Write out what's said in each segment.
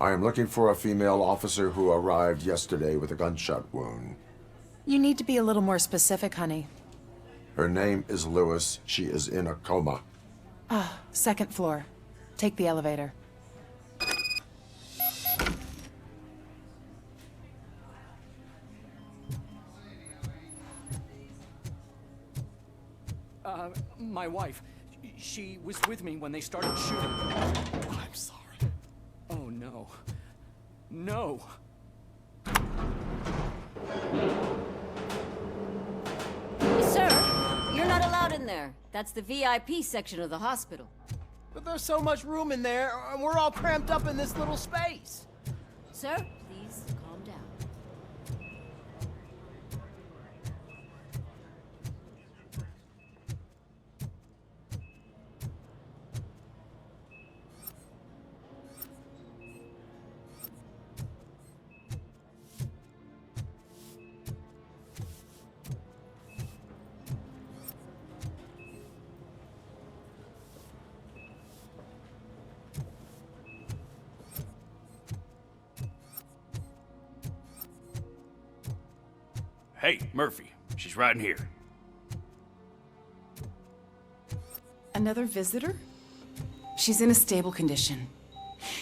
I am looking for a female officer who arrived yesterday with a gunshot wound. You need to be a little more specific, honey. Her name is Lewis. She is in a coma. Second floor. Take the elevator. My wife. She was with me when they started shooting. I'm sorry. Oh, no. No! Sir, you're not allowed in there. That's the VIP section of the hospital. But there's so much room in there, and we're all cramped up in this little space. Sir, please calm down. Hey, Murphy. She's right in here. Another visitor? She's in a stable condition.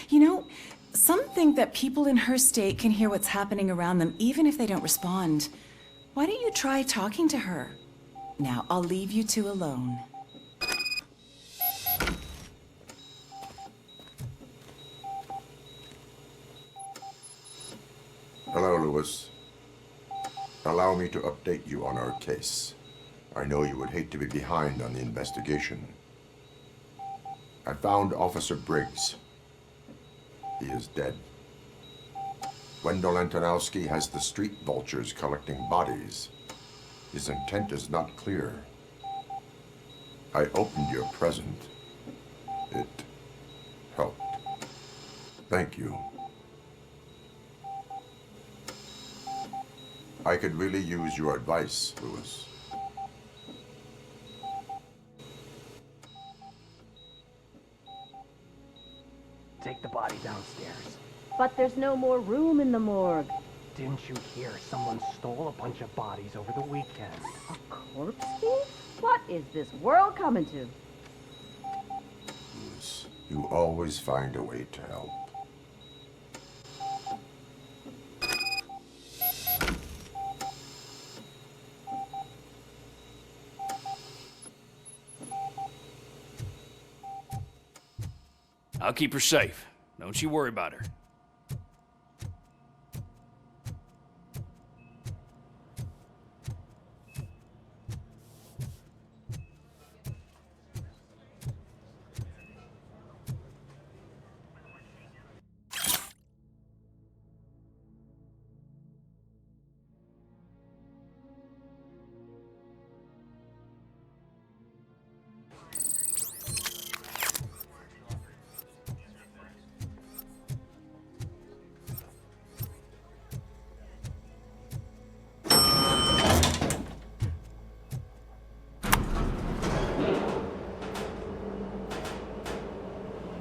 You know, some think that people in her state can hear what's happening around them even if they don't respond. Why don't you try talking to her? Now, I'll leave you two alone. Hello, Lewis. Allow me to update you on our case. I know you would hate to be behind on the investigation. I found Officer Briggs. He is dead. Wendell Antonowski has the street vultures collecting bodies. His intent is not clear. I opened your present. It helped. Thank you. I could really use your advice, Lewis. Take the body downstairs. But there's no more room in the morgue. Didn't you hear someone stole a bunch of bodies over the weekend? A corpse thief? What is this world coming to? Lewis, you always find a way to help. I'll keep her safe. Don't you worry about her.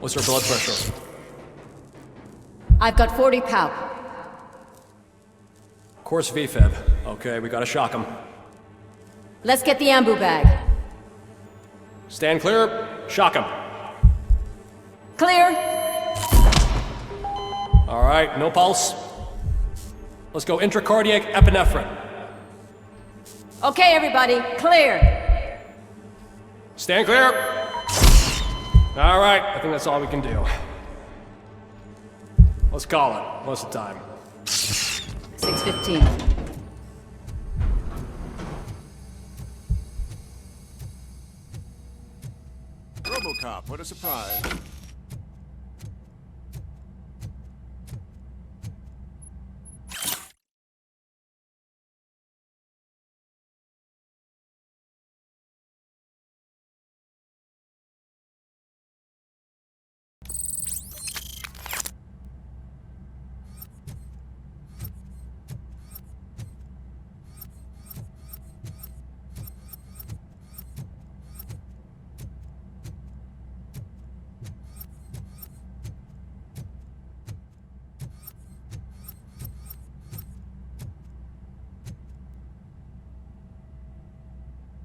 What's her blood pressure? I've got 40 pow. Course VFib. Okay, we gotta shock him. Let's get the ambu bag. Stand clear. Shock him. Clear. All right, no pulse. Let's go intracardiac epinephrine. Okay, everybody, clear. Stand clear. All right, I think that's all we can do. Let's call it. What's the time? 6:15. RoboCop, what a surprise.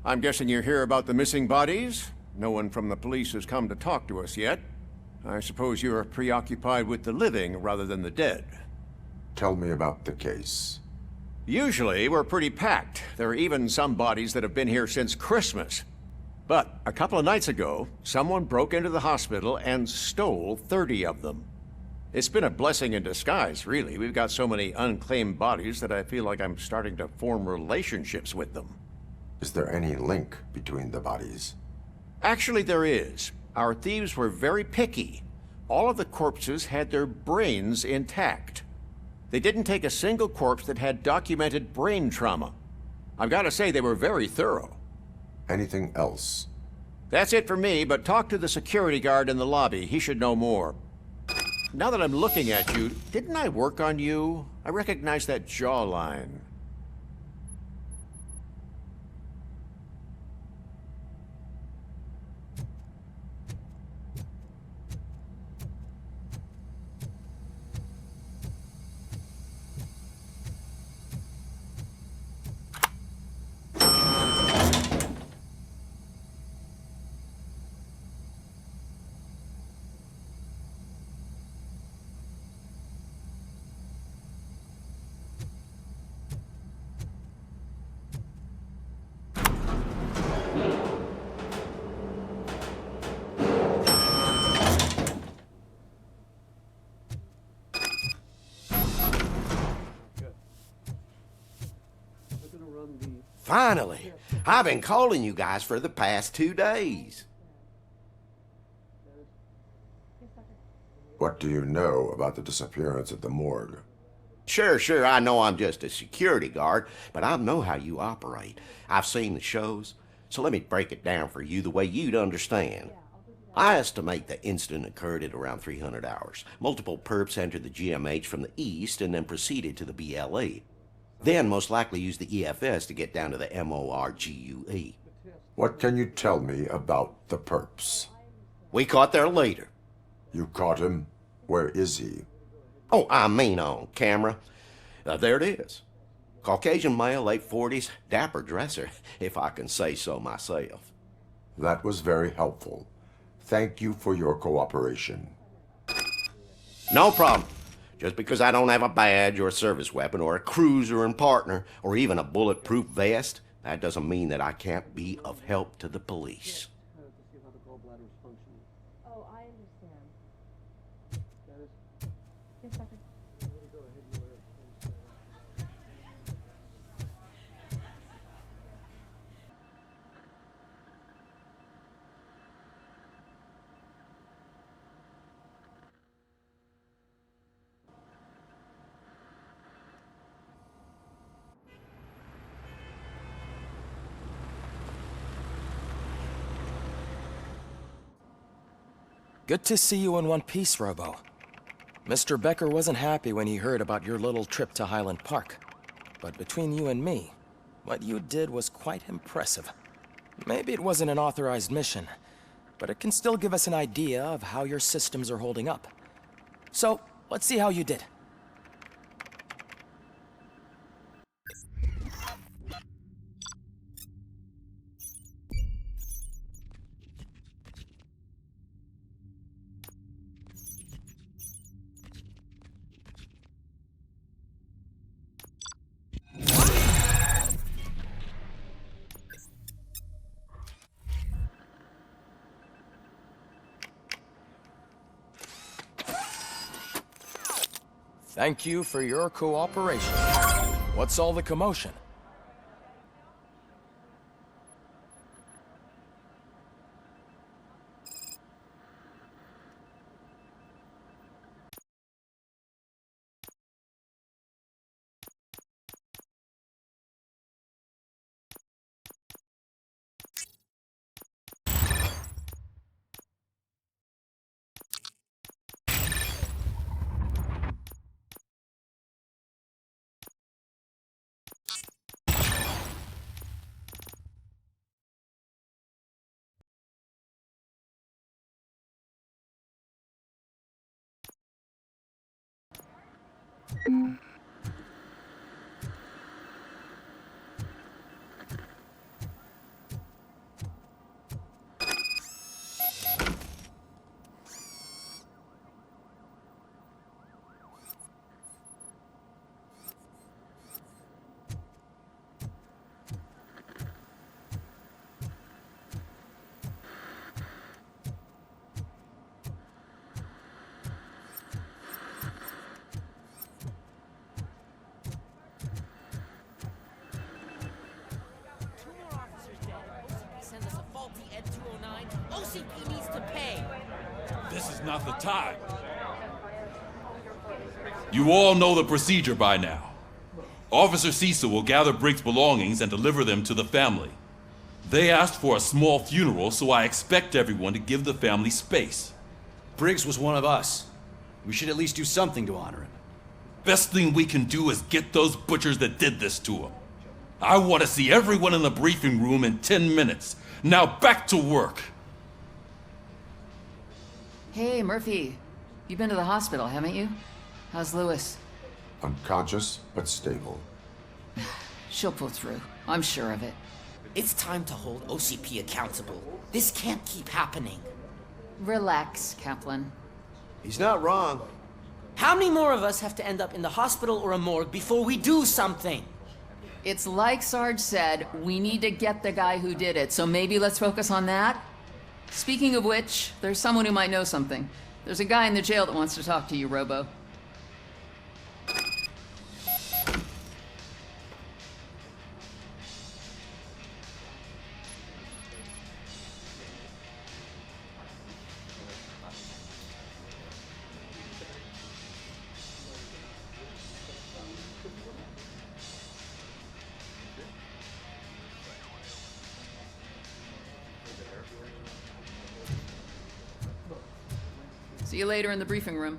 I'm guessing you're here about the missing bodies? No one from the police has come to talk to us yet. I suppose you're preoccupied with the living rather than the dead. Tell me about the case. Usually, we're pretty packed. There are even some bodies that have been here since Christmas. But a couple of nights ago, someone broke into the hospital and stole 30 of them. It's been a blessing in disguise, really. We've got so many unclaimed bodies that I feel like I'm starting to form relationships with them. Is there any link between the bodies? Actually, there is. Our thieves were very picky. All of the corpses had their brains intact. They didn't take a single corpse that had documented brain trauma. I've got to say, they were very thorough. Anything else? That's it for me, but talk to the security guard in the lobby. He should know more. Now that I'm looking at you, didn't I work on you? I recognize that jawline. Finally! I've been calling you guys for the past 2 days. What do you know about the disappearance at the morgue? Sure, I know I'm just a security guard, but I know how you operate. I've seen the shows, so let me break it down for you the way you'd understand. I estimate the incident occurred at around 300 hours. Multiple perps entered the GMH from the east and then proceeded to the BLE. Then most likely used the EFS to get down to the MORGUE. What can you tell me about the perps? We caught their leader. You caught him? Where is he? Oh, I mean on camera. There it is. Caucasian male, late 40s, dapper dresser, if I can say so myself. That was very helpful. Thank you for your cooperation. No problem. Just because I don't have a badge or a service weapon or a cruiser and partner or even a bulletproof vest, that doesn't mean that I can't be of help to the police. Oh, I understand. Yes, Doctor. Good to see you in one piece, Robo. Mr. Becker wasn't happy when he heard about your little trip to Highland Park. But between you and me, what you did was quite impressive. Maybe it wasn't an authorized mission, but it can still give us an idea of how your systems are holding up. So, let's see how you did. Thank you for your cooperation. What's all the commotion? OCP needs to pay. This is not the time. You all know the procedure by now. Officer Cecil will gather Briggs' belongings and deliver them to the family. They asked for a small funeral, so I expect everyone to give the family space. Briggs was one of us. We should at least do something to honor him. Best thing we can do is get those butchers that did this to him. I want to see everyone in the briefing room in 10 minutes. Now back to work. Hey, Murphy. You've been to the hospital, haven't you? How's Lewis? Unconscious, but stable. She'll pull through. I'm sure of it. It's time to hold OCP accountable. This can't keep happening. Relax, Kaplan. He's not wrong. How many more of us have to end up in the hospital or a morgue before we do something? It's like Sarge said, we need to get the guy who did it, so maybe let's focus on that? Speaking of which, there's someone who might know something. There's a guy in the jail that wants to talk to you, Robo. See you later in the briefing room.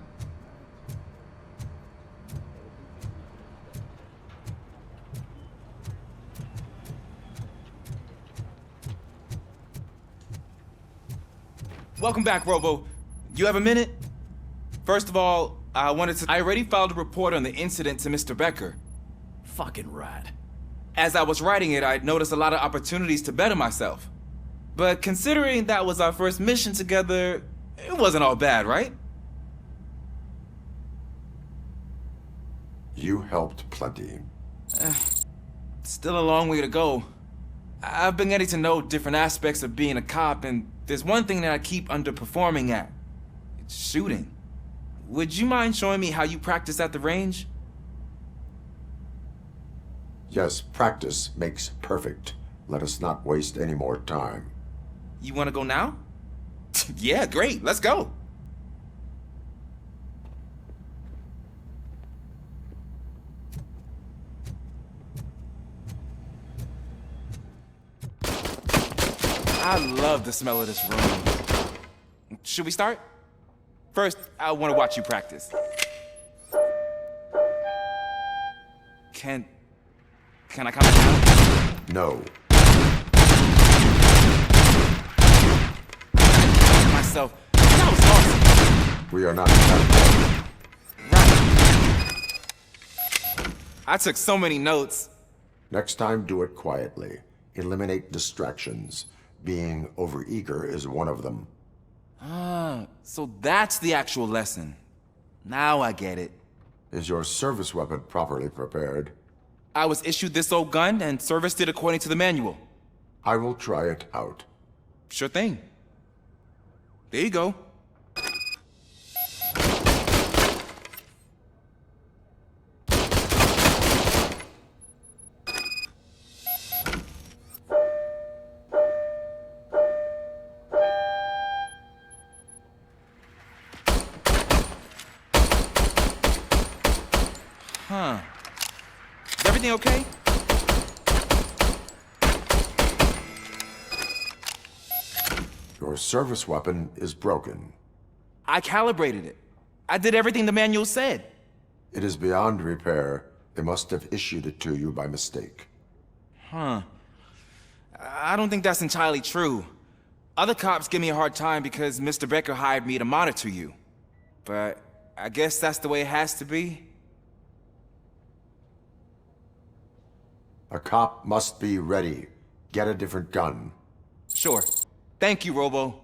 Welcome back, Robo. You have a minute? First of all, I already filed a report on the incident to Mr. Becker. Fucking rat. As I was writing it, I'd noticed a lot of opportunities to better myself. But considering that was our first mission together, it wasn't all bad, right? You helped plenty. Still a long way to go. I've been getting to know different aspects of being a cop, and there's one thing that I keep underperforming at. It's shooting. Would you mind showing me how you practice at the range? Yes, practice makes perfect. Let us not waste any more time. You want to go now? Yeah, great. Let's go. I love the smell of this room. Should we start? First, I want to watch you practice. Can I come down? No. Myself. That was awesome. We are not done. Right. I took so many notes. Next time, do it quietly. Eliminate distractions. Being overeager is one of them. Ah, so that's the actual lesson. Now I get it. Is your service weapon properly prepared? I was issued this old gun and serviced it according to the manual. I will try it out. Sure thing. There you go. Huh. Is everything okay? Your service weapon is broken. I calibrated it. I did everything the manual said. It is beyond repair. They must have issued it to you by mistake. Huh. I don't think that's entirely true. Other cops give me a hard time because Mr. Becker hired me to monitor you. But I guess that's the way it has to be. A cop must be ready. Get a different gun. Sure. Thank you, Robo.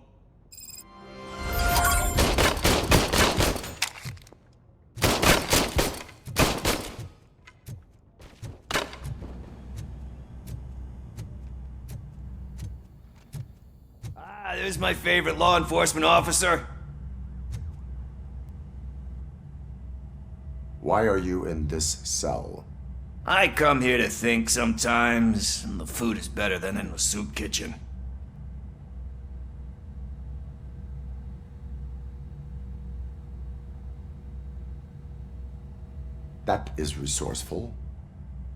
There's my favorite law enforcement officer. Why are you in this cell? I come here to think sometimes, and the food is better than in the soup kitchen. That is resourceful.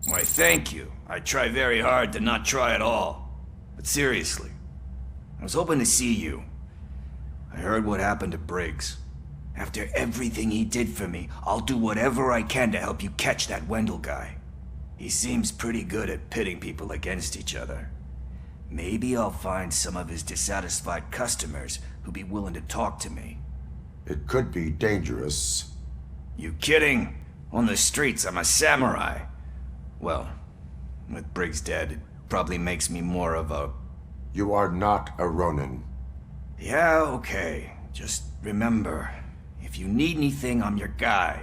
Why, thank you. I try very hard to not try at all. But seriously, I was hoping to see you. I heard what happened to Briggs. After everything he did for me, I'll do whatever I can to help you catch that Wendell guy. He seems pretty good at pitting people against each other. Maybe I'll find some of his dissatisfied customers who'd be willing to talk to me. It could be dangerous. You kidding? On the streets, I'm a samurai. Well, with Briggs dead, it probably makes me more of a... You are not a Ronin. Yeah, okay. Just remember, if you need anything, I'm your guy.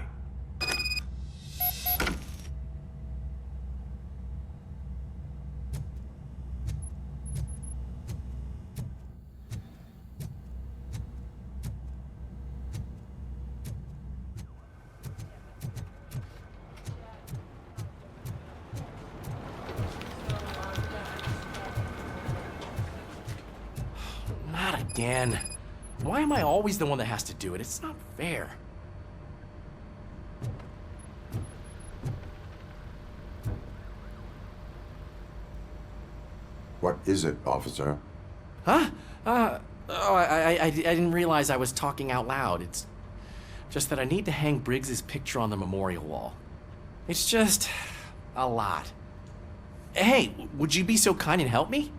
Not again. Why am I always the one that has to do it? It's not fair. What is it, officer? Huh? I didn't realize I was talking out loud. It's just that I need to hang Briggs's picture on the memorial wall. It's just a lot. Hey, would you be so kind and help me?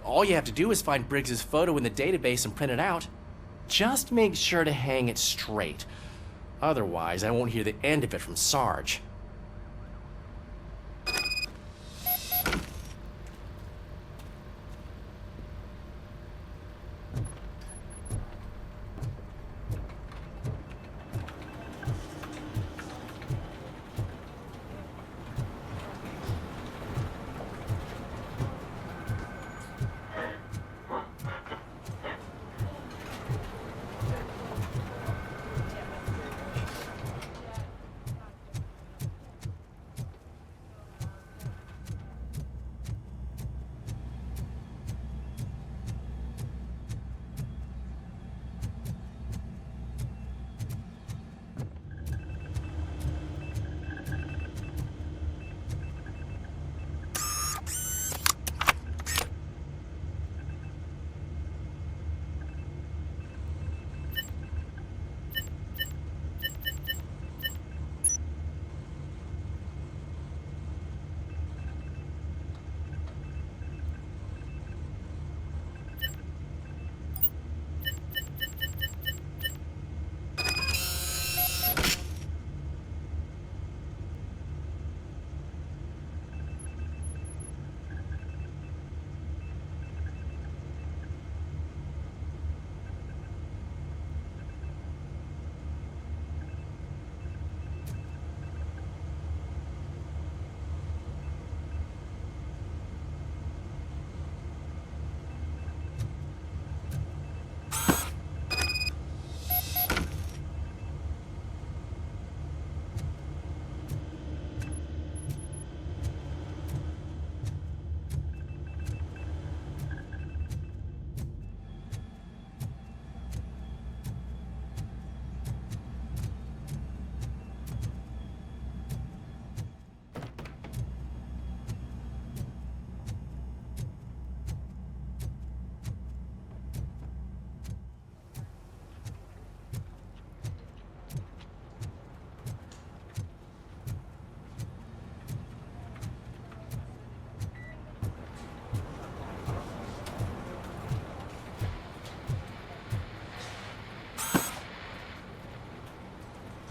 All you have to do is find Briggs's photo in the database and print it out. Just make sure to hang it straight. Otherwise, I won't hear the end of it from Sarge.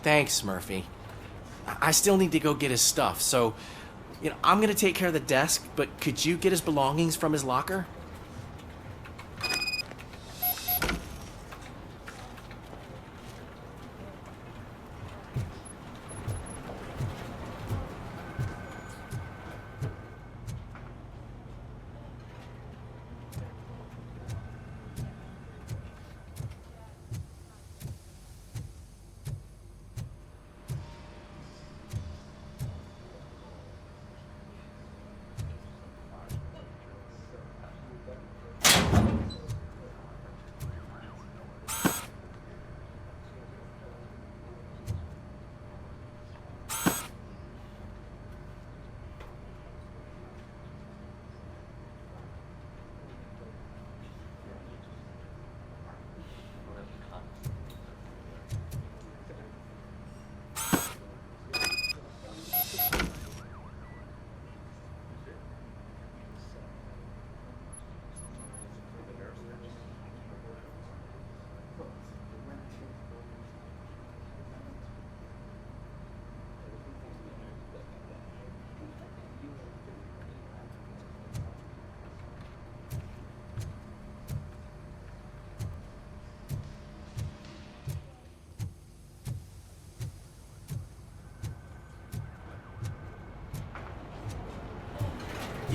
Thanks, Murphy. I still need to go get his stuff, so, I'm gonna take care of the desk, but could you get his belongings from his locker?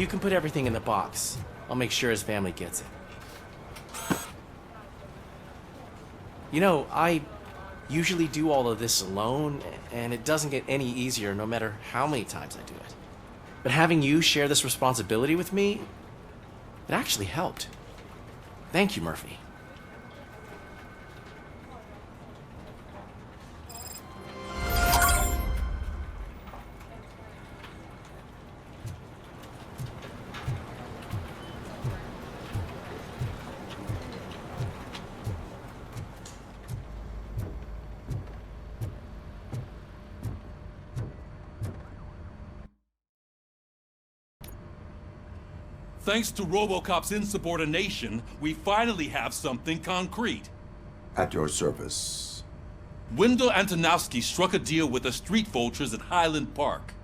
You can put everything in the box. I'll make sure his family gets it. You know, I usually do all of this alone, and it doesn't get any easier no matter how many times I do it. But having you share this responsibility with me, it actually helped. Thank you, Murphy. Thanks to RoboCop's insubordination, we finally have something concrete. At your service. Wendell Antonowski struck a deal with the street vultures at Highland Park.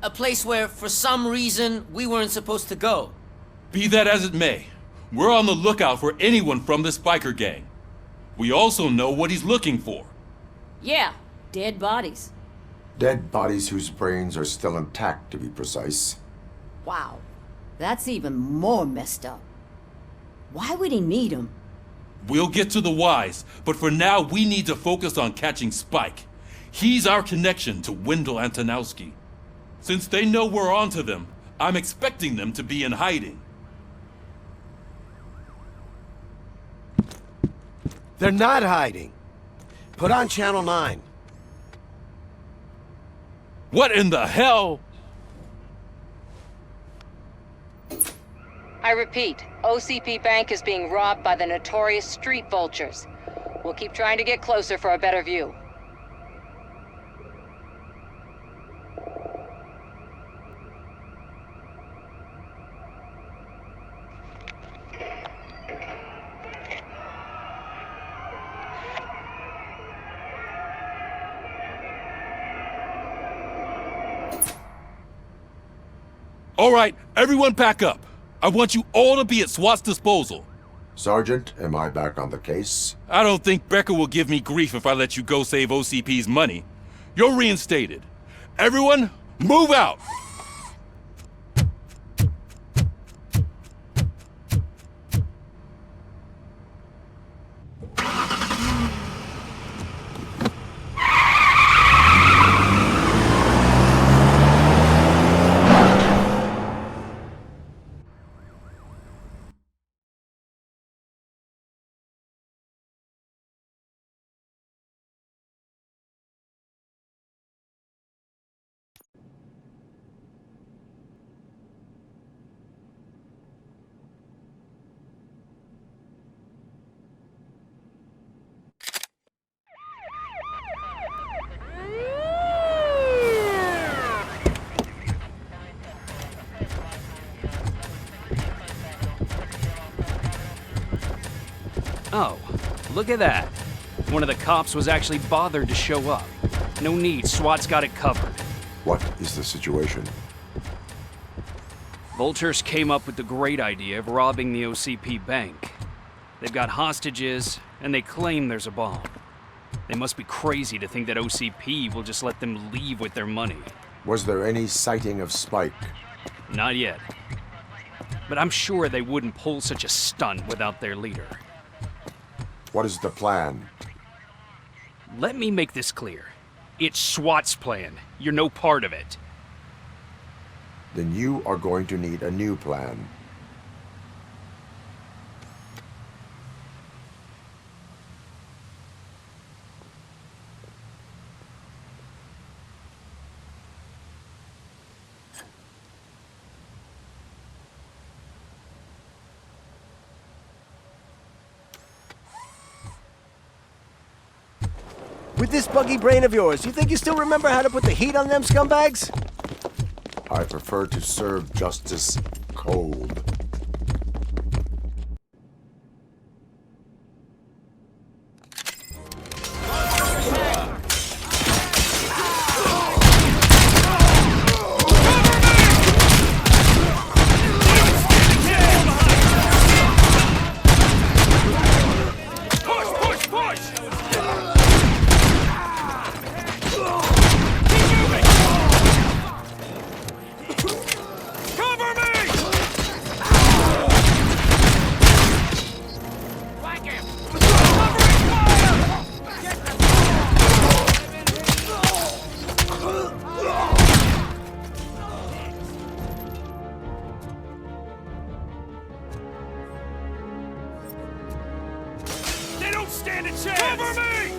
A place where, for some reason, we weren't supposed to go. Be that as it may, we're on the lookout for anyone from this biker gang. We also know what he's looking for. Yeah, dead bodies. Dead bodies whose brains are still intact, to be precise. Wow, that's even more messed up. Why would he need them? We'll get to the whys, but for now we need to focus on catching Spike. He's our connection to Wendell Antonowski. Since they know we're onto them, I'm expecting them to be in hiding. They're not hiding. Put on Channel 9. What in the hell? I repeat, OCP Bank is being robbed by the notorious street vultures. We'll keep trying to get closer for a better view. All right, everyone pack up. I want you all to be at SWAT's disposal. Sergeant, am I back on the case? I don't think Becker will give me grief if I let you go save OCP's money. You're reinstated. Everyone, move out! Oh, look at that. One of the cops was actually bothered to show up. No need, SWAT's got it covered. What is the situation? Vultures came up with the great idea of robbing the OCP bank. They've got hostages, and they claim there's a bomb. They must be crazy to think that OCP will just let them leave with their money. Was there any sighting of Spike? Not yet. But I'm sure they wouldn't pull such a stunt without their leader. What is the plan? Let me make this clear. It's SWAT's plan. You're no part of it. Then you are going to need a new plan. With this buggy brain of yours, you think you still remember how to put the heat on them scumbags? I prefer to serve justice cold. Cover me! stand a chance! Cover me!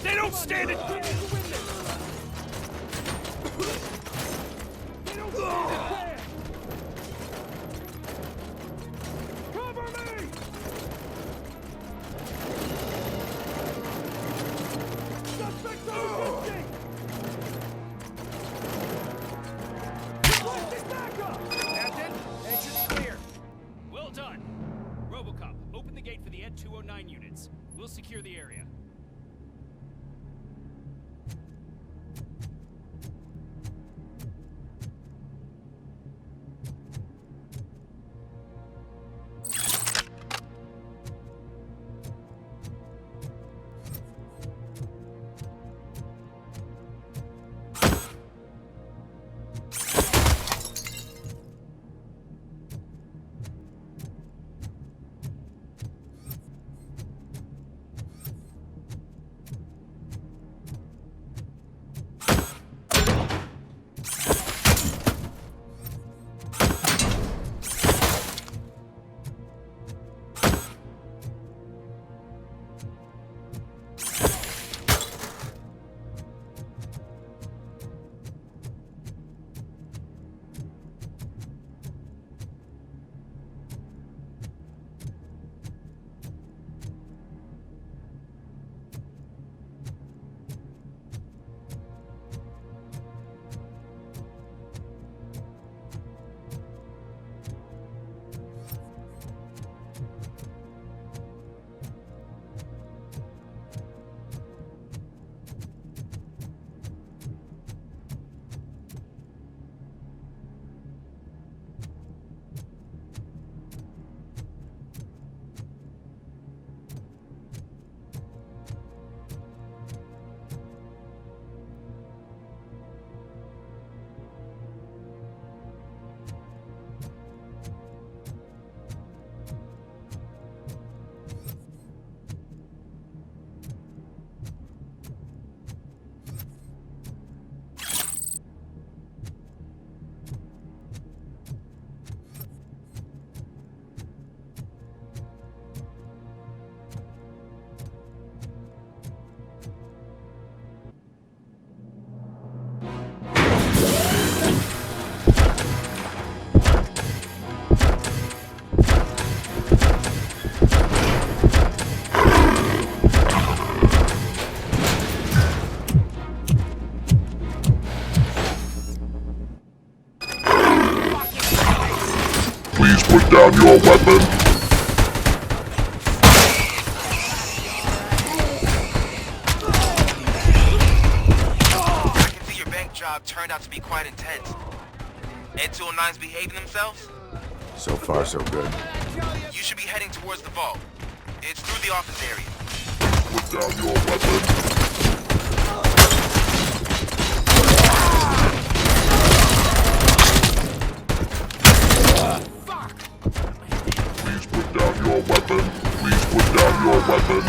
They don't stand a chance! Cover me! Suspects are resisting! Captain, entrance clear. Well done. RoboCop, open the gate for the Ed 209 units. We'll secure the area. Put down your weapon. I can see your bank job turned out to be quite intense. Ed 209's behaving themselves? So far, so good. You should be heading towards the vault. It's through the office area. Put down your weapon. Please put down your weapon. Please put down your weapon.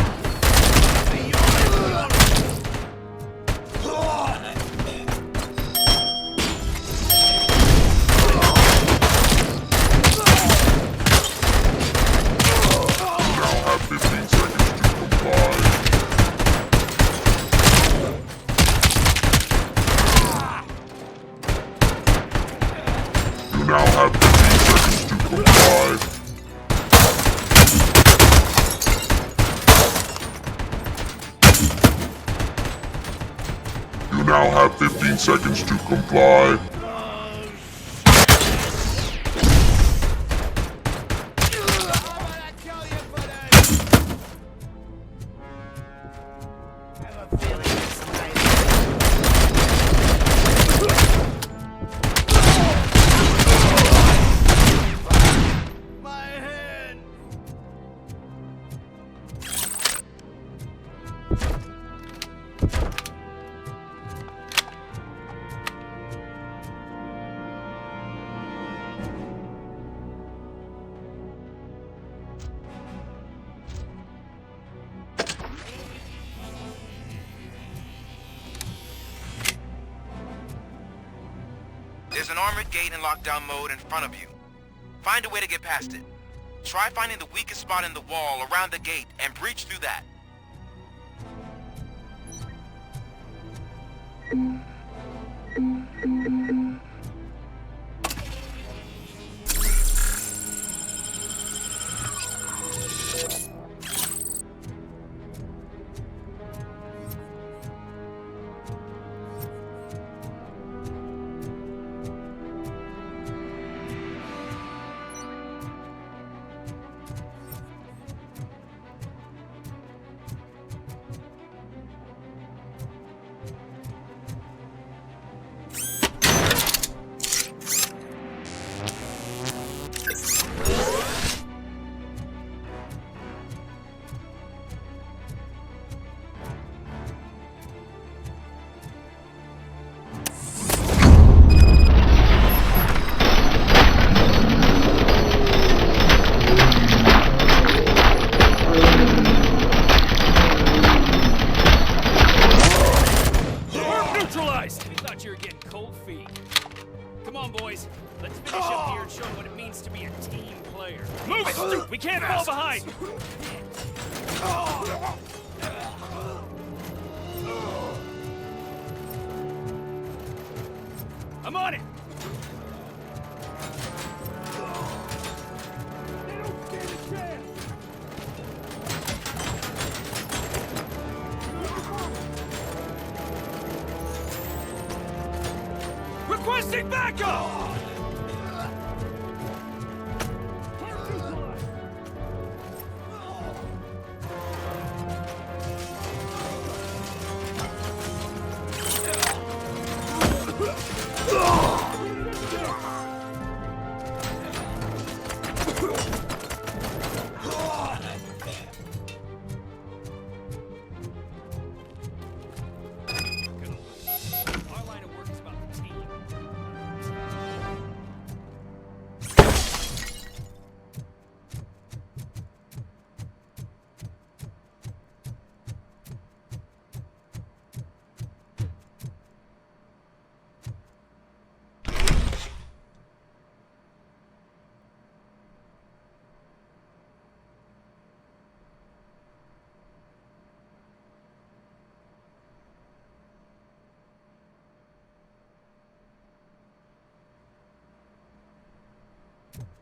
Now have 15 seconds to comply. You now have 15 seconds to comply. There's an armored gate in lockdown mode in front of you. Find a way to get past it. Try finding the weakest spot in the wall around the gate and breach through that. Neutralized! We thought you were getting cold feet. Come on, boys. Let's finish up here and show them what it means to be a team player. Move it! We can't fall behind! I'm on it! They don't stand a chance! Requesting backup! Our line of work is about the team.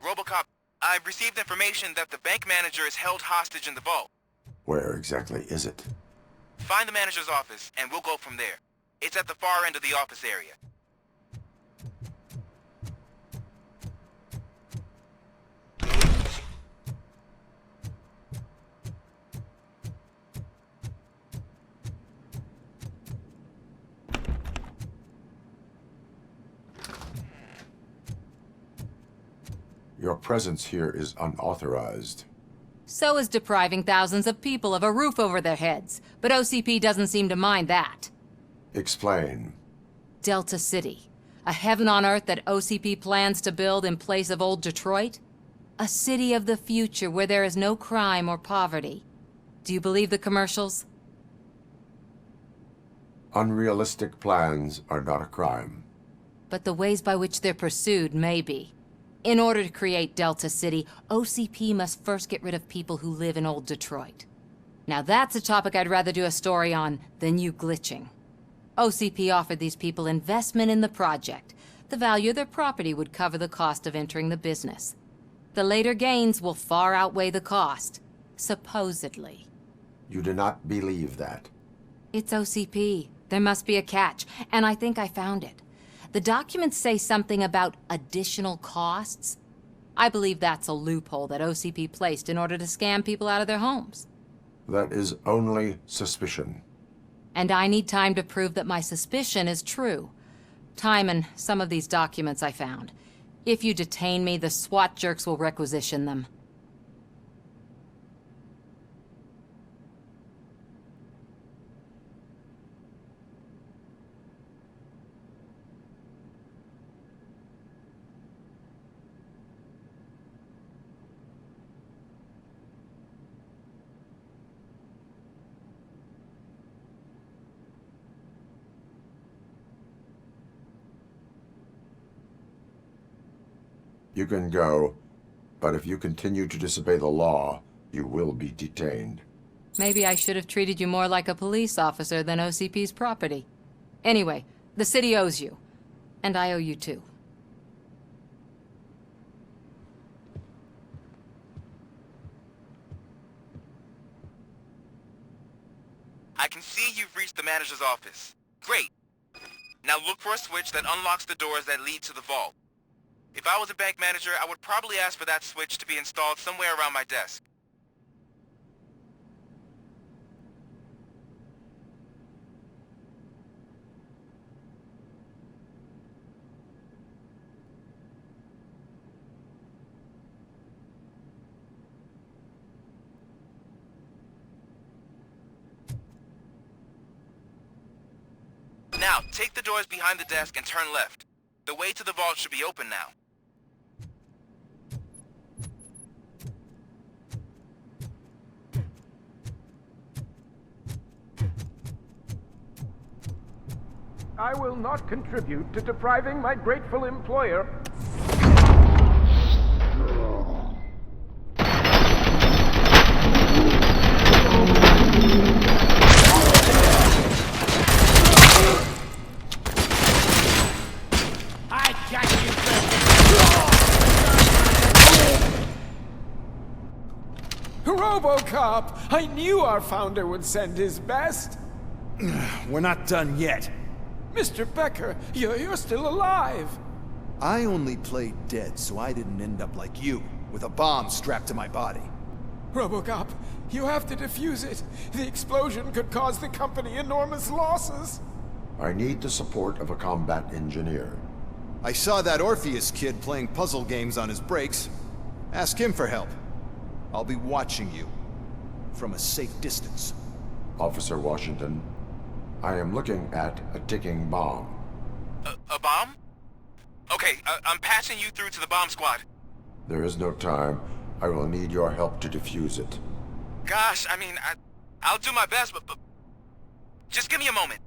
RoboCop, I've received information that the bank manager is held hostage in the vault. Where exactly is it? Find the manager's office, and we'll go from there. It's at the far end of the office area. Your presence here is unauthorized. So is depriving thousands of people of a roof over their heads. But OCP doesn't seem to mind that. Explain. Delta City. A heaven on earth that OCP plans to build in place of old Detroit? A city of the future where there is no crime or poverty. Do you believe the commercials? Unrealistic plans are not a crime. But the ways by which they're pursued may be. In order to create Delta City, OCP must first get rid of people who live in old Detroit. Now that's a topic I'd rather do a story on than you glitching. OCP offered these people investment in the project. The value of their property would cover the cost of entering the business. The later gains will far outweigh the cost, supposedly. You do not believe that. It's OCP. There must be a catch, and I think I found it. The documents say something about additional costs. I believe that's a loophole that OCP placed in order to scam people out of their homes. That is only suspicion. And I need time to prove that my suspicion is true. Time and some of these documents I found. If you detain me, the SWAT jerks will requisition them. You can go, but if you continue to disobey the law, you will be detained. Maybe I should have treated you more like a police officer than OCP's property. Anyway, the city owes you. And I owe you too. I can see you've reached the manager's office. Great. Now look for a switch that unlocks the doors that lead to the vault. If I was a bank manager, I would probably ask for that switch to be installed somewhere around my desk. Now, take the doors behind the desk and turn left. The way to the vault should be open now. I will not contribute to depriving my grateful employer. I got you, RoboCop! I knew our founder would send his best. We're not done yet. Mr. Becker, you're still alive. I only played dead so I didn't end up like you, with a bomb strapped to my body. RoboCop, you have to defuse it. The explosion could cause the company enormous losses. I need the support of a combat engineer. I saw that Orpheus kid playing puzzle games on his breaks. Ask him for help. I'll be watching you. From a safe distance. Officer Washington, I am looking at a ticking bomb. A bomb? Okay, I'm passing you through to the bomb squad. There is no time. I will need your help to defuse it. Gosh, I mean, I'll do my best, but just give me a moment.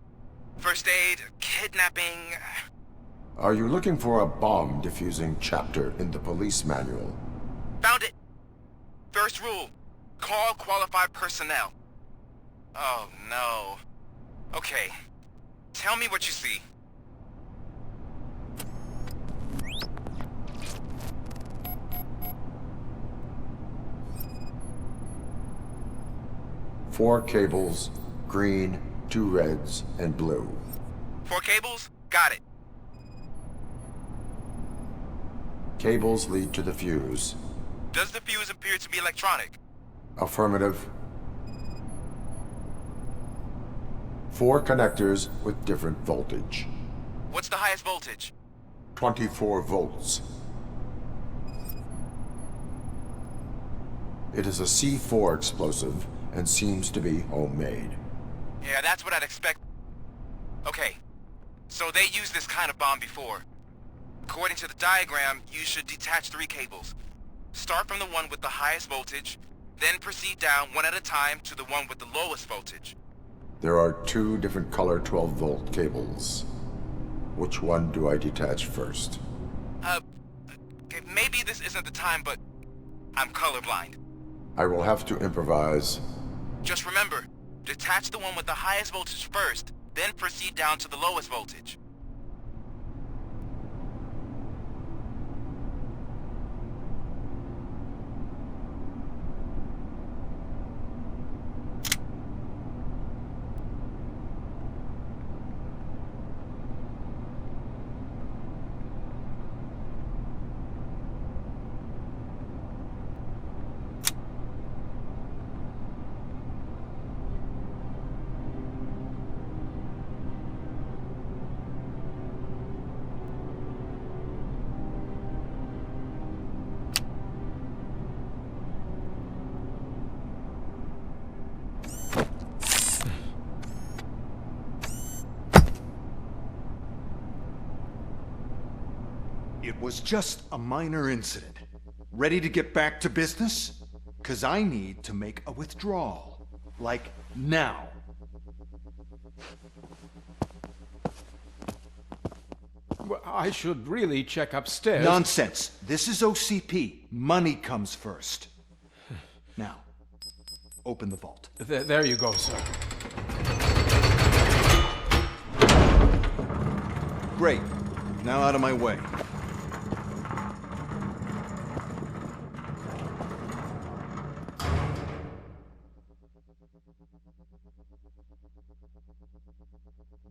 First aid, kidnapping... Are you looking for a bomb defusing chapter in the police manual? Found it! First rule, call qualified personnel. Oh, no. Okay, tell me what you see. Four cables, green, 2 reds, and blue. 4 cables? Got it. Cables lead to the fuse. Does the fuse appear to be electronic? Affirmative. 4 connectors with different voltage. What's the highest voltage? 24 volts. It is a C4 explosive and seems to be homemade. Yeah, that's what I'd expect. Okay, so they used this kind of bomb before. According to the diagram, you should detach 3 cables. Start from the one with the highest voltage, then proceed down one at a time to the one with the lowest voltage. There are 2 different color 12-volt cables. Which one do I detach first? Okay, maybe this isn't the time, but I'm colorblind. I will have to improvise. Just remember, detach the one with the highest voltage first, then proceed down to the lowest voltage. It was just a minor incident. Ready to get back to business? 'Cause I need to make a withdrawal. Like, now. Well, I should really check upstairs. Nonsense. This is OCP. Money comes first. Now, open the vault. There you go, sir. Great. Now out of my way.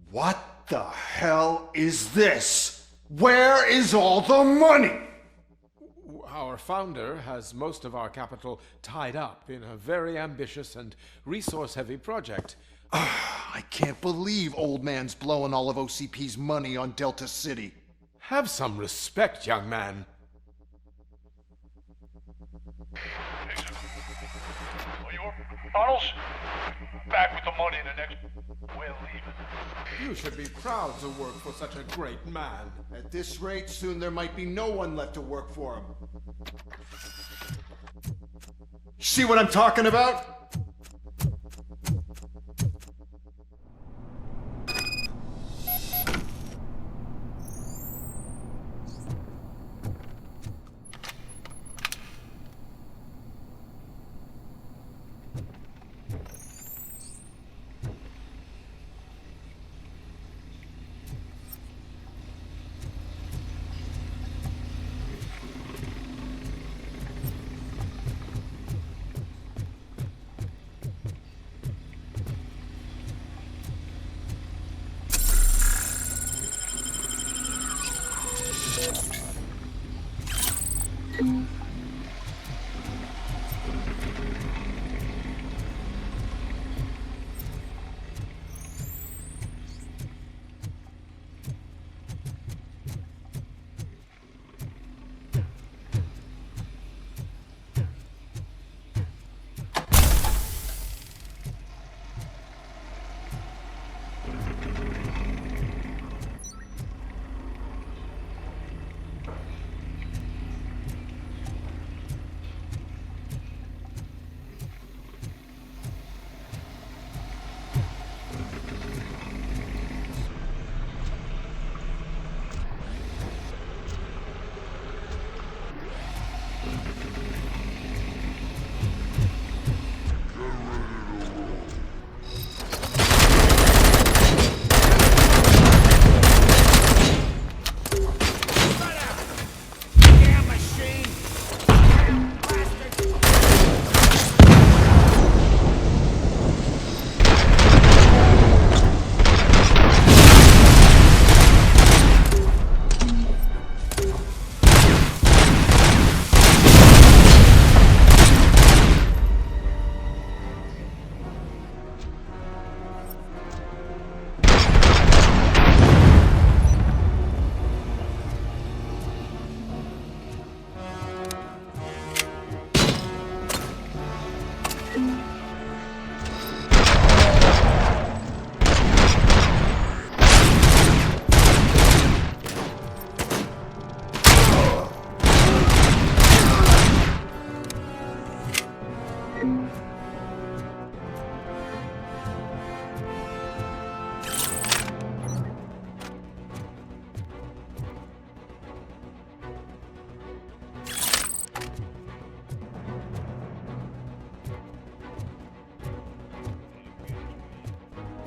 What the hell is this? Where is all the money? Our founder has most of our capital tied up in a very ambitious and resource-heavy project. I can't believe old man's blowing all of OCP's money on Delta City. Have some respect, young man. Tunnels? Back with the money in the next... We're leaving. You should be proud to work for such a great man. At this rate, soon there might be no one left to work for him. See what I'm talking about?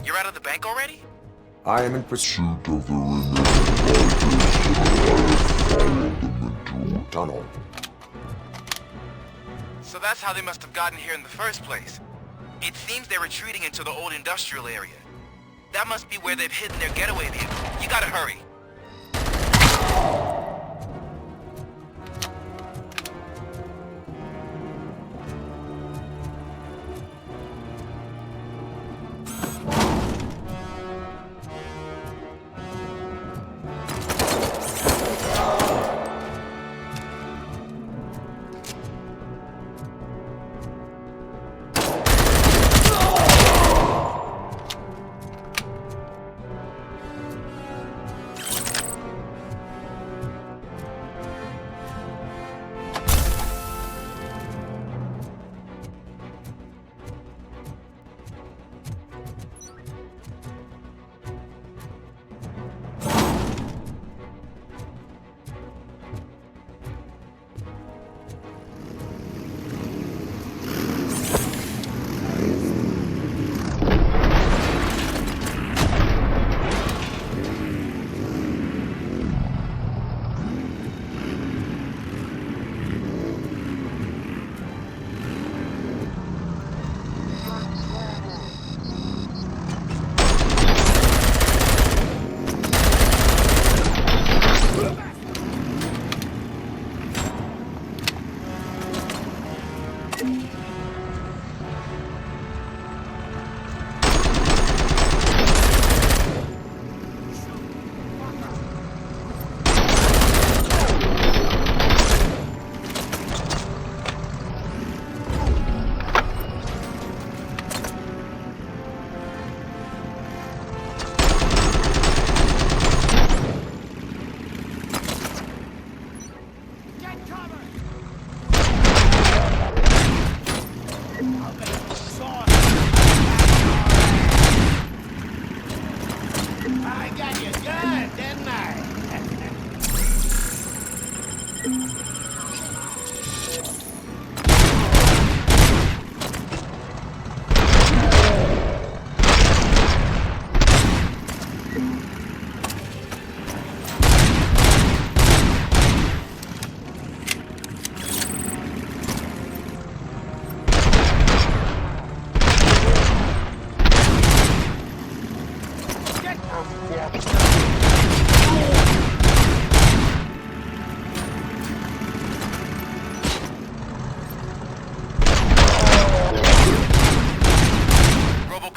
You're out of the bank already? I am in pursuit of the remaining fighters, and I have followed them into a tunnel. So that's how they must have gotten here in the first place. It seems they're retreating into the old industrial area. That must be where they've hidden their getaway vehicle. You gotta hurry.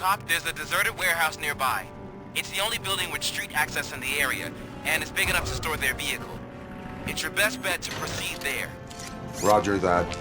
RoboCop, there's a deserted warehouse nearby. It's the only building with street access in the area, and it's big enough to store their vehicle. It's your best bet to proceed there. Roger that.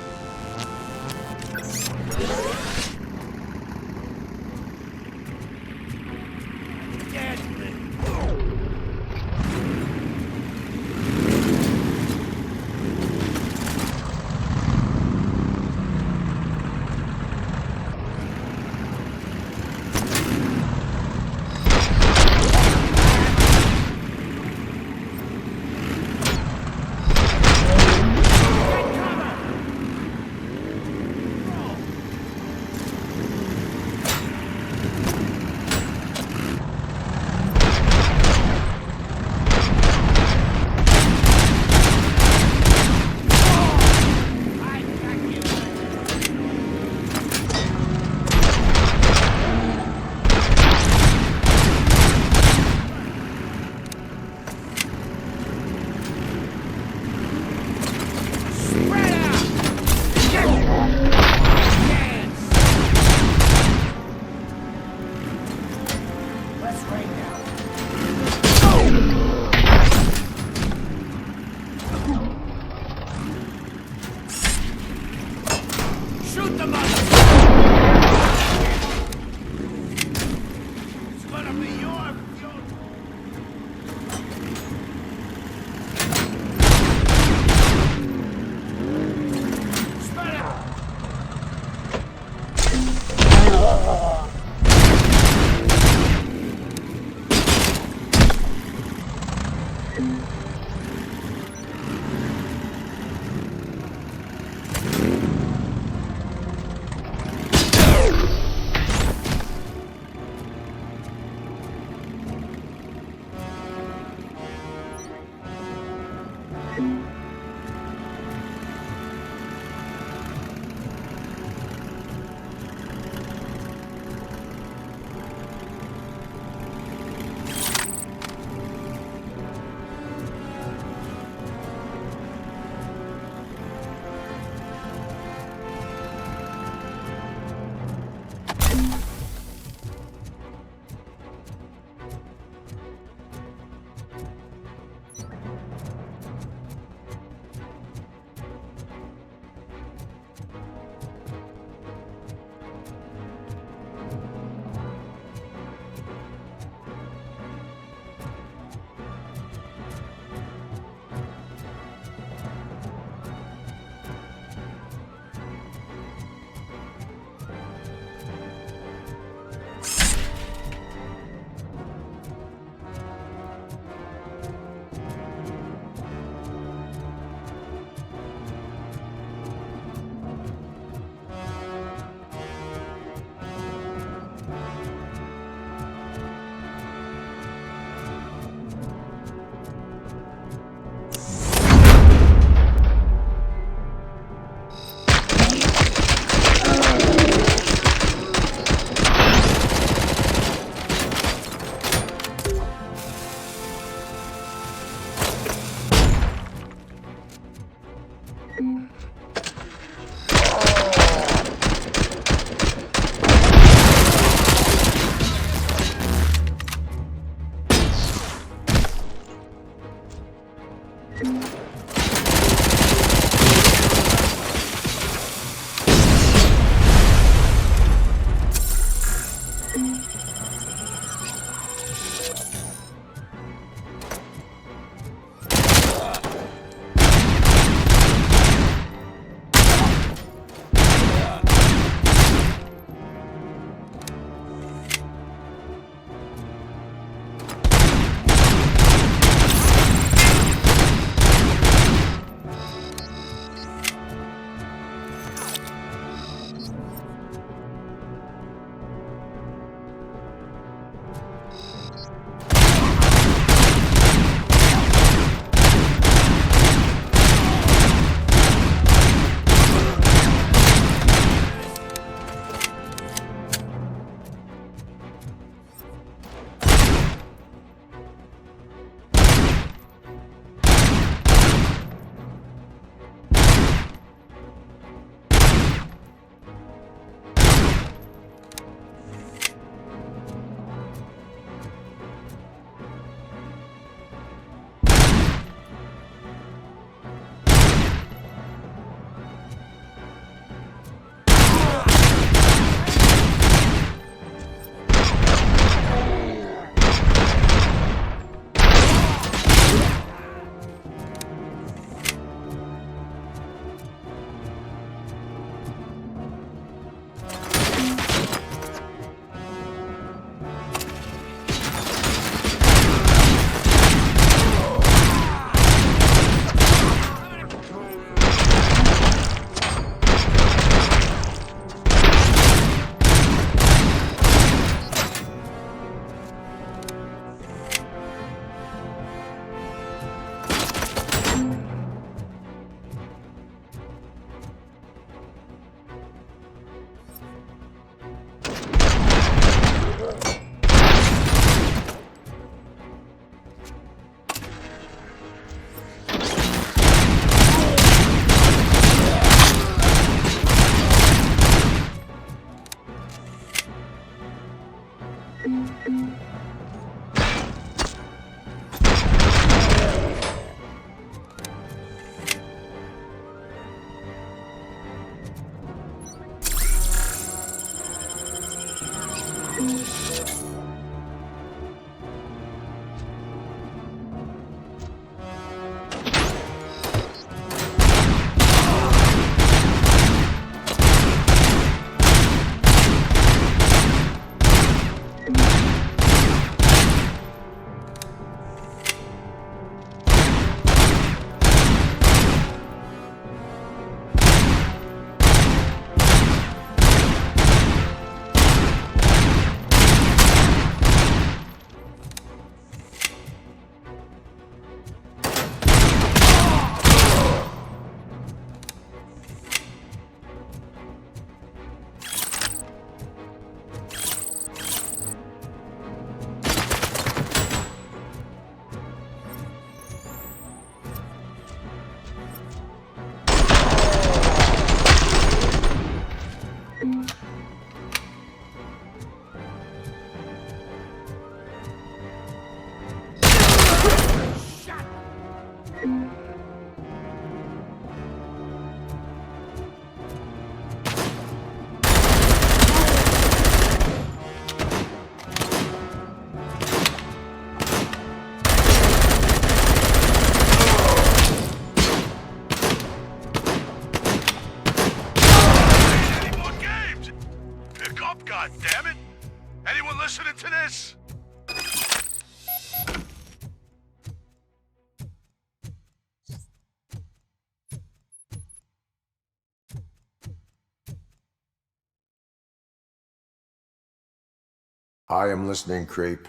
I am listening, creep.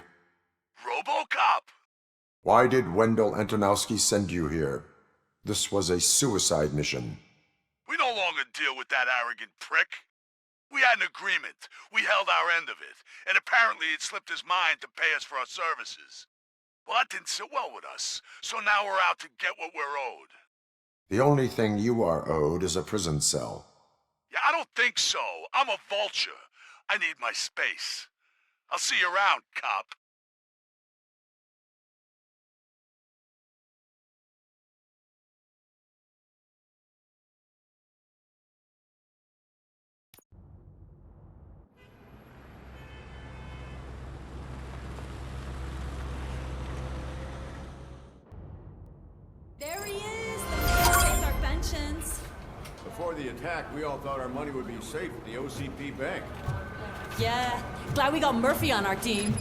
RoboCop! Why did Wendell Antonowski send you here? This was a suicide mission. We no longer deal with that arrogant prick. We had an agreement. We held our end of it. And apparently it slipped his mind to pay us for our services. Well, that didn't sit well with us. So now we're out to get what we're owed. The only thing you are owed is a prison cell. Yeah, I don't think so. I'm a vulture. I need my space. I'll see you around, cop. There he is! The man who pays our pensions. Before the attack, we all thought our money would be safe at the OCP bank. Yeah, glad we got Murphy on our team.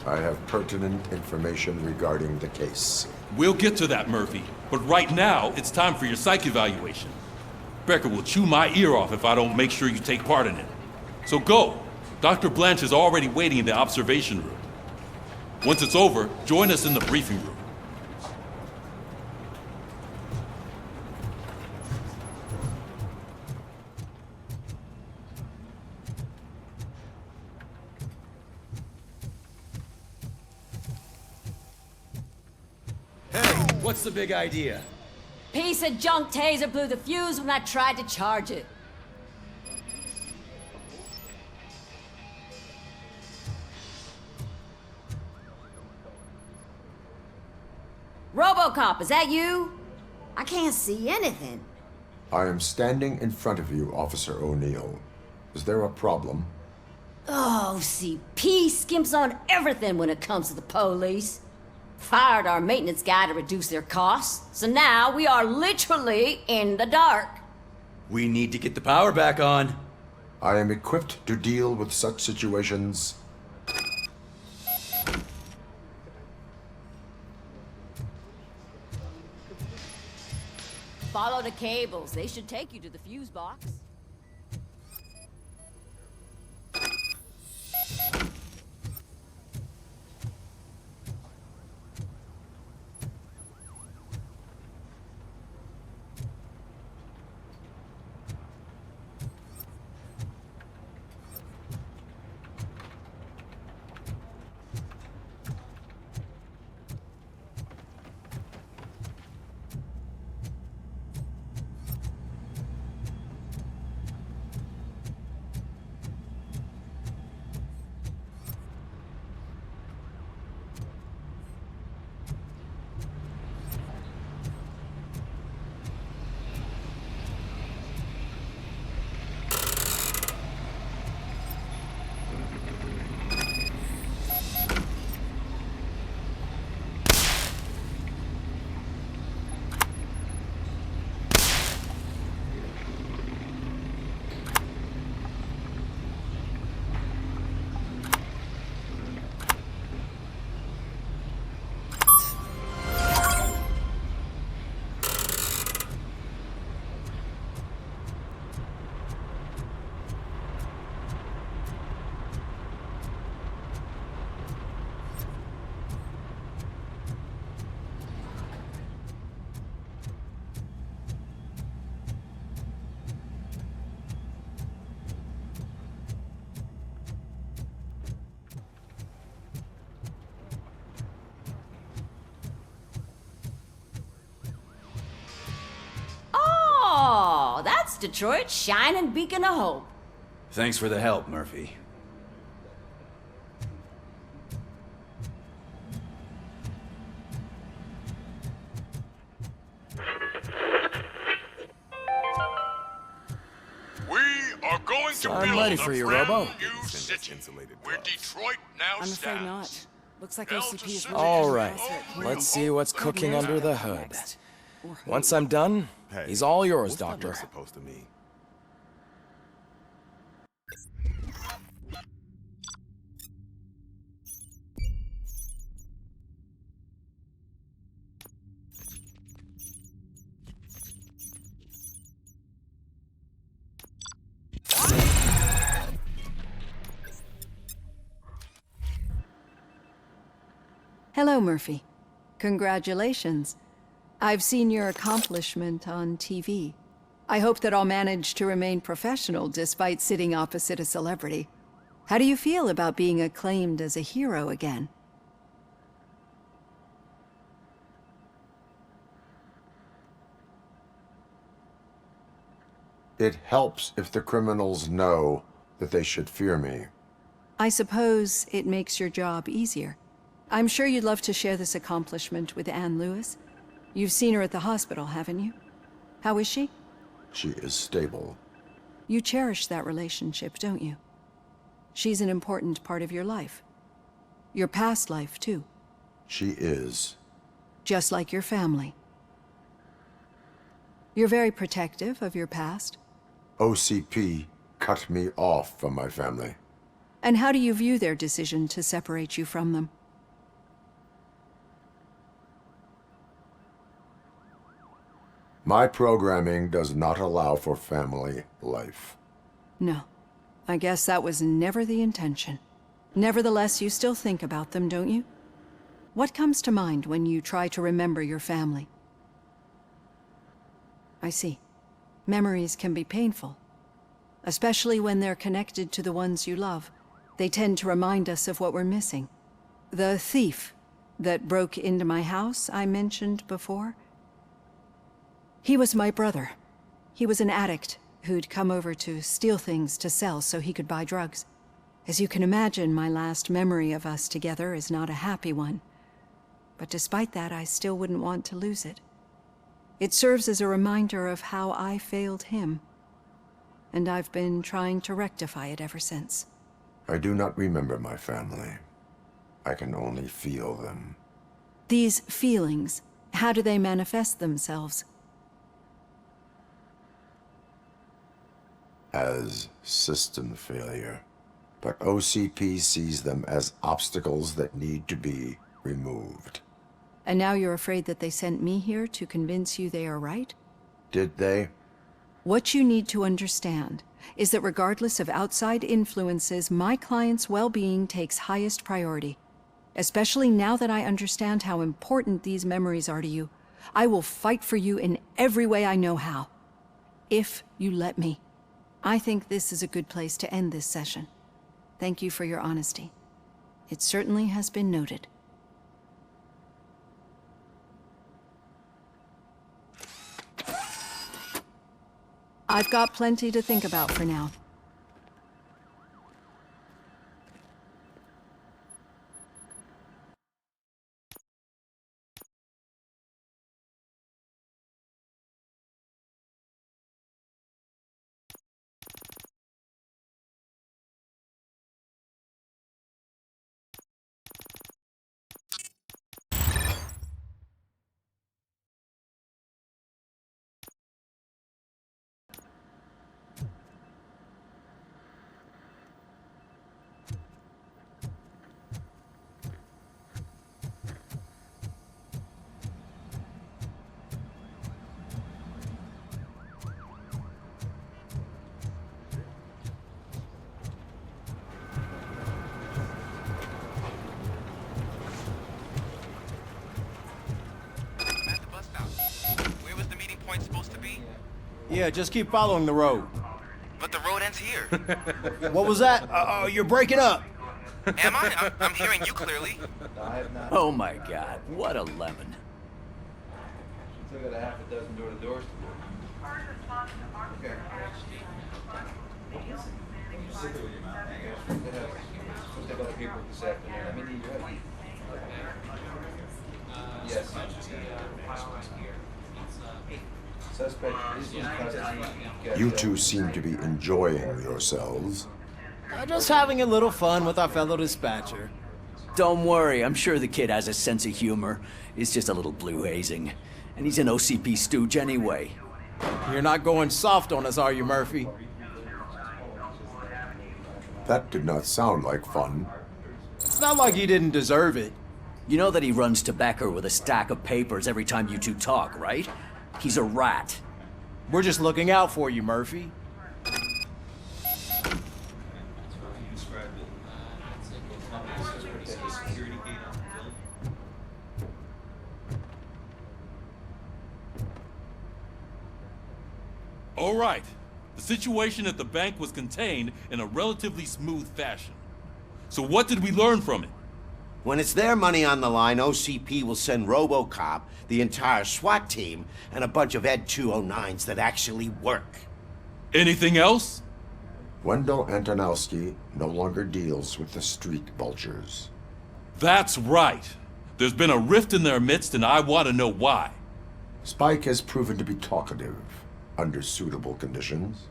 I have pertinent information regarding the case. We'll get to that, Murphy. But right now, it's time for your psych evaluation. Becker will chew my ear off if I don't make sure you take part in it. So go. Dr. Blanche is already waiting in the observation room. Once it's over, join us in the briefing room. What's the big idea? Piece of junk taser blew the fuse when I tried to charge it. RoboCop, is that you? I can't see anything. I am standing in front of you, Officer O'Neill. Is there a problem? Oh, CP skimps on everything when it comes to the police. Fired our maintenance guy to reduce their costs, so now we are literally in the dark. We need to get the power back on. I am equipped to deal with such situations. Follow the cables. They should take you to the fuse box. That's Detroit's shining beacon of hope. Thanks for the help, Murphy. We are going to I'm build ready a for you, brand Robo. new city where Detroit now I'm afraid stands. not. Looks like OCP is really All getting right, after it. let's see what's cooking under the hood. Next. Or who. Once I'm done, he's all yours, Doctor. Supposed to mean? Hello, Murphy. Congratulations. I've seen your accomplishment on TV. I hope that I'll manage to remain professional despite sitting opposite a celebrity. How do you feel about being acclaimed as a hero again? It helps if the criminals know that they should fear me. I suppose it makes your job easier. I'm sure you'd love to share this accomplishment with Anne Lewis. You've seen her at the hospital, haven't you? How is she? She is stable. You cherish that relationship, don't you? She's an important part of your life. Your past life, too. She is. Just like your family. You're very protective of your past. OCP cut me off from my family. And how do you view their decision to separate you from them? My programming does not allow for family life. No. I guess that was never the intention. Nevertheless, you still think about them, don't you? What comes to mind when you try to remember your family? I see. Memories can be painful, especially when they're connected to the ones you love. They tend to remind us of what we're missing. The thief that broke into my house I mentioned before, he was my brother. He was an addict who'd come over to steal things to sell so he could buy drugs. As you can imagine, my last memory of us together is not a happy one. But despite that, I still wouldn't want to lose it. It serves as a reminder of how I failed him. And I've been trying to rectify it ever since. I do not remember my family. I can only feel them. These feelings, how do they manifest themselves? As system failure. But OCP sees them as obstacles that need to be removed. And now you're afraid that they sent me here to convince you they are right? Did they? What you need to understand is that regardless of outside influences, my client's well-being takes highest priority. Especially now that I understand how important these memories are to you. I will fight for you in every way I know how. If you let me. I think this is a good place to end this session. Thank you for your honesty. It certainly has been noted. I've got plenty to think about for now. Yeah, just keep following the road. But the road ends here. What was that? Oh, you're breaking up. Am I? I'm hearing you clearly. Oh my god, what a lemon. Still got a half a dozen door-to-doors to do. Okay. Sit there with your mouth. Supposed to have other people this afternoon. I mean, yes. Suspect is in custody. You two seem to be enjoying yourselves. Just having a little fun with our fellow dispatcher. Don't worry, I'm sure the kid has a sense of humor. It's just a little blue hazing. And he's an OCP stooge anyway. You're not going soft on us, are you, Murphy? That did not sound like fun. It's not like he didn't deserve it. You know that he runs to Becker with a stack of papers every time you two talk, right? He's a rat. We're just looking out for you, Murphy. All right. The situation at the bank was contained in a relatively smooth fashion. So what did we learn from it? When it's their money on the line, OCP will send RoboCop, the entire SWAT team, and a bunch of Ed 209s that actually work. Anything else? Wendell Antonowski no longer deals with the street vultures. That's right. There's been a rift in their midst, and I want to know why. Spike has proven to be talkative, under suitable conditions.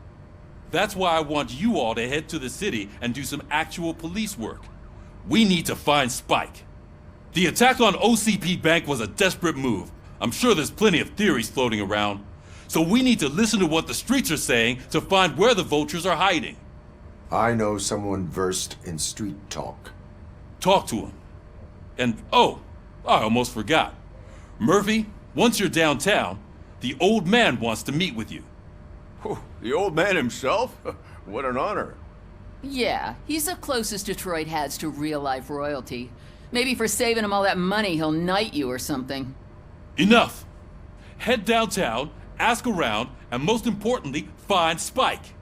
That's why I want you all to head to the city and do some actual police work. We need to find Spike. The attack on OCP Bank was a desperate move. I'm sure there's plenty of theories floating around. So we need to listen to what the streets are saying to find where the vultures are hiding. I know someone versed in street talk. Talk to him. And, oh, I almost forgot. Murphy, once you're downtown, the old man wants to meet with you. Oh, the old man himself? What an honor. Yeah, he's the closest Detroit has to real-life royalty. Maybe for saving him all that money, he'll knight you or something. Enough! Head downtown, ask around, and most importantly, find Spike.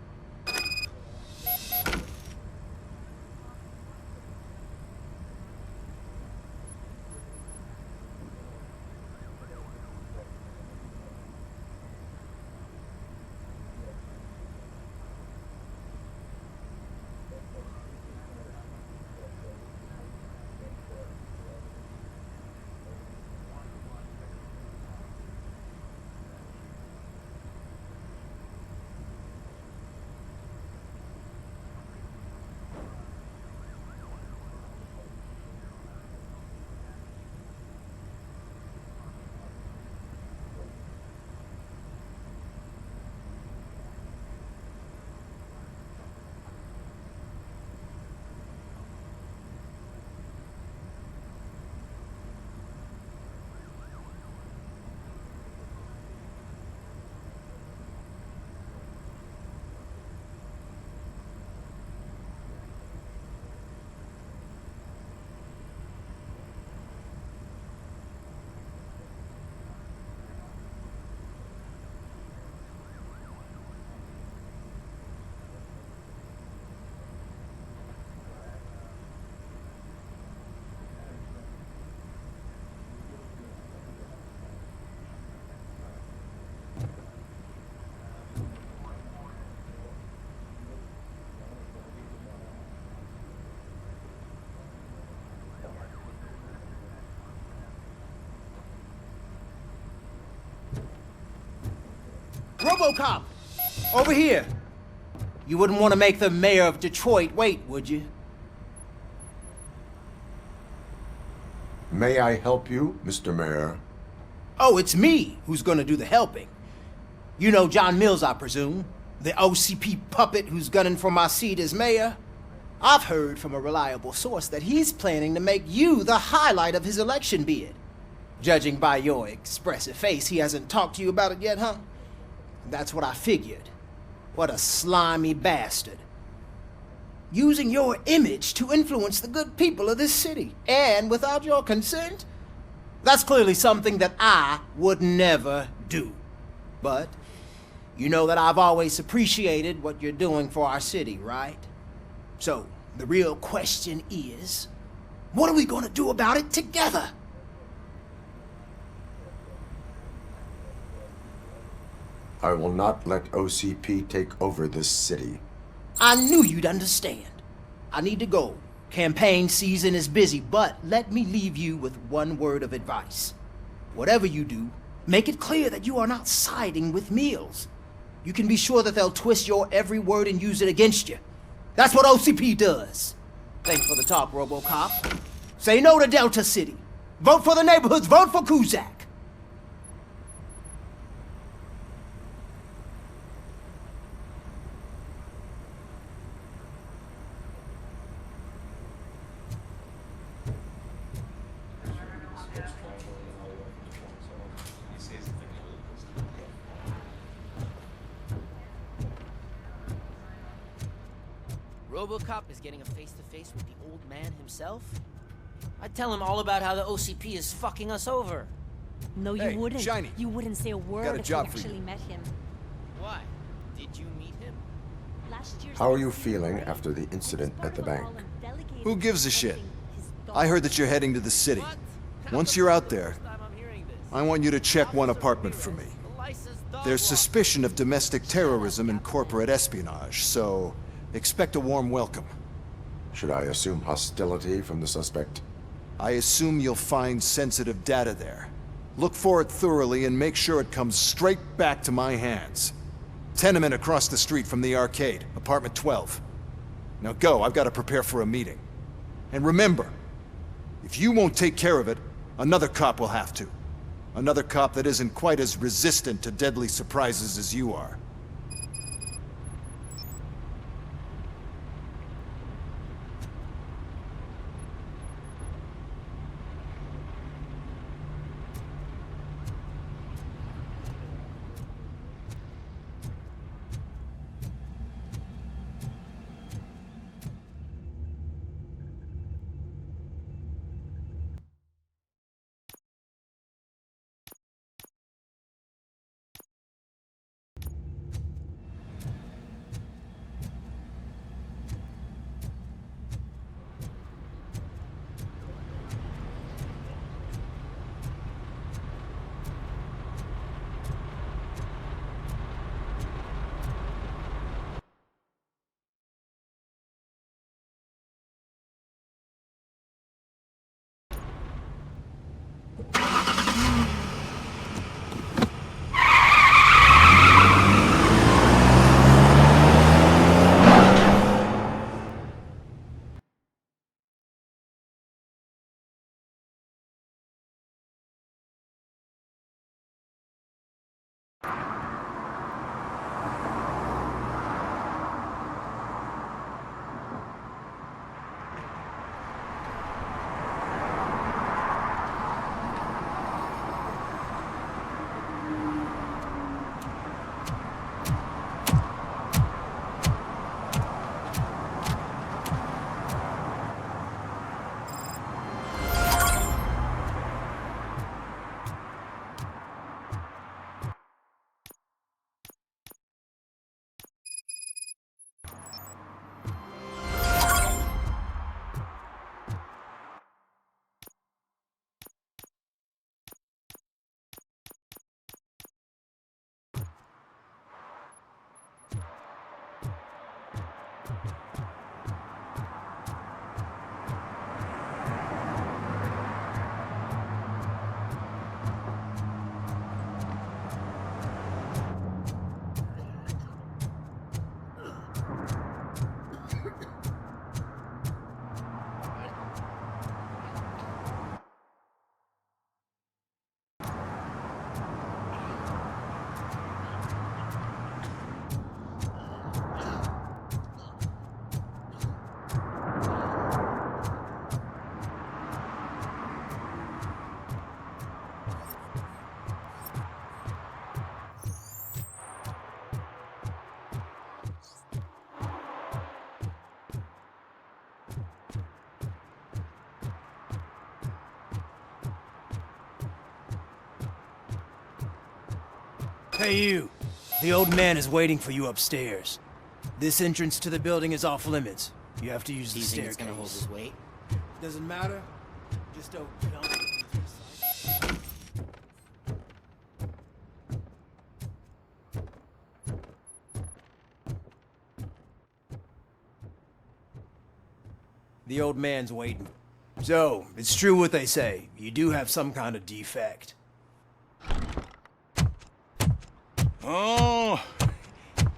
RoboCop! Over here! You wouldn't want to make the mayor of Detroit wait, would you? May I help you, Mr. Mayor? Oh, it's me who's gonna do the helping. You know John Mills, I presume? The OCP puppet who's gunning for my seat as mayor? I've heard from a reliable source that he's planning to make you the highlight of his election bid. Judging by your expressive face, he hasn't talked to you about it yet, huh? That's what I figured. What a slimy bastard. Using your image to influence the good people of this city, and without your consent? That's clearly something that I would never do. But you know that I've always appreciated what you're doing for our city, right? So, the real question is, what are we gonna do about it together? I will not let OCP take over this city. I knew you'd understand. I need to go. Campaign season is busy, but let me leave you with one word of advice. Whatever you do, make it clear that you are not siding with Mills. You can be sure that they'll twist your every word and use it against you. That's what OCP does. Thanks for the talk, RoboCop. Say no to Delta City. Vote for the neighborhoods. Vote for Kuzak. RoboCop is getting a face-to-face with the old man himself? I'd tell him all about how the OCP is fucking us over. No, you Hey, wouldn't. Shiny. You wouldn't say a word Got a if job you for actually you. met him. Why? Did you meet him? How are you feeling after the incident at the bank? Who gives a shit? I heard that you're heading to the city. Once you're out there, I want you to check one apartment for me. There's suspicion of domestic terrorism and corporate espionage, so expect a warm welcome. Should I assume hostility from the suspect? I assume you'll find sensitive data there. Look for it thoroughly and make sure it comes straight back to my hands. Tenement across the street from the arcade, apartment 12. Now go, I've got to prepare for a meeting. And remember, if you won't take care of it, another cop will have to. Another cop that isn't quite as resistant to deadly surprises as you are. Hey you! The old man is waiting for you upstairs. This entrance to the building is off limits. You have to use the Do you think staircase. it's gonna hold his weight? Doesn't matter. Just don't jump. The old man's waiting. So, it's true what they say. You do have some kind of defect. Oh,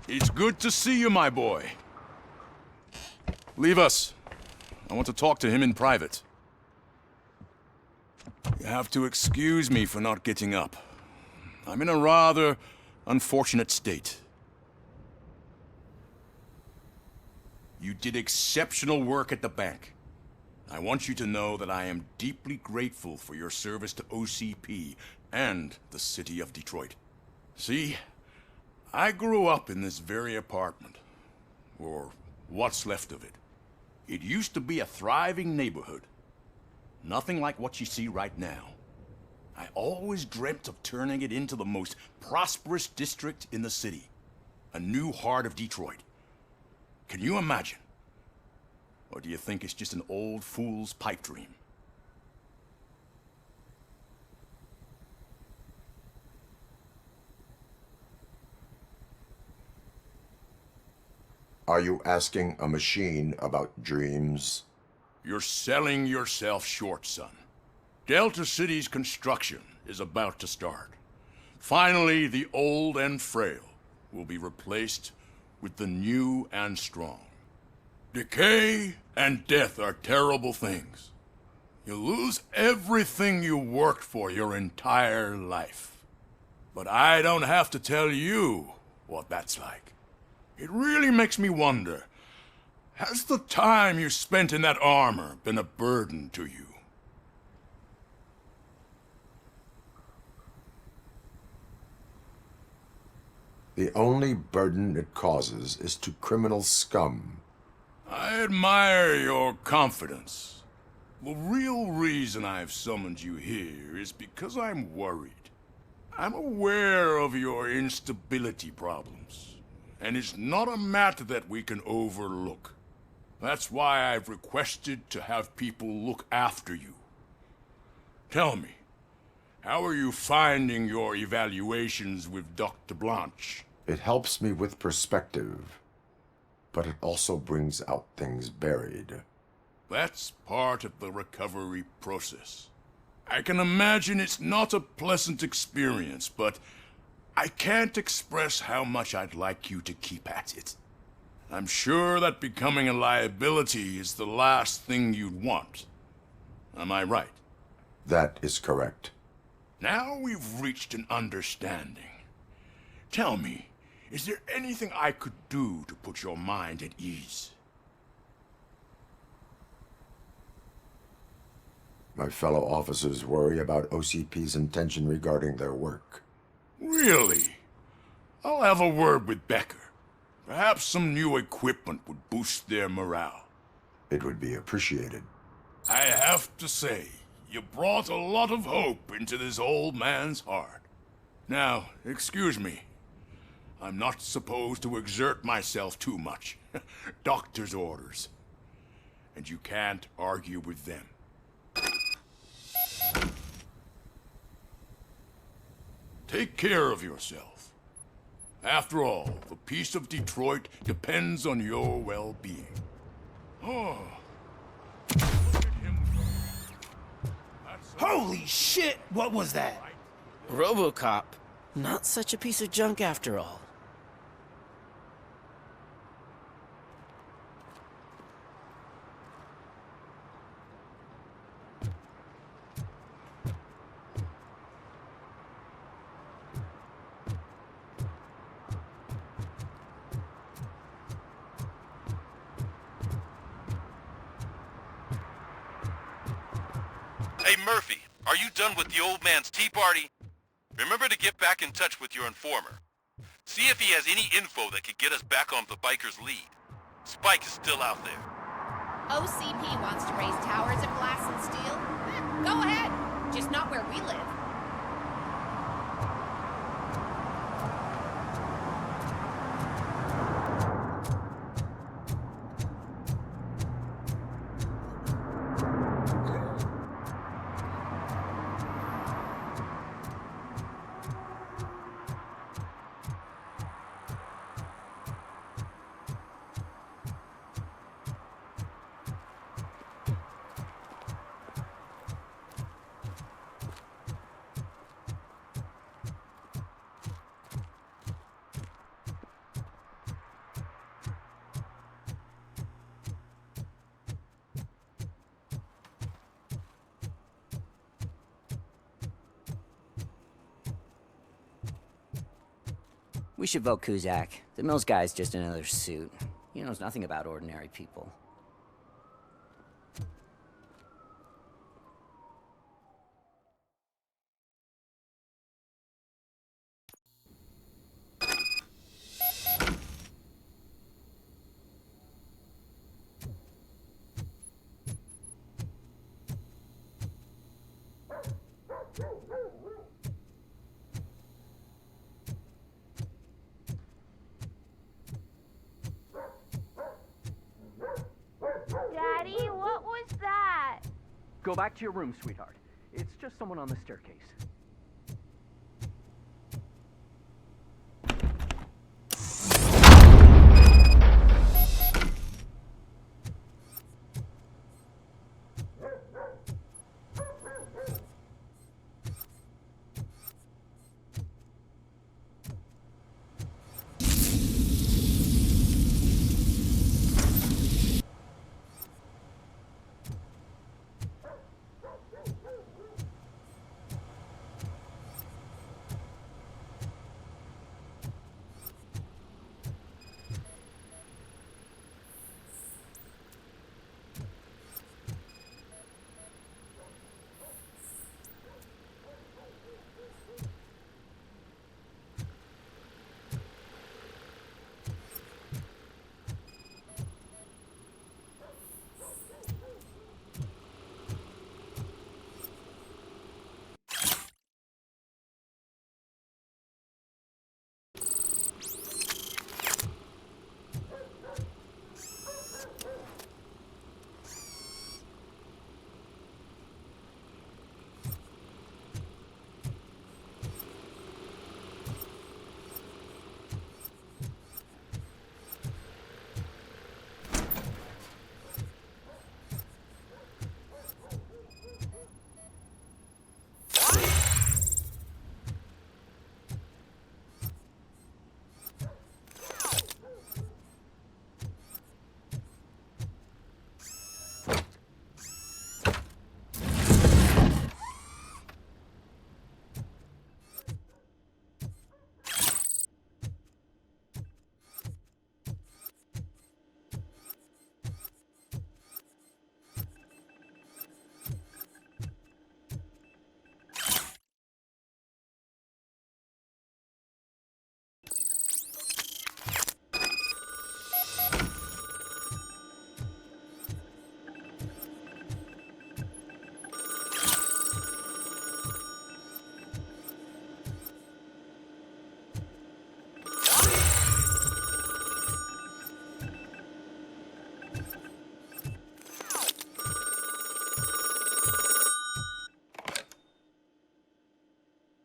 it's good to see you, my boy. Leave us. I want to talk to him in private. You have to excuse me for not getting up. I'm in a rather unfortunate state. You did exceptional work at the bank. I want you to know that I am deeply grateful for your service to OCP and the city of Detroit. See, I grew up in this very apartment, or what's left of it. It used to be a thriving neighborhood. Nothing like what you see right now. I always dreamt of turning it into the most prosperous district in the city. A new heart of Detroit. Can you imagine? Or do you think it's just an old fool's pipe dream? Are you asking a machine about dreams? You're selling yourself short, son. Delta City's construction is about to start. Finally, the old and frail will be replaced with the new and strong. Decay and death are terrible things. You lose everything you worked for your entire life. But I don't have to tell you what that's like. It really makes me wonder, has the time you spent in that armor been a burden to you? The only burden it causes is to criminal scum. I admire your confidence. The real reason I've summoned you here is because I'm worried. I'm aware of your instability problems, and it's not a matter that we can overlook. That's why I've requested to have people look after you. Tell me, how are you finding your evaluations with Dr. Blanche? It helps me with perspective, but it also brings out things buried. That's part of the recovery process. I can imagine it's not a pleasant experience, but I can't express how much I'd like you to keep at it. I'm sure that becoming a liability is the last thing you'd want. Am I right? That is correct. Now we've reached an understanding. Tell me, is there anything I could do to put your mind at ease? My fellow officers worry about OCP's intention regarding their work. Really? I'll have a word with Becker. Perhaps some new equipment would boost their morale. It would be appreciated. I have to say, you brought a lot of hope into this old man's heart. Now, excuse me. I'm not supposed to exert myself too much. Doctor's orders. And you can't argue with them. Take care of yourself. After all, the peace of Detroit depends on your well-being. Oh. Holy shit! What was that? RoboCop. Not such a piece of junk after all. Hey, Murphy, are you done with the old man's tea party? Remember to get back in touch with your informer. See if he has any info that could get us back on the biker's lead. Spike is still out there. OCP wants to raise towers of glass and steel? Go ahead, just not where we live. We should vote Kuzak. The Mills guy's just another suit. He knows nothing about ordinary people. Go back to your room, sweetheart. It's just someone on the staircase.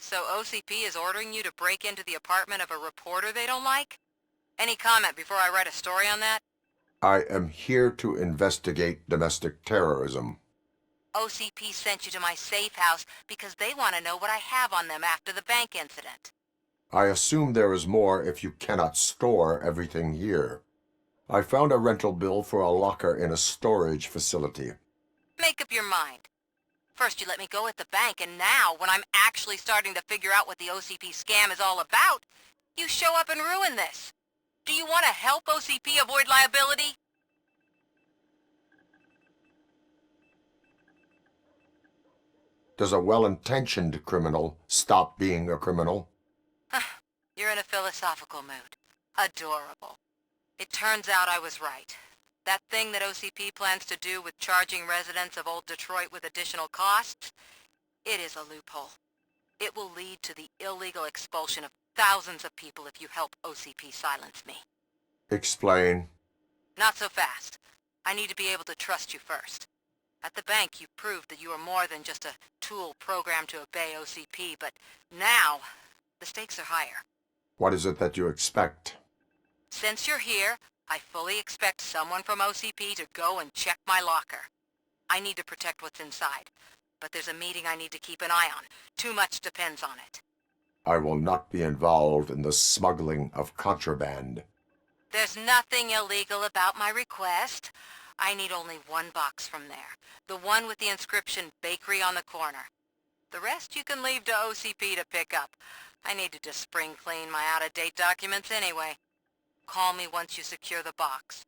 So OCP is ordering you to break into the apartment of a reporter they don't like? Any comment before I write a story on that? I am here to investigate domestic terrorism. OCP sent you to my safe house because they want to know what I have on them after the bank incident. I assume there is more if you cannot store everything here. I found a rental bill for a locker in a storage facility. Make up your mind. First you let me go at the bank, and now, when I'm actually starting to figure out what the OCP scam is all about, you show up and ruin this. Do you want to help OCP avoid liability? Does a well-intentioned criminal stop being a criminal? You're in a philosophical mood. Adorable. It turns out I was right. That thing that OCP plans to do with charging residents of Old Detroit with additional costs, it is a loophole. It will lead to the illegal expulsion of thousands of people if you help OCP silence me. Explain. Not so fast. I need to be able to trust you first. At the bank, you proved that you are more than just a tool programmed to obey OCP, but now, the stakes are higher. What is it that you expect? Since you're here, I fully expect someone from OCP to go and check my locker. I need to protect what's inside, but there's a meeting I need to keep an eye on. Too much depends on it. I will not be involved in the smuggling of contraband. There's nothing illegal about my request. I need only one box from there. The one with the inscription Bakery on the corner. The rest you can leave to OCP to pick up. I need to just spring clean my out-of-date documents anyway. Call me once you secure the box.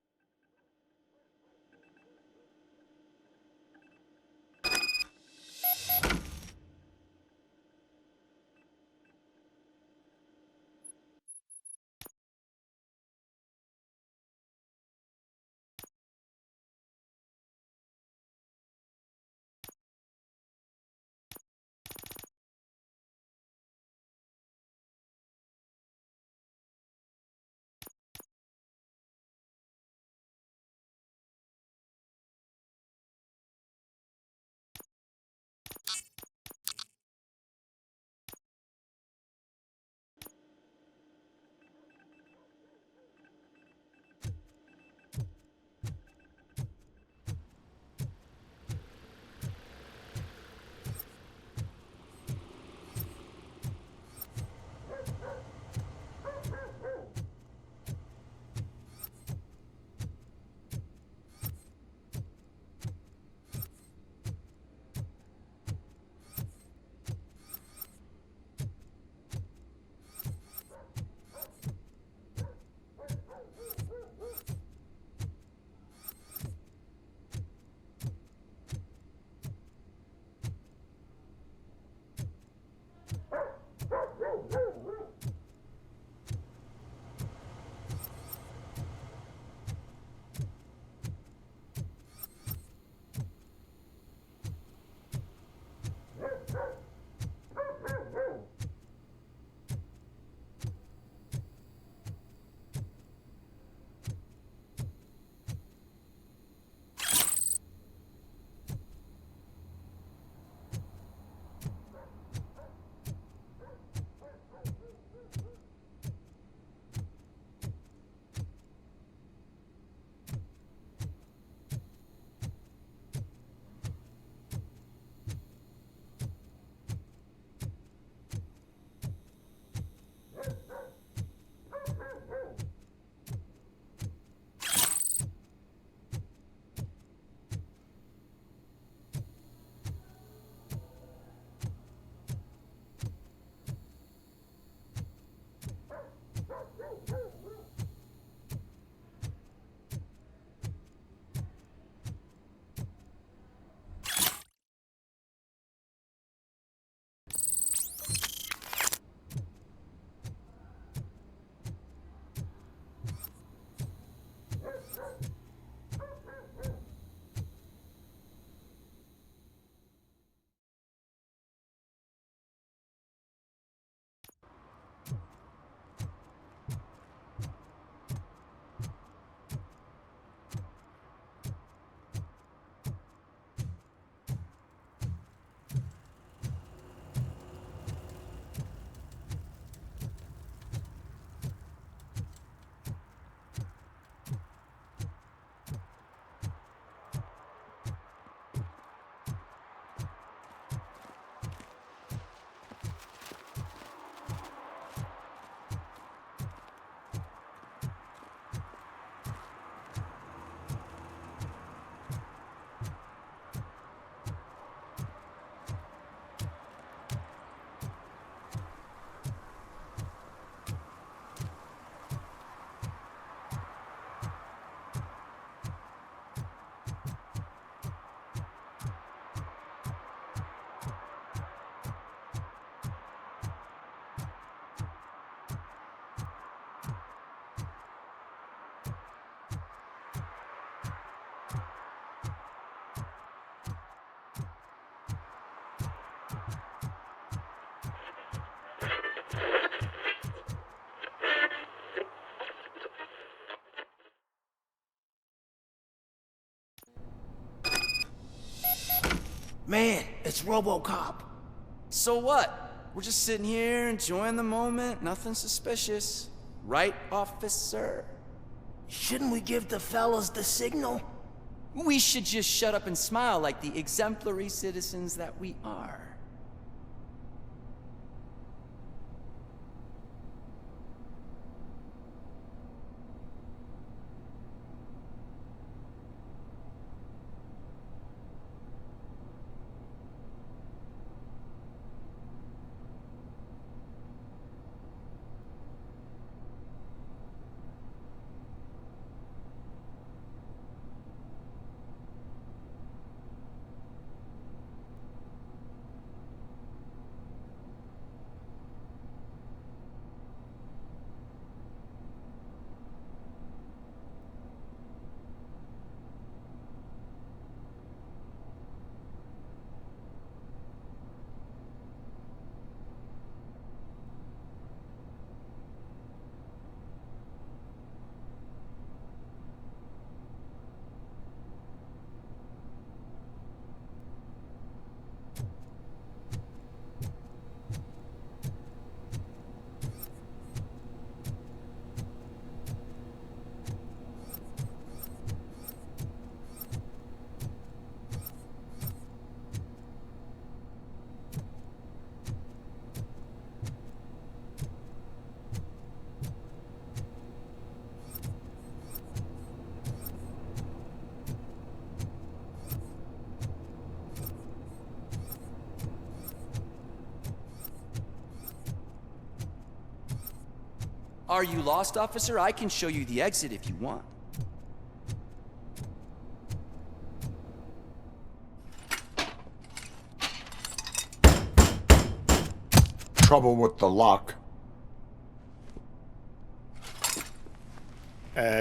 Man, it's RoboCop. So what? We're just sitting here enjoying the moment, nothing suspicious. Right, officer? Shouldn't we give the fellas the signal? We should just shut up and smile like the exemplary citizens that we are. Are you lost, officer? I can show you the exit if you want. Trouble with the lock.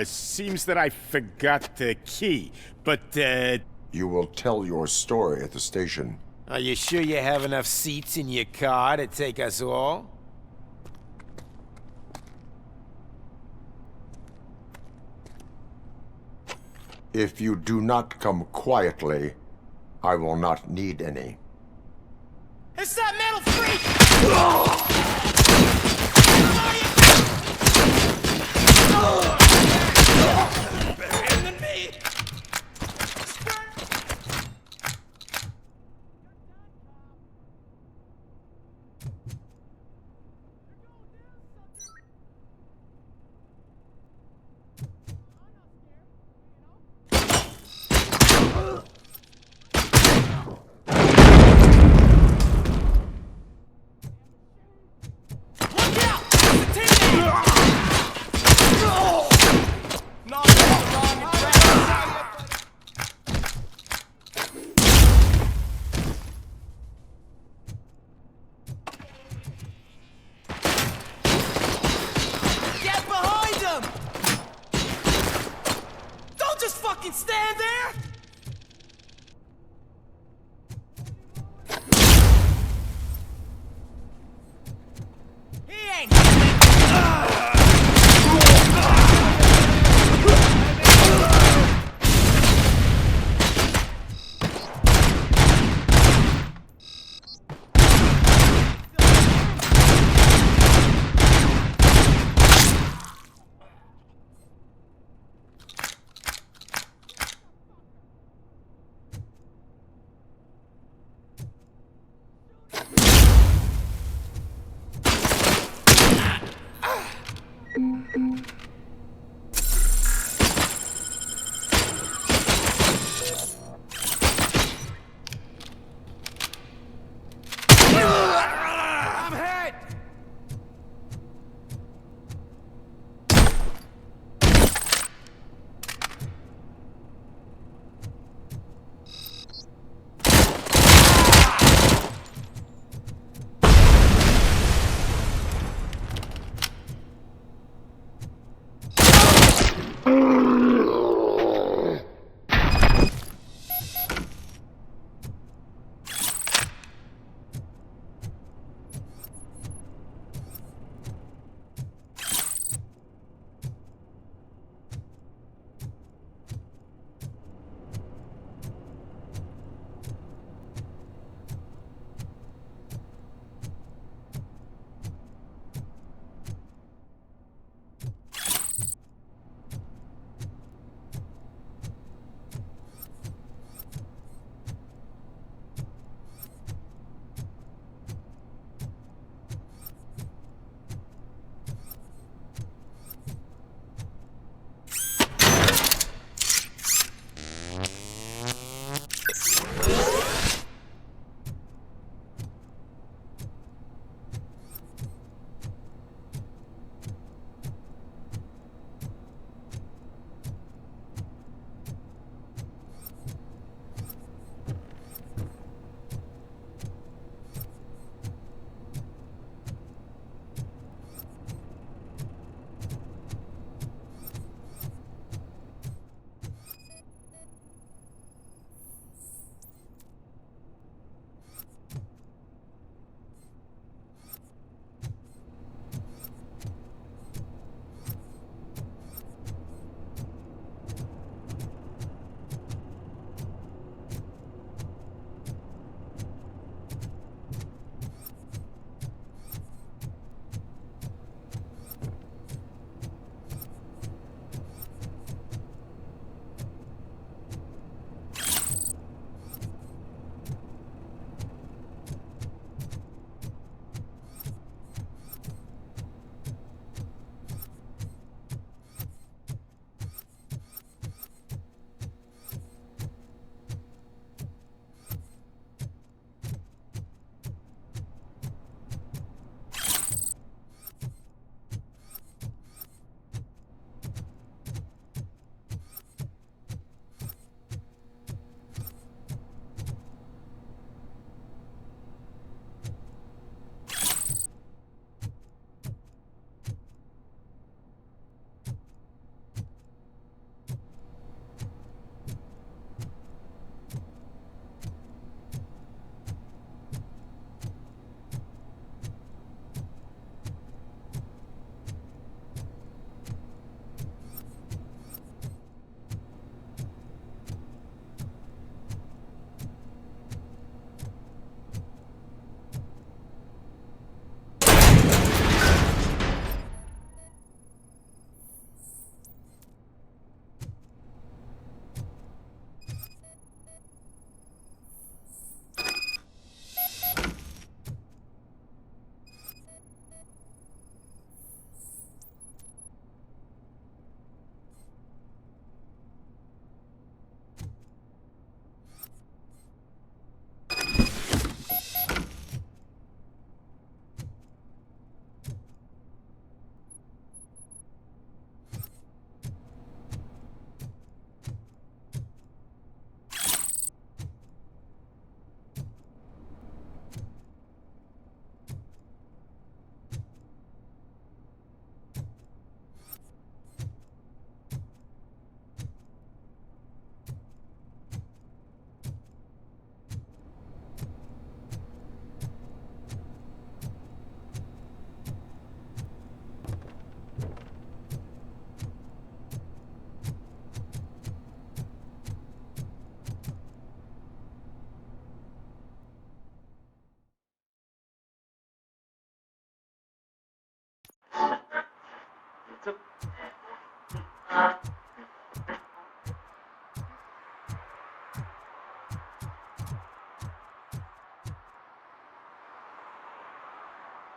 Seems that I forgot the key, but, You will tell your story at the station. Are you sure you have enough seats in your car to take us all? If you do not come quietly, I will not need any. It's that metal freak! Better than me! Get behind him! Don't just fucking stand there! He ain't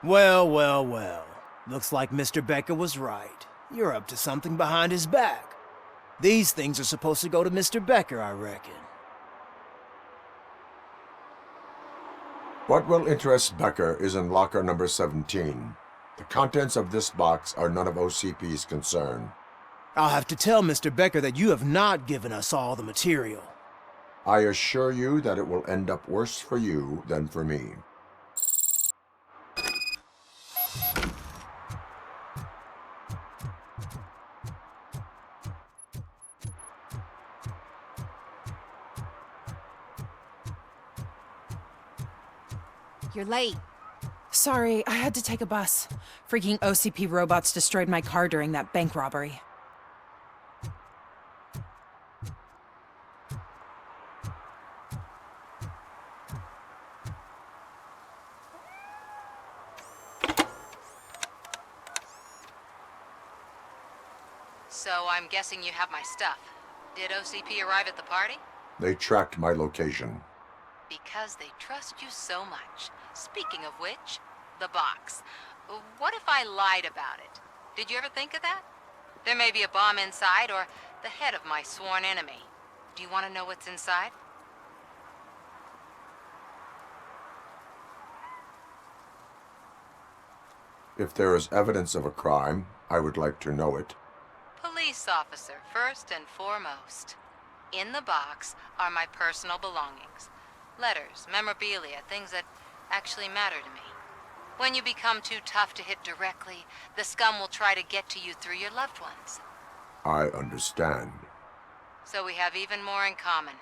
Well, well, well. Looks like Mr. Becker was right. You're up to something behind his back. These things are supposed to go to Mr. Becker, I reckon. What will interest Becker is in locker number 17. The contents of this box are none of OCP's concern. I'll have to tell Mr. Becker that you have not given us all the material. I assure you that it will end up worse for you than for me. You're late. Sorry, I had to take a bus. Freaking OCP robots destroyed my car during that bank robbery. So I'm guessing you have my stuff. Did OCP arrive at the party? They tracked my location. Because they trust you so much. Speaking of which, the box. What if I lied about it? Did you ever think of that? There may be a bomb inside or the head of my sworn enemy. Do you want to know what's inside? If there is evidence of a crime, I would like to know it. Police officer, first and foremost. In the box are my personal belongings. Letters, memorabilia, things that actually matter to me. When you become too tough to hit directly, the scum will try to get to you through your loved ones. I understand. So we have even more in common.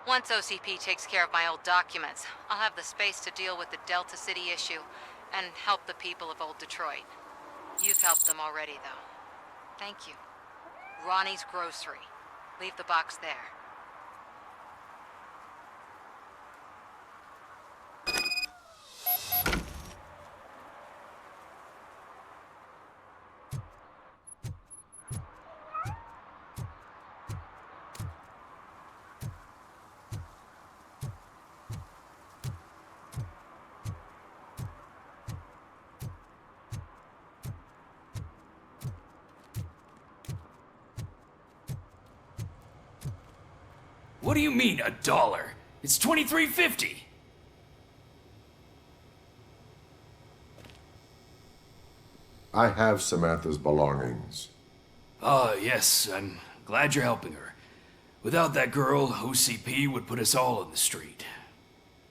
Once OCP takes care of my old documents, I'll have the space to deal with the Delta City issue and help the people of Old Detroit. You've helped them already, though. Thank you. Ronnie's Grocery. Leave the box there. What do you mean, $1? It's $23.50. I have Samantha's belongings. Ah, yes, I'm glad you're helping her. Without that girl, OCP would put us all on the street.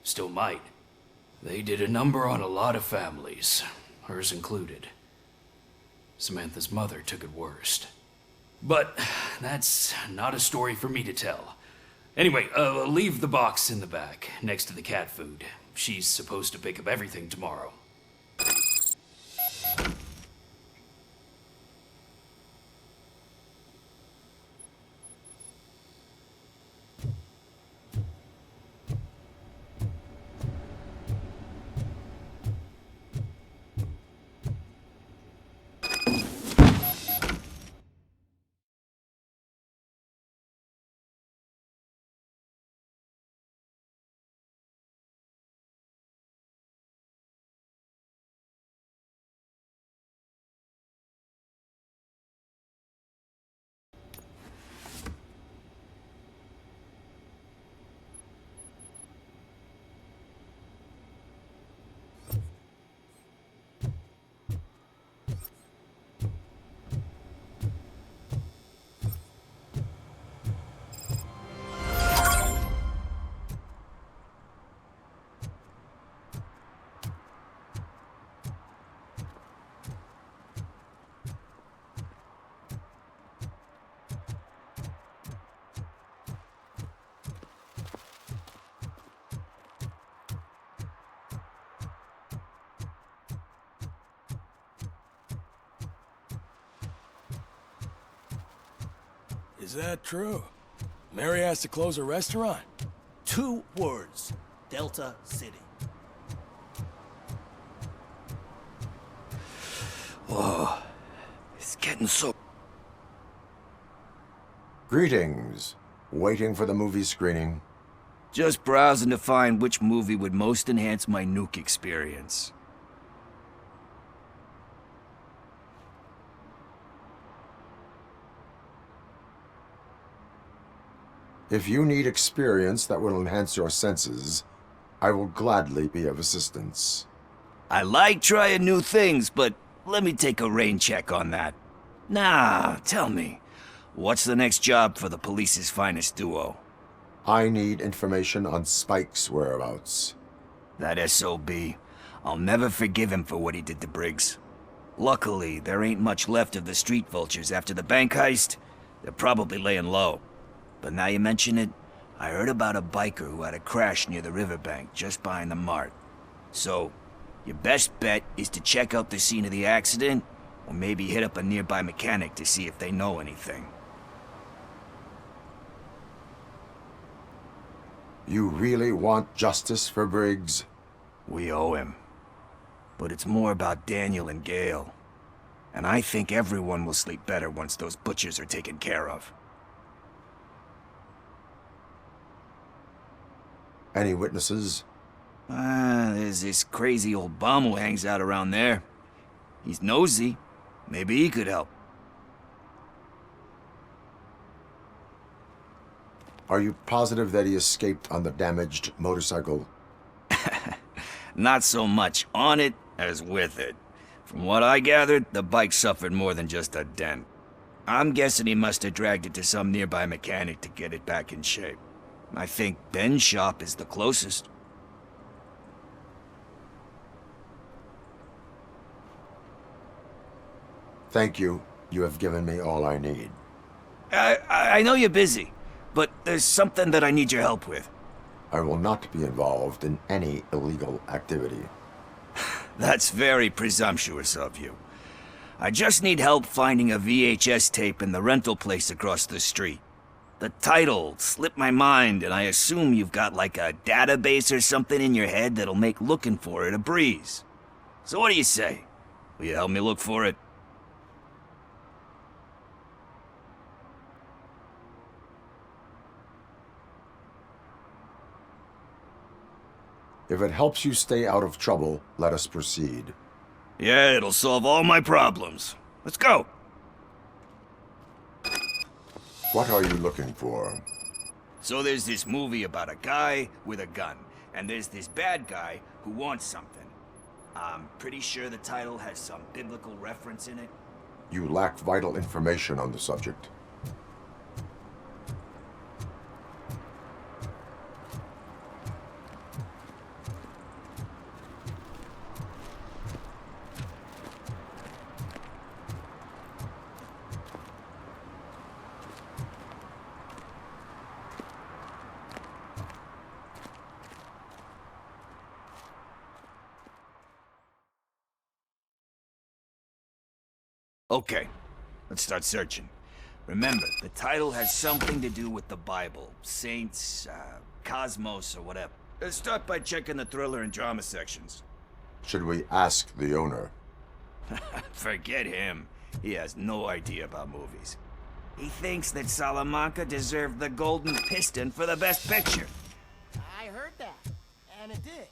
Still might. They did a number on a lot of families, hers included. Samantha's mother took it worst. But that's not a story for me to tell. Anyway, leave the box in the back, next to the cat food. She's supposed to pick up everything tomorrow. Is that true? Mary has to close her restaurant? 2 words. Delta City. Oh, it's getting so... Greetings. Waiting for the movie screening? Just browsing to find which movie would most enhance my nuke experience. If you need experience that will enhance your senses, I will gladly be of assistance. I like trying new things, but let me take a rain check on that. Nah, tell me, what's the next job for the police's finest duo? I need information on Spike's whereabouts. That SOB. I'll never forgive him for what he did to Briggs. Luckily, there ain't much left of the street vultures after the bank heist. They're probably laying low. But now you mention it, I heard about a biker who had a crash near the riverbank just behind the mart. So, your best bet is to check out the scene of the accident, or maybe hit up a nearby mechanic to see if they know anything. You really want justice for Briggs? We owe him. But it's more about Daniel and Gale. And I think everyone will sleep better once those butchers are taken care of. Any witnesses? There's this crazy old bum who hangs out around there. He's nosy. Maybe he could help. Are you positive that he escaped on the damaged motorcycle? Not so much on it as with it. From what I gathered, the bike suffered more than just a dent. I'm guessing he must have dragged it to some nearby mechanic to get it back in shape. I think Ben's shop is the closest. Thank you. You have given me all I need. I know you're busy, but there's something that I need your help with. I will not be involved in any illegal activity. That's very presumptuous of you. I just need help finding a VHS tape in the rental place across the street. The title slipped my mind, and I assume you've got like a database or something in your head that'll make looking for it a breeze. So what do you say? Will you help me look for it? If it helps you stay out of trouble, let us proceed. Yeah, it'll solve all my problems. Let's go! What are you looking for? So there's this movie about a guy with a gun, and there's this bad guy who wants something. I'm pretty sure the title has some biblical reference in it. You lack vital information on the subject. Okay, let's start searching. Remember, the title has something to do with the Bible, saints, cosmos, or whatever. Let's start by checking the thriller and drama sections. Should we ask the owner? Forget him. He has no idea about movies. He thinks that Salamanca deserved the Golden Piston for the Best Picture. I heard that, and it did.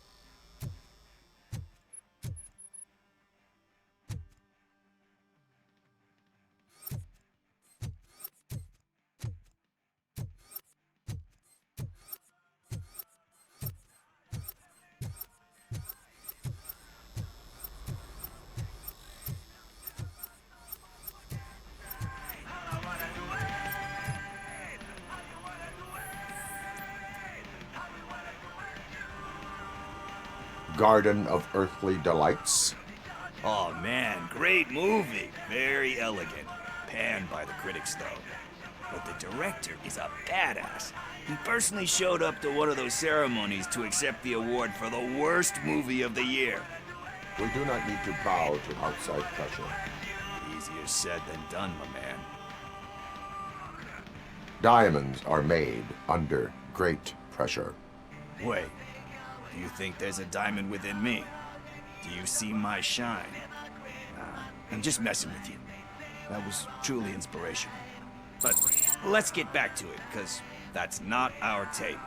Garden of Earthly Delights? Oh man, great movie. Very elegant. Panned by the critics though. But the director is a badass. He personally showed up to one of those ceremonies to accept the award for the worst movie of the year. We do not need to bow to outside pressure. Easier said than done, my man. Diamonds are made under great pressure. Wait, do you think there's a diamond within me? Do you see my shine? I'm just messing with you. That was truly inspirational. But let's get back to it, because that's not our tape.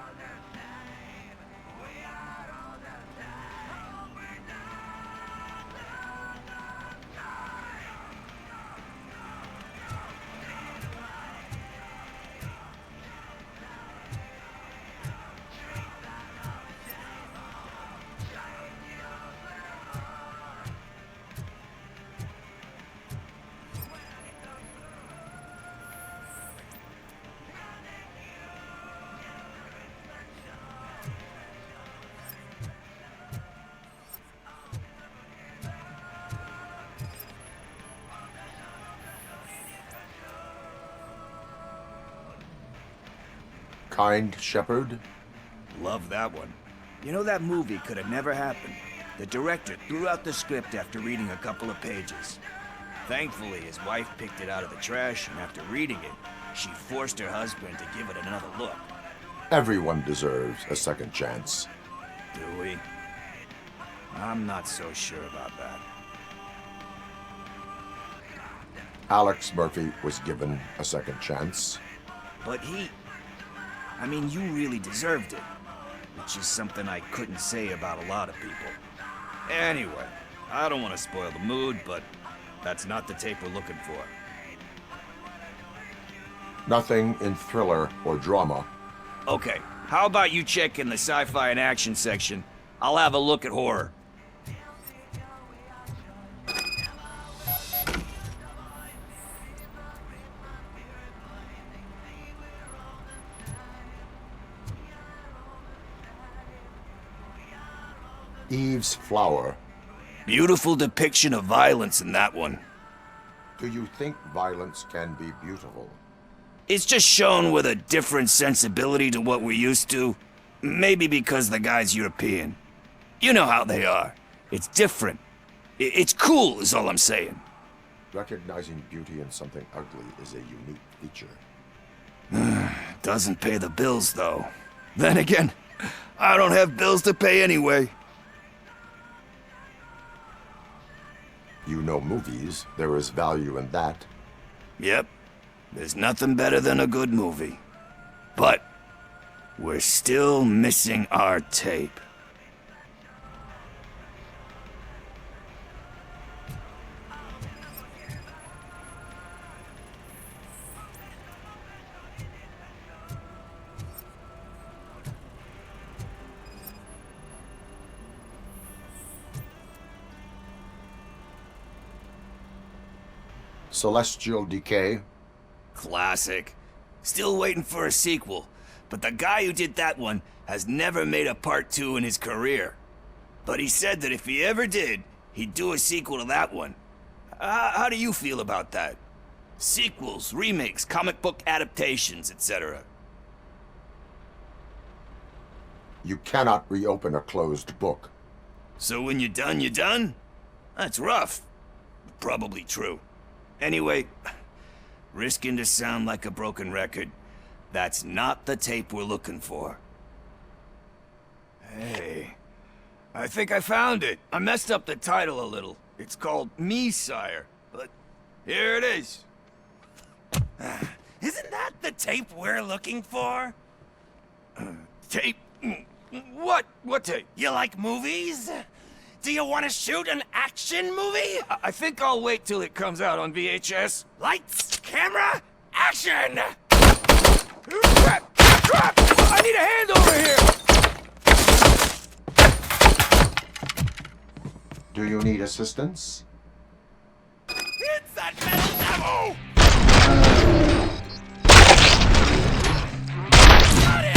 kind shepherd? Love that one. You know, that movie could have never happened. The director threw out the script after reading a couple of pages. Thankfully, his wife picked it out of the trash, and after reading it, she forced her husband to give it another look. Everyone deserves a second chance. Do we? I'm not so sure about that. Alex Murphy was given a second chance. But I mean, you really deserved it. Which is something I couldn't say about a lot of people. Anyway, I don't want to spoil the mood, but that's not the tape we're looking for. Nothing in thriller or drama. Okay, how about you check in the sci-fi and action section? I'll have a look at horror. Eve's Flower. Beautiful depiction of violence in that one. Do you think violence can be beautiful? It's just shown with a different sensibility to what we're used to. Maybe because the guy's European. You know how they are. It's different. It's cool, is all I'm saying. Recognizing beauty in something ugly is a unique feature. Doesn't pay the bills, though. Then again, I don't have bills to pay anyway. You know movies. There is value in that. Yep. There's nothing better than a good movie. But we're still missing our tape. Celestial Decay. Classic. Still waiting for a sequel, but the guy who did that one has never made a part 2 in his career. But he said that if he ever did, he'd do a sequel to that one. How do you feel about that? Sequels, remakes, comic book adaptations, etc. You cannot reopen a closed book. So when you're done, you're done? That's rough. Probably true. Anyway, risking to sound like a broken record, that's not the tape we're looking for. Hey, I think I found it. I messed up the title a little. It's called Me, Sire, but here it is. Isn't that the tape we're looking for? Tape? What? What tape? You like movies? Do you want to shoot an action movie? I think I'll wait till it comes out on VHS. Lights, camera, action! Crap! Crap! I need a hand over here! Do you need assistance? It's that metal devil! Got it!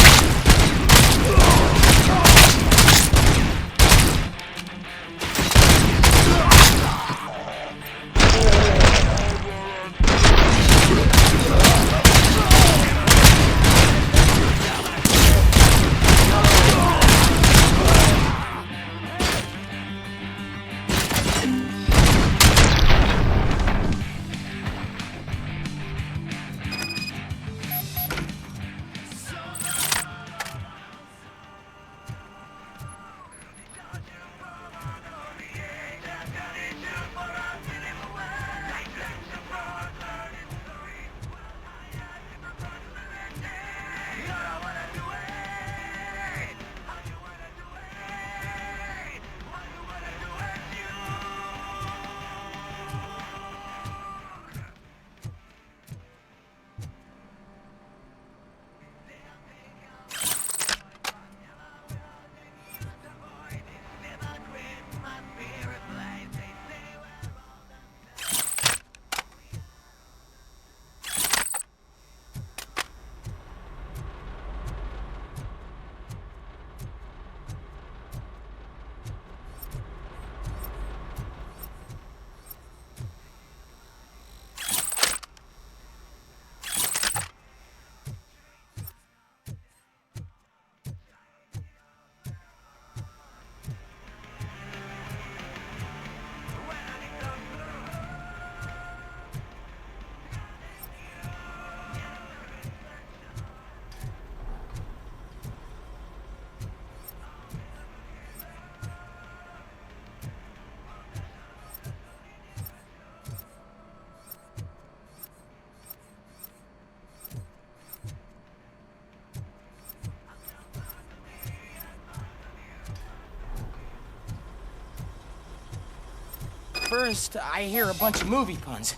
First, I hear a bunch of movie puns.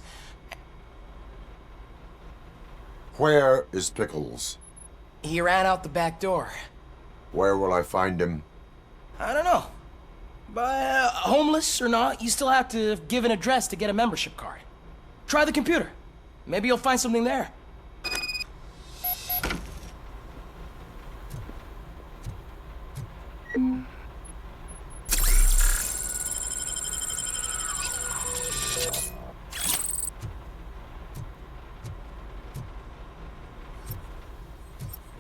Where is Pickles? He ran out the back door. Where will I find him? I don't know. But homeless or not, you still have to give an address to get a membership card. Try the computer. Maybe you'll find something there.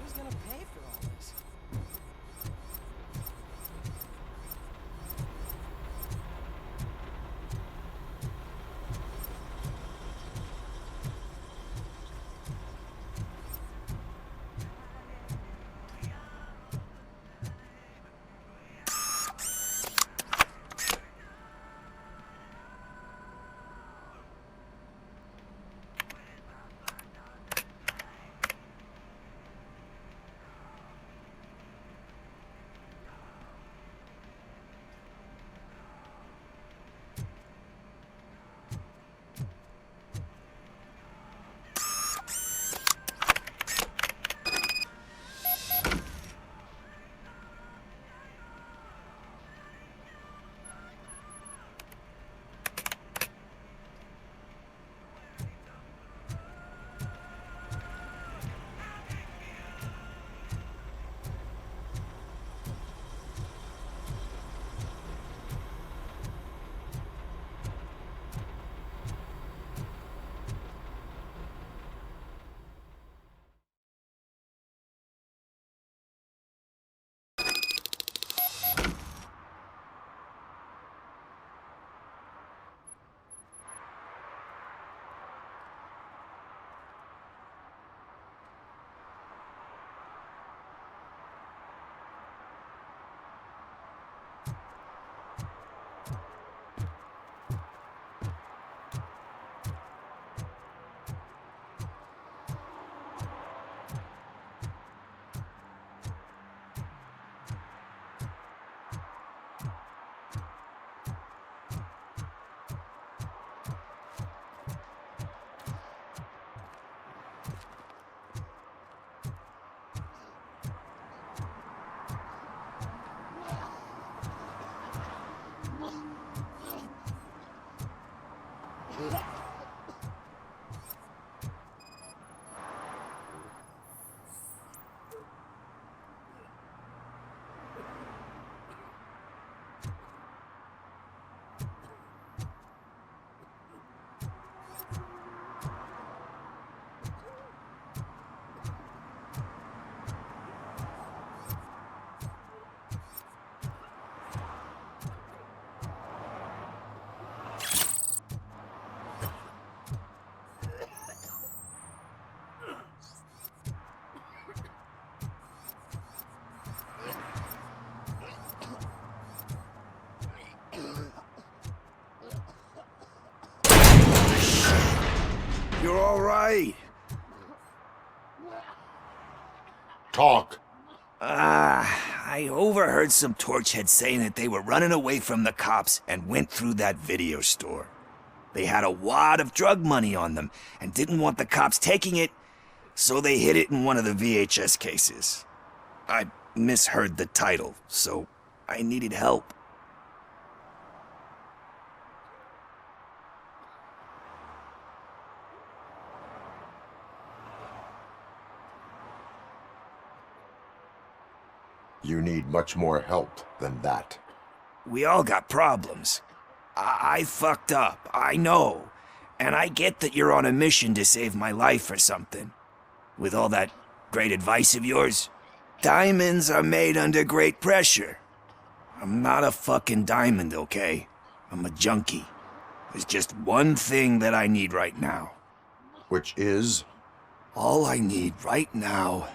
Who's gonna pay for all this? You're all right. Talk. I overheard some torchheads saying that they were running away from the cops and went through that video store. They had a wad of drug money on them and didn't want the cops taking it, so they hid it in one of the VHS cases. I misheard the title, so I needed help. You need much more help than that. We all got problems. I fucked up, I know. And I get that you're on a mission to save my life or something. With all that great advice of yours, diamonds are made under great pressure. I'm not a fucking diamond, okay? I'm a junkie. There's just one thing that I need right now. Which is? All I need right now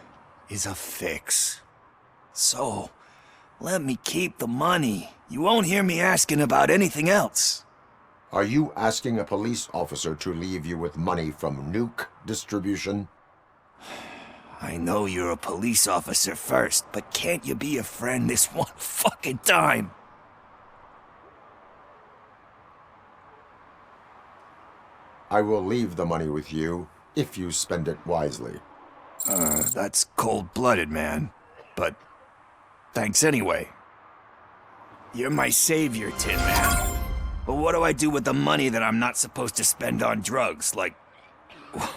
is a fix. So, let me keep the money. You won't hear me asking about anything else. Are you asking a police officer to leave you with money from nuke distribution? I know you're a police officer first, but can't you be a friend this one fucking time? I will leave the money with you if you spend it wisely. That's cold-blooded, man. But thanks anyway. You're my savior, Tin Man. But what do I do with the money that I'm not supposed to spend on drugs? Like,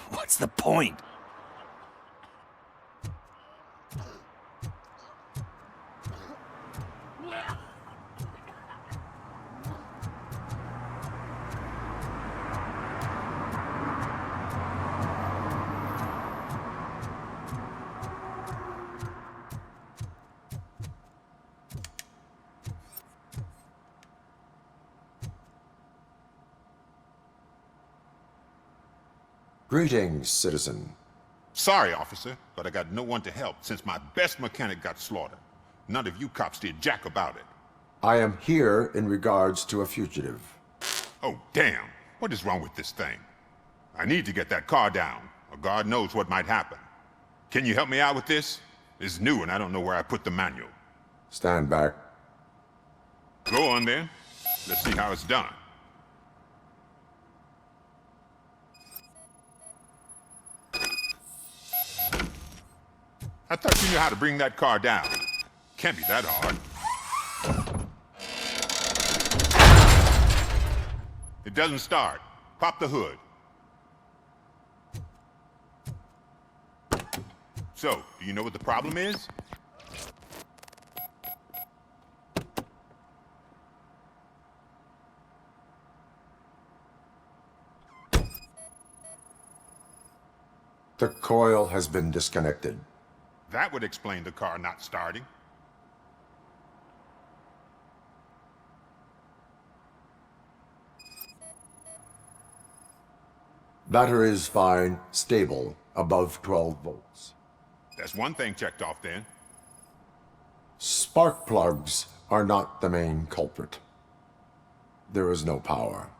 what's the point? Greetings, citizen. Sorry, officer, but I got no one to help since my best mechanic got slaughtered. None of you cops did jack about it. I am here in regards to a fugitive. Oh, damn. What is wrong with this thing? I need to get that car down, or God knows what might happen. Can you help me out with this? It's new and I don't know where I put the manual. Stand back. Go on then. Let's see how it's done. I thought you knew how to bring that car down. Can't be that hard. It doesn't start. Pop the hood. So, do you know what the problem is? The coil has been disconnected. That would explain the car not starting. Battery is fine, stable, above 12 volts. That's one thing checked off then. Spark plugs are not the main culprit. There is no power.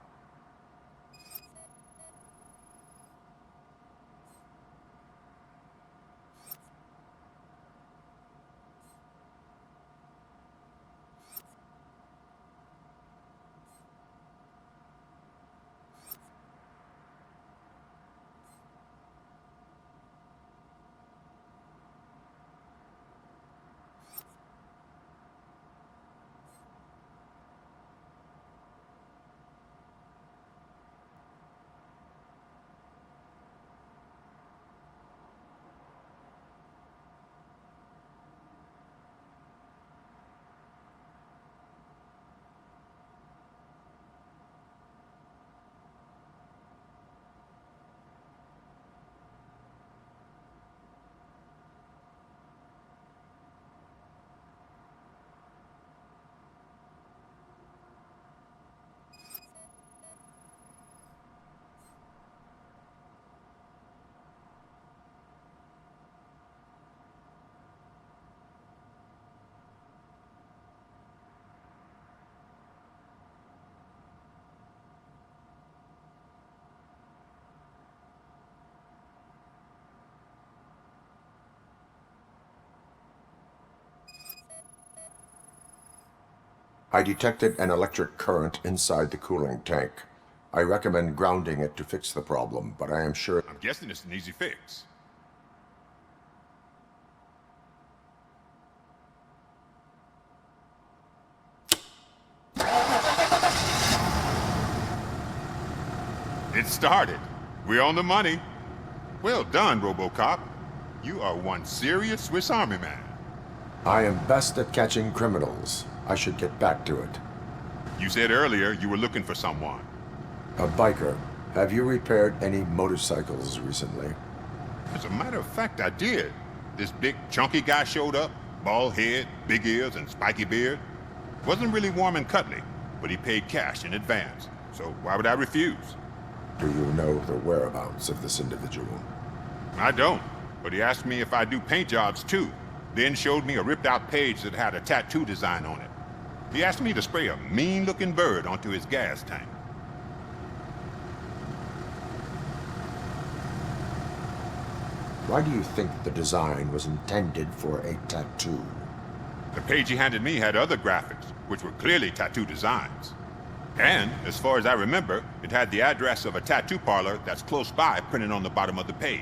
I detected an electric current inside the cooling tank. I recommend grounding it to fix the problem, but I am sure... I'm guessing it's an easy fix. It started. We're on the money. Well done, RoboCop. You are one serious Swiss Army man. I am best at catching criminals. I should get back to it. You said earlier you were looking for someone. A biker. Have you repaired any motorcycles recently? As a matter of fact, I did. This big, chunky guy showed up. Bald head, big ears, and spiky beard. Wasn't really warm and cuddly, but he paid cash in advance. So why would I refuse? Do you know the whereabouts of this individual? I don't, but he asked me if I do paint jobs too. Then showed me a ripped-out page that had a tattoo design on it. He asked me to spray a mean-looking bird onto his gas tank. Why do you think the design was intended for a tattoo? The page he handed me had other graphics, which were clearly tattoo designs. And, as far as I remember, it had the address of a tattoo parlor that's close by printed on the bottom of the page.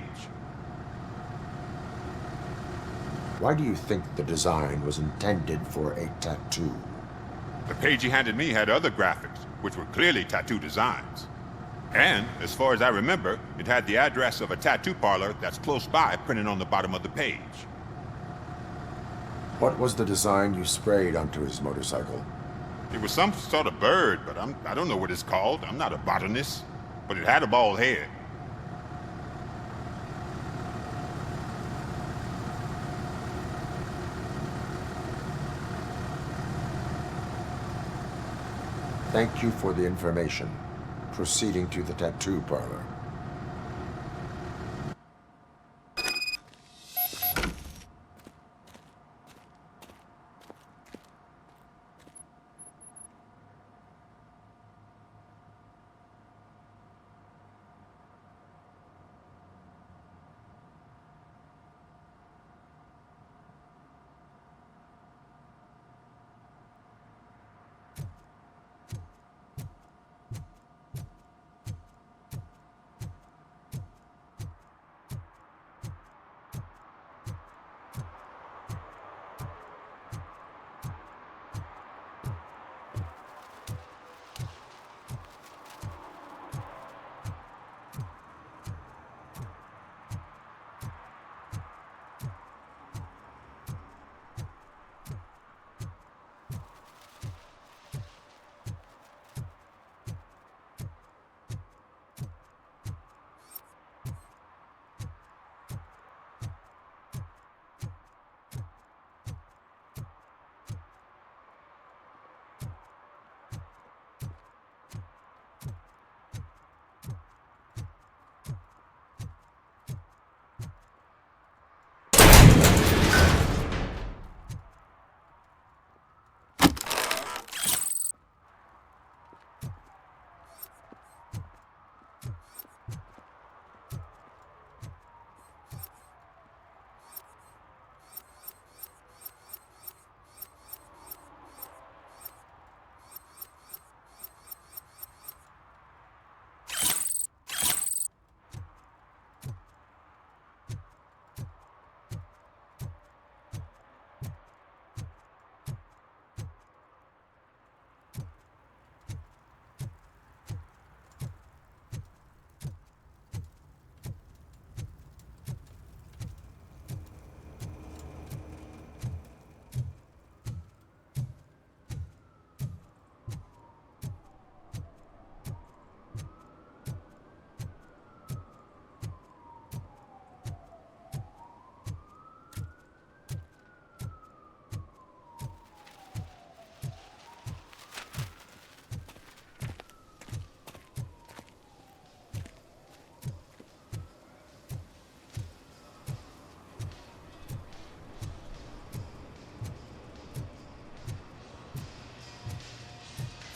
Why do you think the design was intended for a tattoo? The page he handed me had other graphics, which were clearly tattoo designs. And, as far as I remember, it had the address of a tattoo parlor that's close by printed on the bottom of the page. What was the design you sprayed onto his motorcycle? It was some sort of bird, but I don't know what it's called. I'm not a botanist. But it had a bald head. Thank you for the information. Proceeding to the tattoo parlor.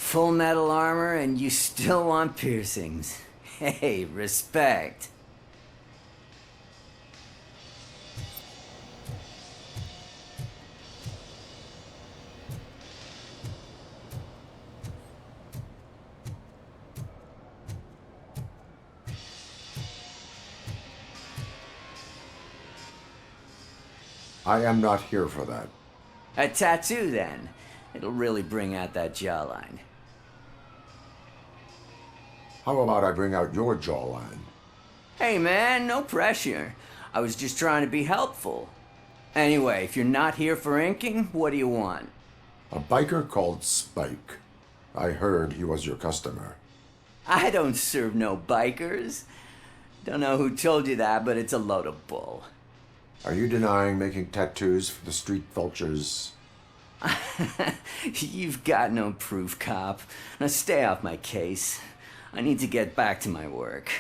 Full metal armor and you still want piercings. Hey, respect. I am not here for that. A tattoo, then. It'll really bring out that jawline. How about I bring out your jawline? Hey, man, no pressure. I was just trying to be helpful. Anyway, if you're not here for inking, what do you want? A biker called Spike. I heard he was your customer. I don't serve no bikers. Don't know who told you that, but it's a load of bull. Are you denying making tattoos for the street vultures? You've got no proof, cop. Now stay off my case. I need to get back to my work.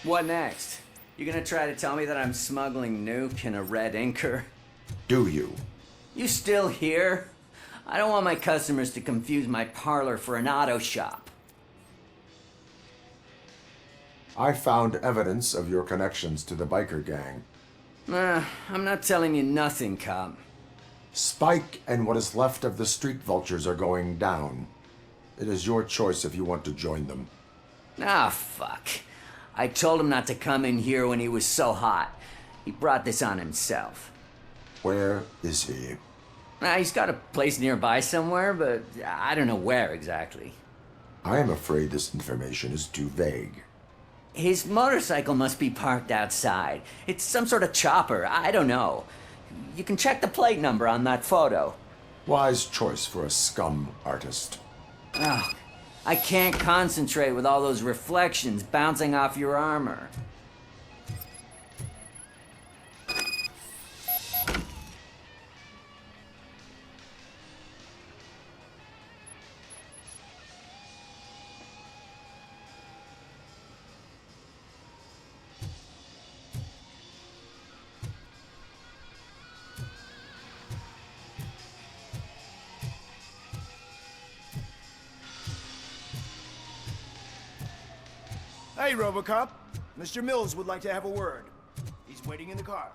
What next? You gonna try to tell me that I'm smuggling nuke in a red inker? Do you? You still here? I don't want my customers to confuse my parlor for an auto shop. I found evidence of your connections to the biker gang. I'm not telling you nothing, cop. Spike and what is left of the street vultures are going down. It is your choice if you want to join them. Ah, fuck. I told him not to come in here when he was so hot. He brought this on himself. Where is he? He's got a place nearby somewhere, but I don't know where exactly. I am afraid this information is too vague. His motorcycle must be parked outside. It's some sort of chopper. I don't know. You can check the plate number on that photo. Wise choice for a scum artist. Oh, I can't concentrate with all those reflections bouncing off your armor. Hey, RoboCop. Mr. Mills would like to have a word. He's waiting in the car.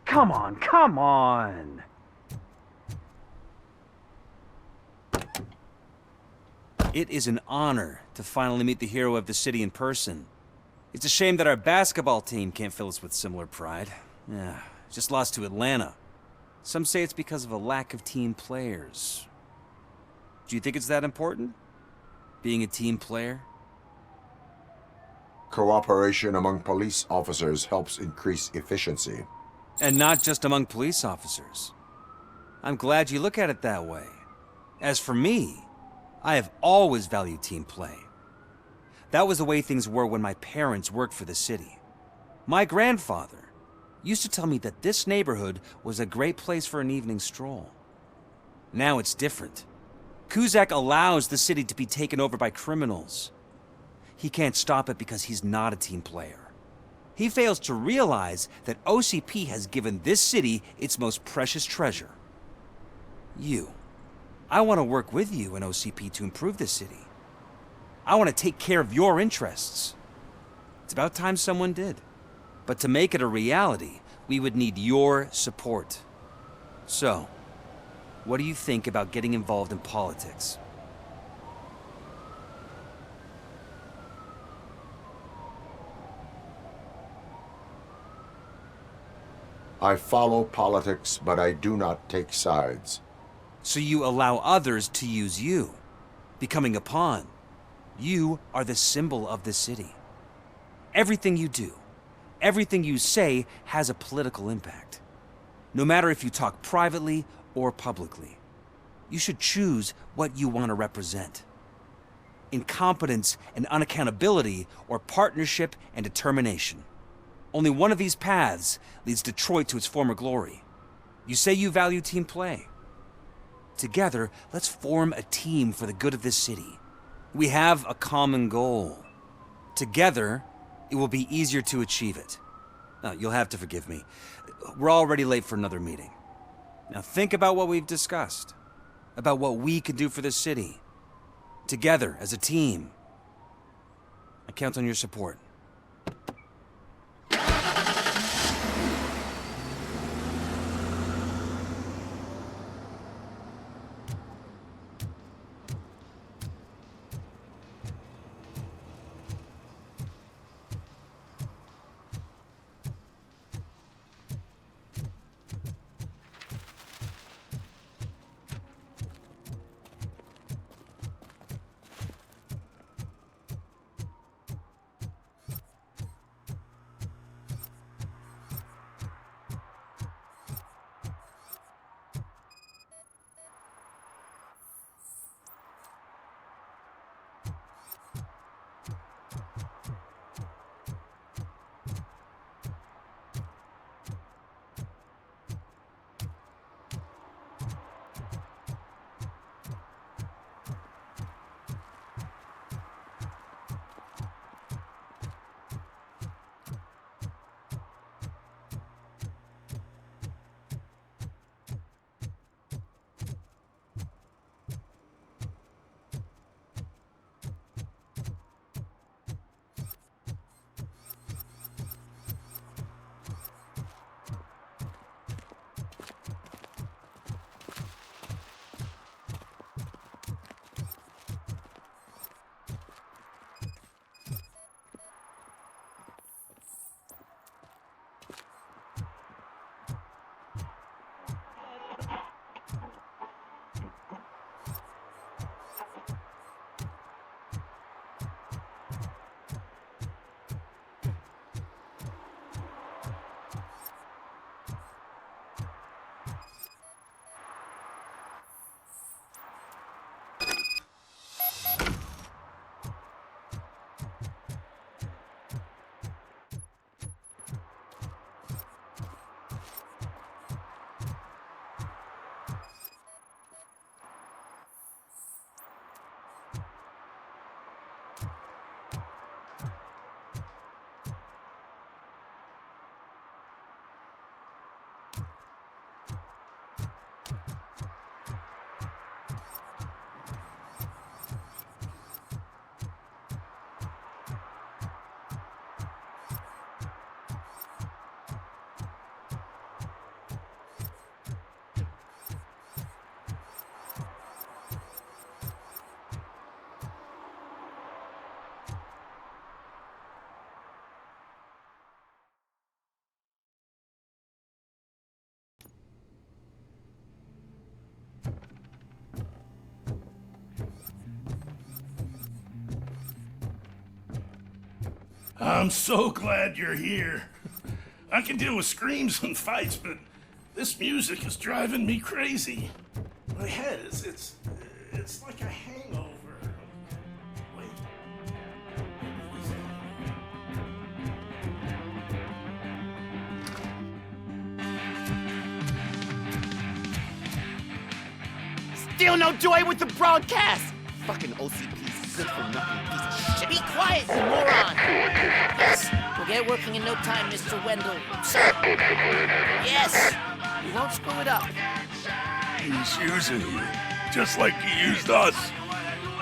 Come on, come on! It is an honor to finally meet the hero of the city in person. It's a shame that our basketball team can't fill us with similar pride. Yeah, just lost to Atlanta. Some say it's because of a lack of team players. Do you think it's that important? Being a team player? Cooperation among police officers helps increase efficiency. And not just among police officers. I'm glad you look at it that way. As for me, I have always valued team play. That was the way things were when my parents worked for the city. My grandfather used to tell me that this neighborhood was a great place for an evening stroll. Now it's different. Cusack allows the city to be taken over by criminals. He can't stop it because he's not a team player. He fails to realize that OCP has given this city its most precious treasure. You. I want to work with you and OCP to improve this city. I want to take care of your interests. It's about time someone did. But to make it a reality, we would need your support. So, what do you think about getting involved in politics? I follow politics, but I do not take sides. So you allow others to use you, becoming a pawn. You are the symbol of the city. Everything you do, everything you say has a political impact. No matter if you talk privately or publicly. You should choose what you want to represent. Incompetence and unaccountability, or partnership and determination. Only one of these paths leads Detroit to its former glory. You say you value team play. Together, let's form a team for the good of this city. We have a common goal. Together, it will be easier to achieve it. Now, you'll have to forgive me. We're already late for another meeting. Now think about what we've discussed. About what we can do for this city. Together, as a team. I count on your support. I'm so glad you're here. I can deal with screams and fights, but this music is driving me crazy. My head is, it's like a hangover. Wait. Still no joy with the broadcast! Fucking OCP's good-for-nothing piece of shit. Be quiet, you moron! Yes, we'll get working in no time, Mr. Wendell. Sir. Yes! We won't screw it up. He's using you, just like he used us.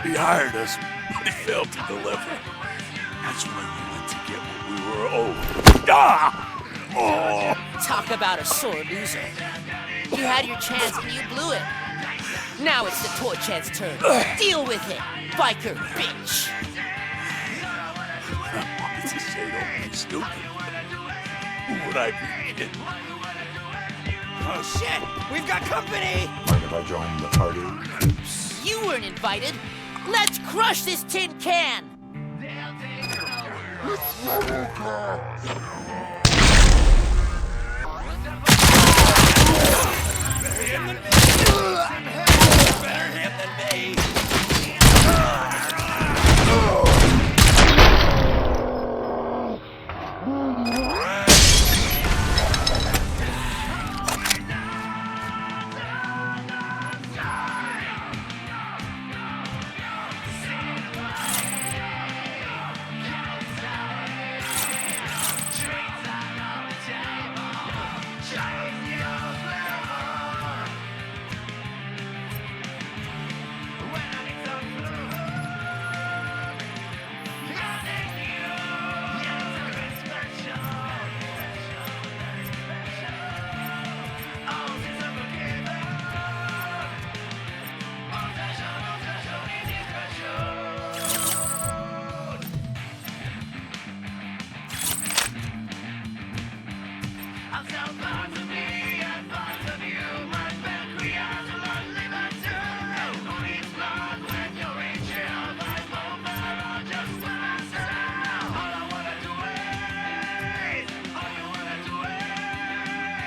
He hired us, but he failed to deliver. That's why we went to get what we were owed. Ah! Oh! Talk about a sore loser. You had your chance and you blew it. Now it's the toy chance turn. Deal with it, biker bitch. I wanted to say don't be stupid. Who would I be kidding? Oh shit! We've got company! Mind if I join the party? You weren't invited. Let's crush this tin can! It's RoboCop!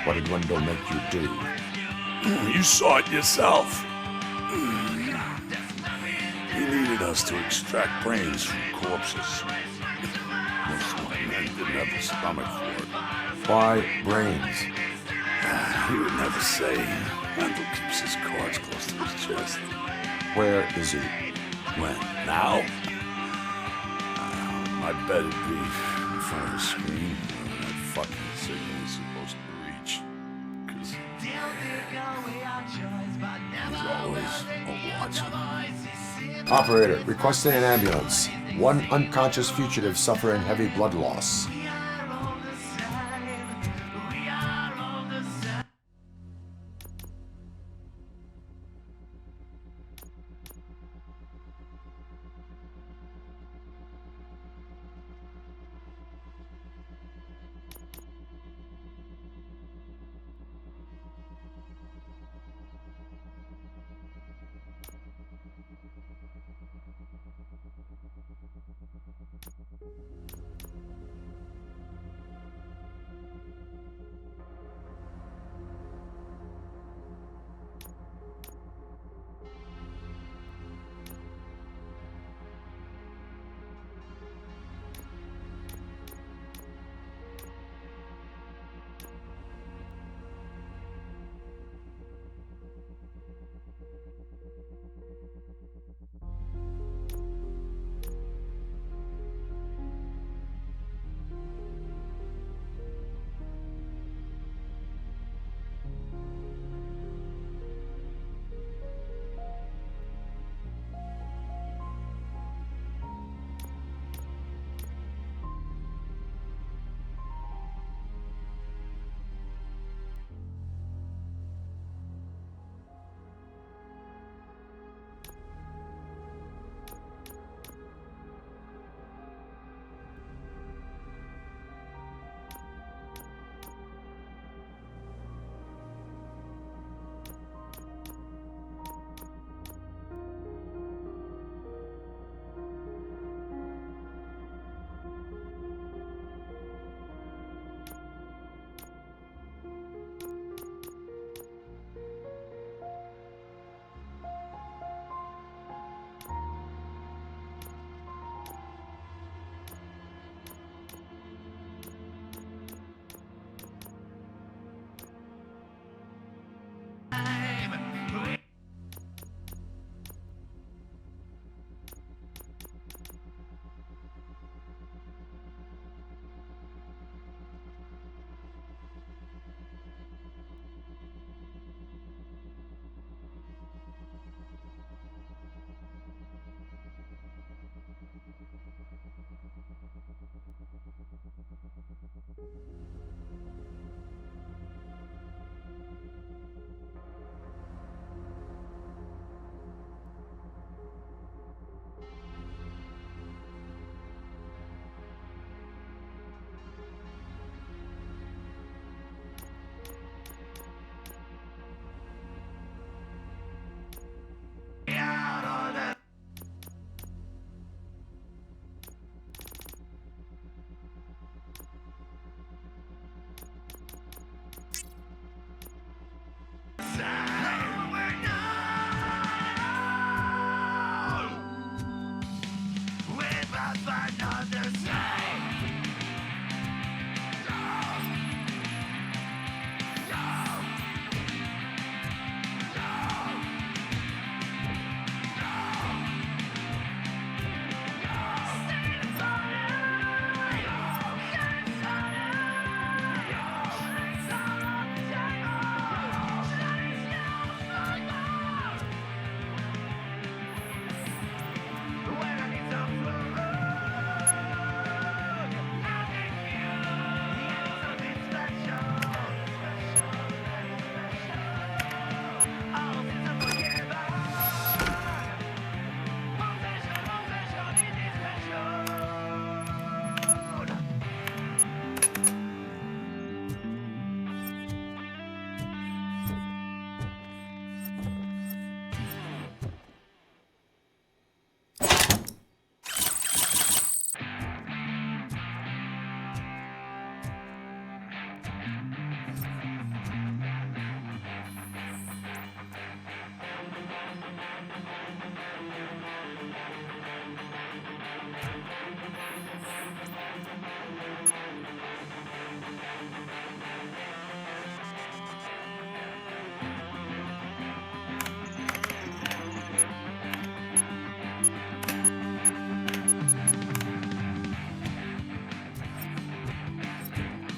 What did Wendell make you do? You saw it yourself. He needed us to extract brains from corpses. Most of my men didn't have the stomach for it. Why brains? He would never say. Wendell keeps his cards close to his chest. Where is he? When? Now? I bet it'd be in front of the screen where that fucking signal is supposed to reach. Cause he's always watching. Operator, requesting an ambulance. One unconscious fugitive suffering heavy blood loss.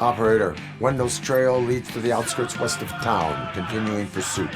Operator, Wendell's trail leads to the outskirts west of town, continuing pursuit.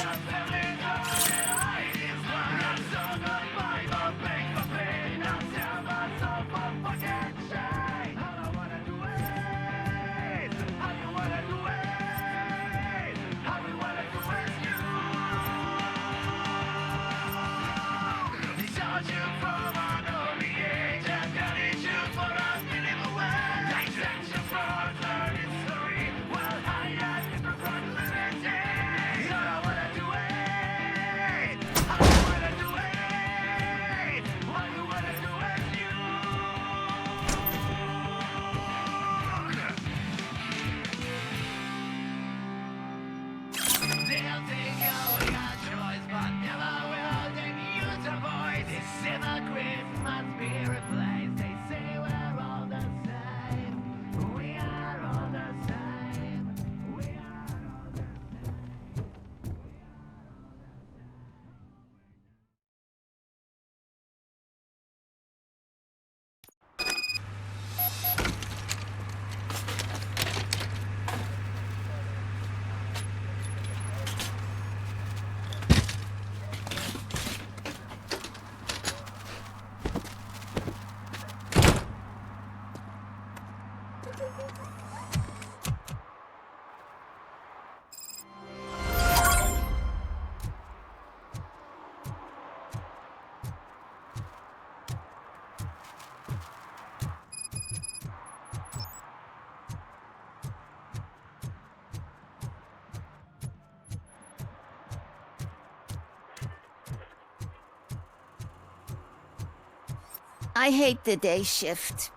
I hate the day shift.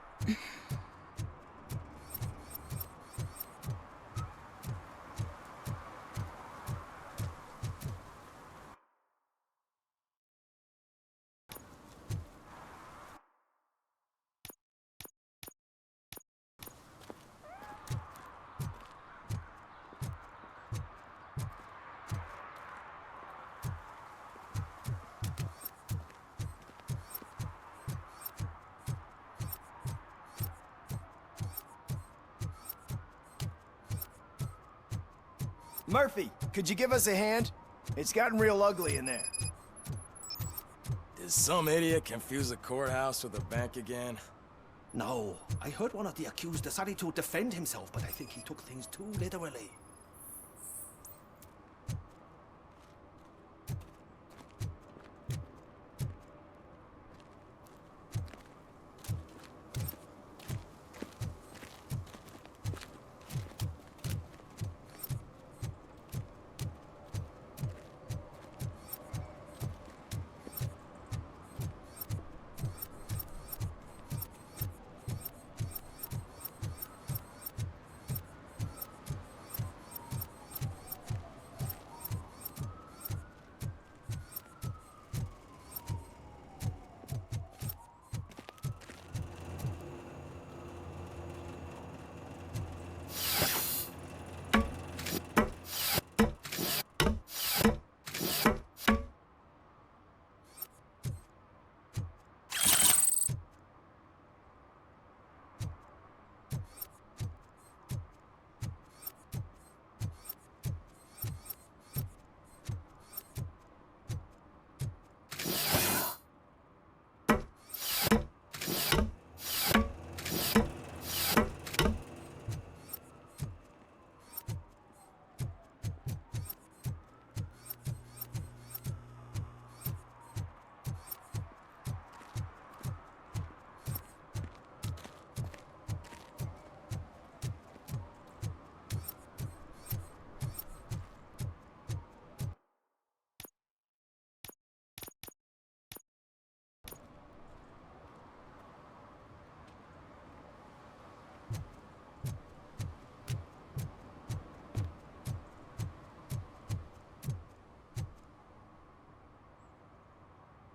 Murphy, could you give us a hand? It's gotten real ugly in there. Did some idiot confuse the courthouse with a bank again? No, I heard one of the accused decided to defend himself, but I think he took things too literally.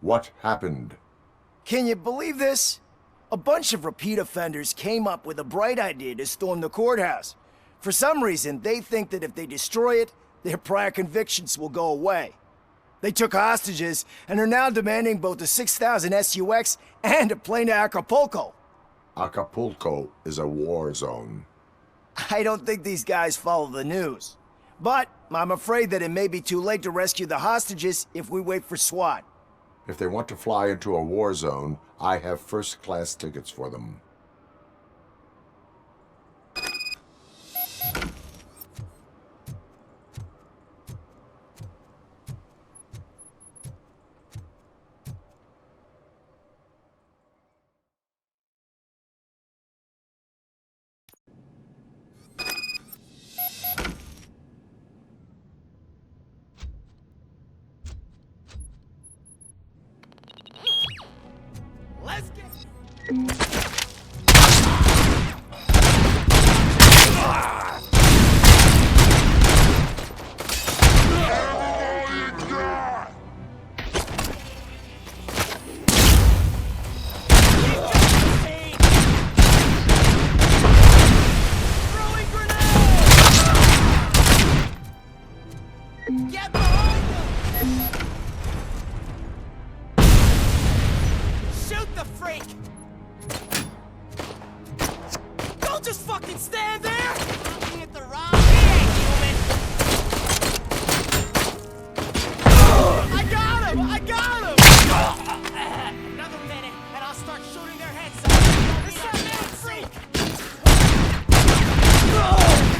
What happened? Can you believe this? A bunch of repeat offenders came up with a bright idea to storm the courthouse. For some reason, they think that if they destroy it, their prior convictions will go away. They took hostages and are now demanding both a 6,000 SUX and a plane to Acapulco. Acapulco is a war zone. I don't think these guys follow the news. But I'm afraid that it may be too late to rescue the hostages if we wait for SWAT. If they want to fly into a war zone, I have first-class tickets for them. Let's get... Get behind them! Shoot the freak! Don't just fucking stand there! Looking at the wrong human! I got him! I got him! Another minute, and I'll start shooting their heads off. There's some man freak!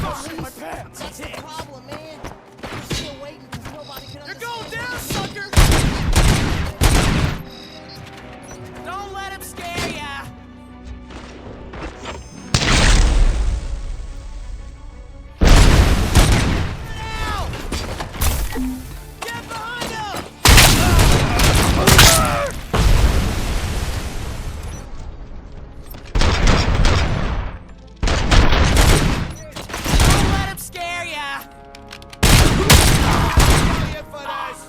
Oh, shit, my pants! That's the problem, man. You're still waiting because nobody can understand. You're going down, sucker! Don't let him scare ya! Now! Get behind him! Don't let him scare ya! You for this!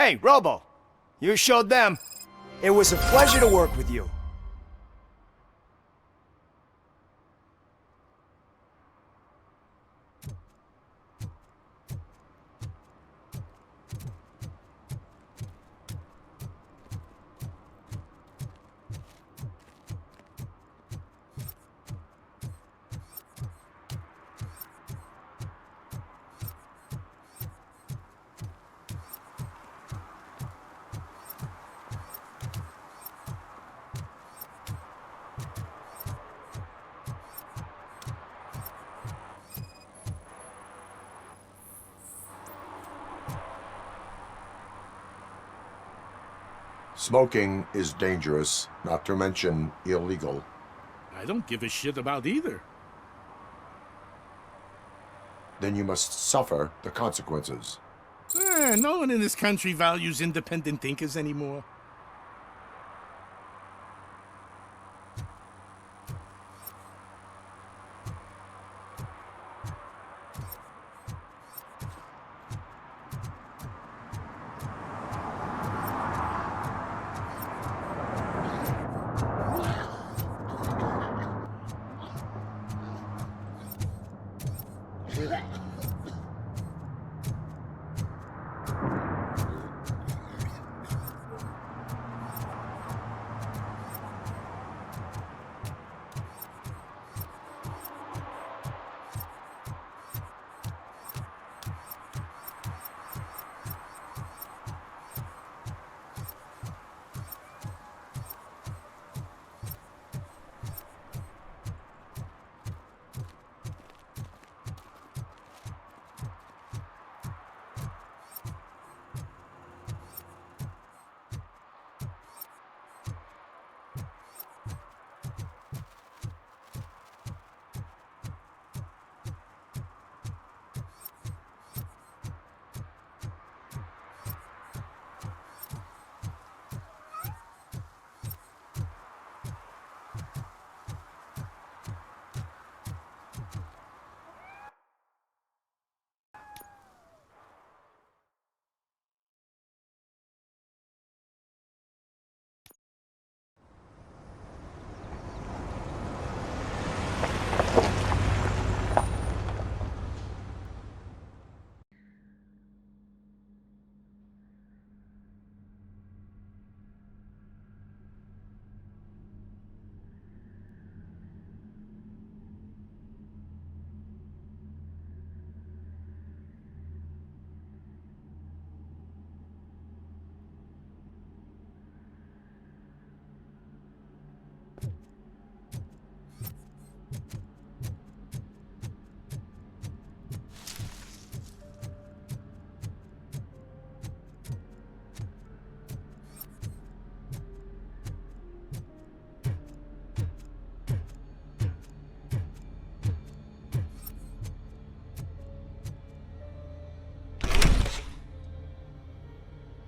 Hey, Robo. You showed them. It was a pleasure to work with you. Smoking is dangerous, not to mention illegal. I don't give a shit about either. Then you must suffer the consequences. No one in this country values independent thinkers anymore.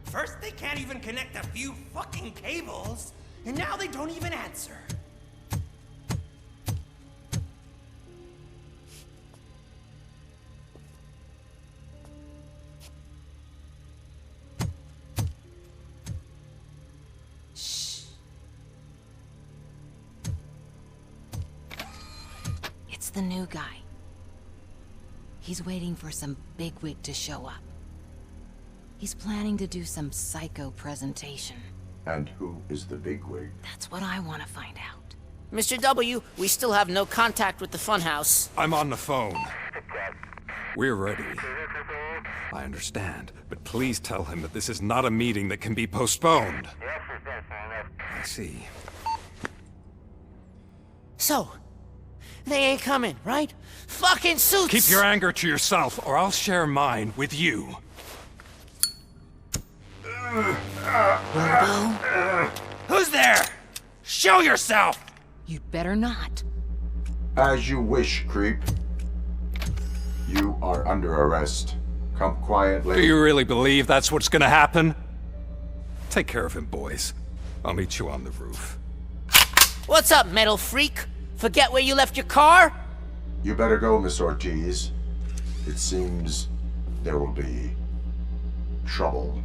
First, they can't even connect a few fucking cables, and now they don't even answer. Shh. It's the new guy. He's waiting for some bigwig to show up. He's planning to do some psycho presentation. And who is the bigwig? That's what I want to find out. Mr. W, we still have no contact with the funhouse. I'm on the phone. We're ready. I understand, but please tell him that this is not a meeting that can be postponed. I see. So, they ain't coming, right? Fucking suits! Keep your anger to yourself, or I'll share mine with you. Robo? Who's there? Show yourself! You'd better not. As you wish, creep. You are under arrest. Come quietly. Do you really believe that's what's gonna happen? Take care of him, boys. I'll meet you on the roof. What's up, metal freak? Forget where you left your car? You better go, Miss Ortiz. It seems there will be trouble.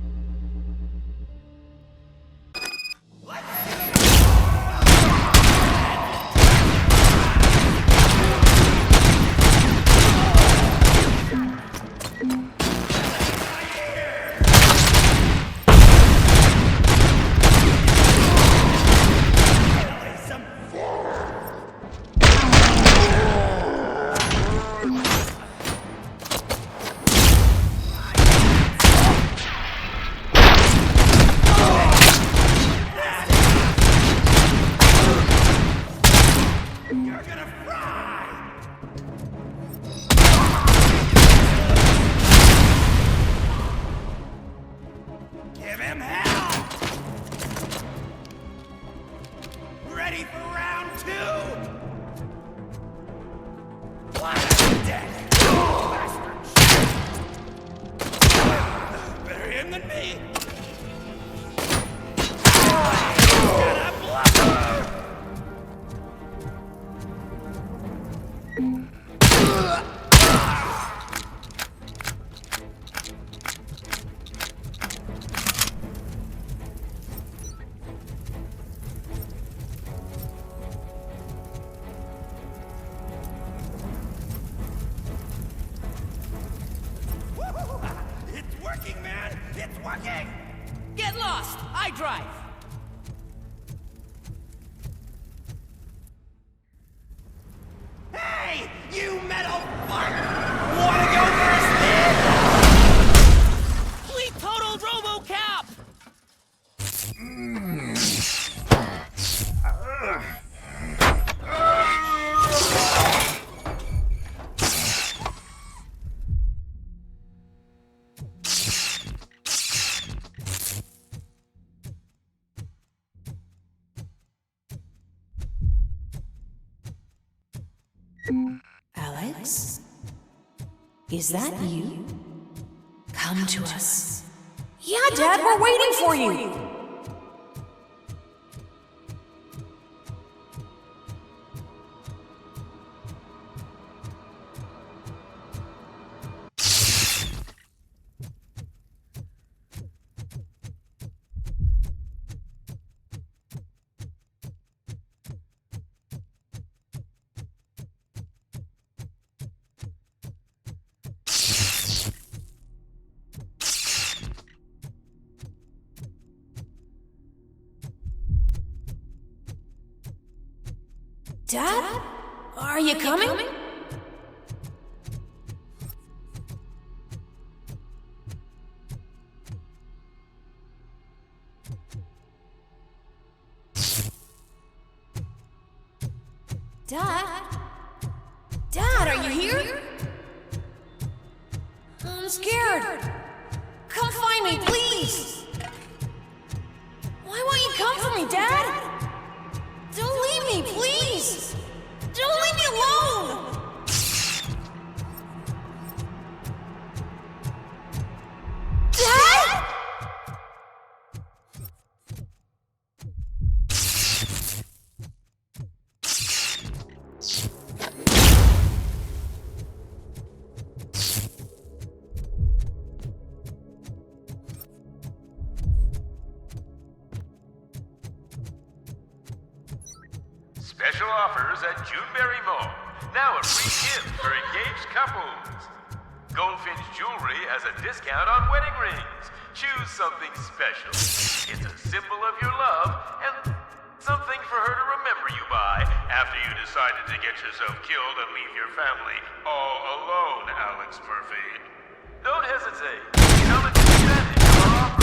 ready for round two? Dead. Better him than me. Gonna bluffer. It's working, man! It's working! Get lost! I drive! Hey! You metal fuck! Wanna go first, Fleet total RoboCop! Alex? Is that you? Come to us. Yeah, Dad, we're waiting for you. Dad? Are you coming? Dad? Dad, are you here? I'm scared. Come find me, please. Why won't you come for me, Dad? Don't leave me, please! Don't leave me alone! Dad? Special offers at Juneberry Mall. Now a free gift for engaged couples. Goldfinch Jewelry has a discount on wedding rings. Choose something special. It's a symbol of your love and something for her to remember you by after you decided to get yourself killed and leave your family all alone, Alex Murphy. Don't hesitate. Come and take advantage of our offer.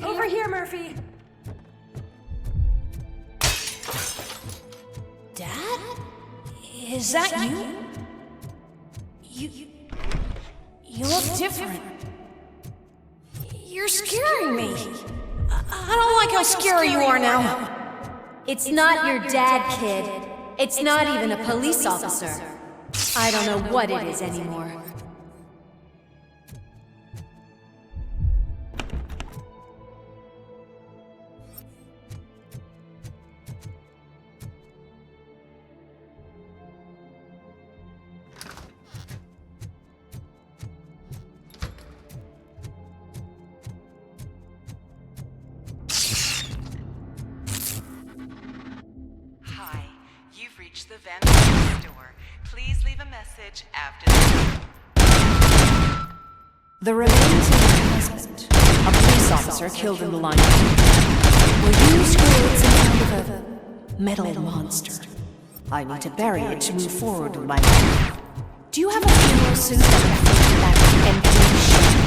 Over here, Murphy. Dad? Is that you? You look different. You're scaring me. I don't like how scary you are now. It's not your dad, kid. It's not even a police officer. I don't know what it is anymore. reached the vending store. Please leave a message after the beep. The remains of my husband, a police officer killed in the line of duty, were used to create some kind of a metal monster. I need to bury it to move forward with my life. Do you have a funeral suit that can fit that empty ship?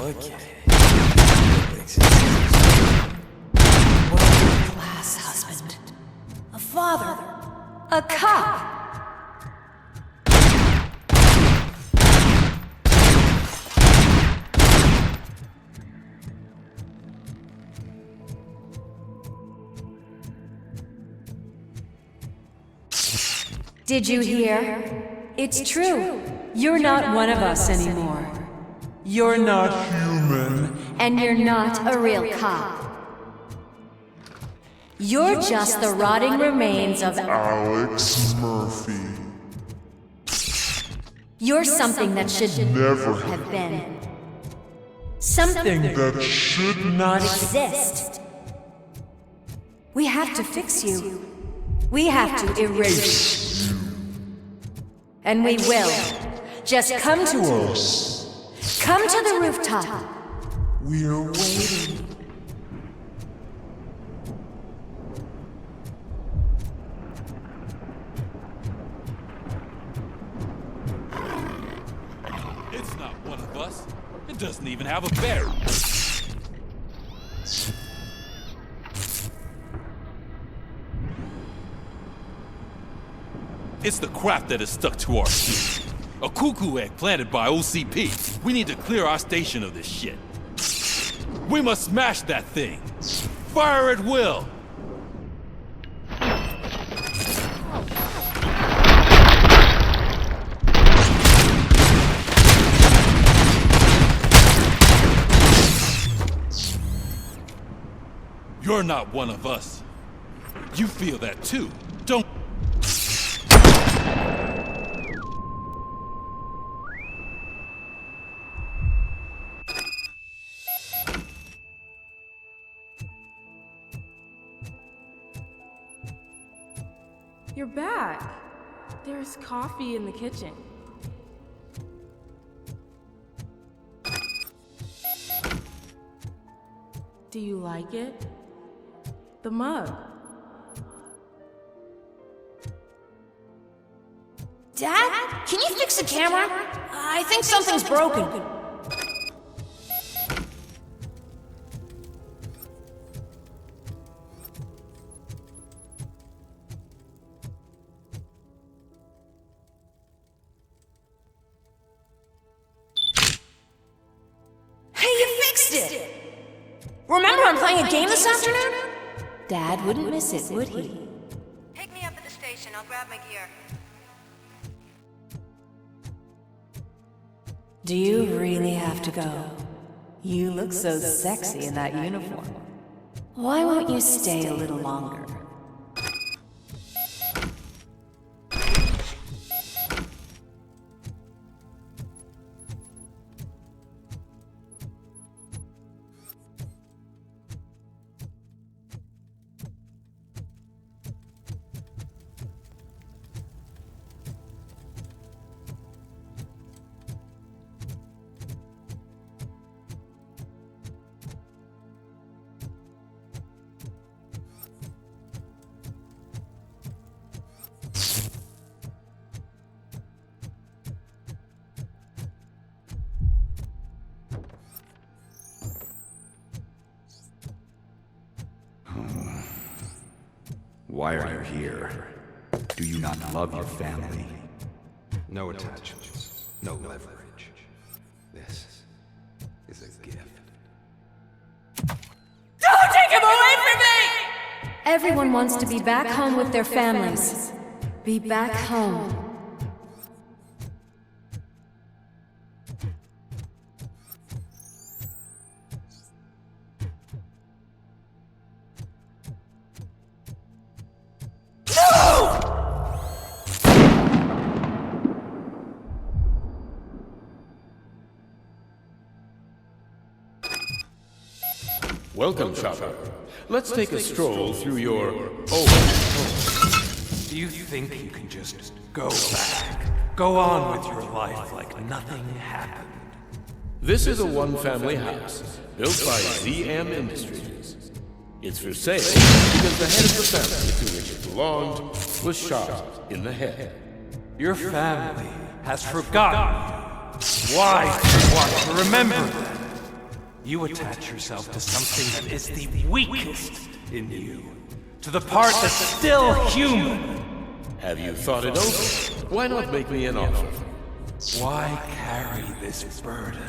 Okay. What a class husband. A father. A cop. Did you hear? It's true. You're not one of us anymore. You're not human. And you're not a real cop. You're just the rotting remains of Alex Murphy. You're something that should Never have been. Something that should not exist. We have to fix you. We have to erase you. And we will. Just come to us. Come to the rooftop. We're waiting. It's not one of us. It doesn't even have a barrel. It's the crap that is stuck to our suit. A cuckoo egg planted by OCP. We need to clear our station of this shit. We must smash that thing. Fire at will. You're not one of us. You feel that too, don't you? You're back. There's coffee in the kitchen. Do you like it? The mug. Dad? Can you fix the camera? I think something's broken. Hey, you fixed it! Remember I'm playing a game this afternoon? Dad wouldn't miss it, would he? Pick me up at the station. I'll grab my gear. Do you really have to go? You look so sexy in that uniform. Why won't you stay a little longer? Why are you here? Do you not love your family? No attachments. No leverage. This is a gift. Don't take him away from me! Everyone wants to be back home with their families. Be back home. Welcome, Chopper. Let's take a stroll through your old home. Do you think you can just go back? Go on with your life like nothing happened? This is a one-family house built by ZM Industries. It's for sale because the head of the family to which it belonged was shot in the head. Your family has forgotten you. Why do you want to remember them? You attach yourself to something that is the weakest in you, to the part that's still human. Have you thought it over? Why not make me an offer? Why carry this burden?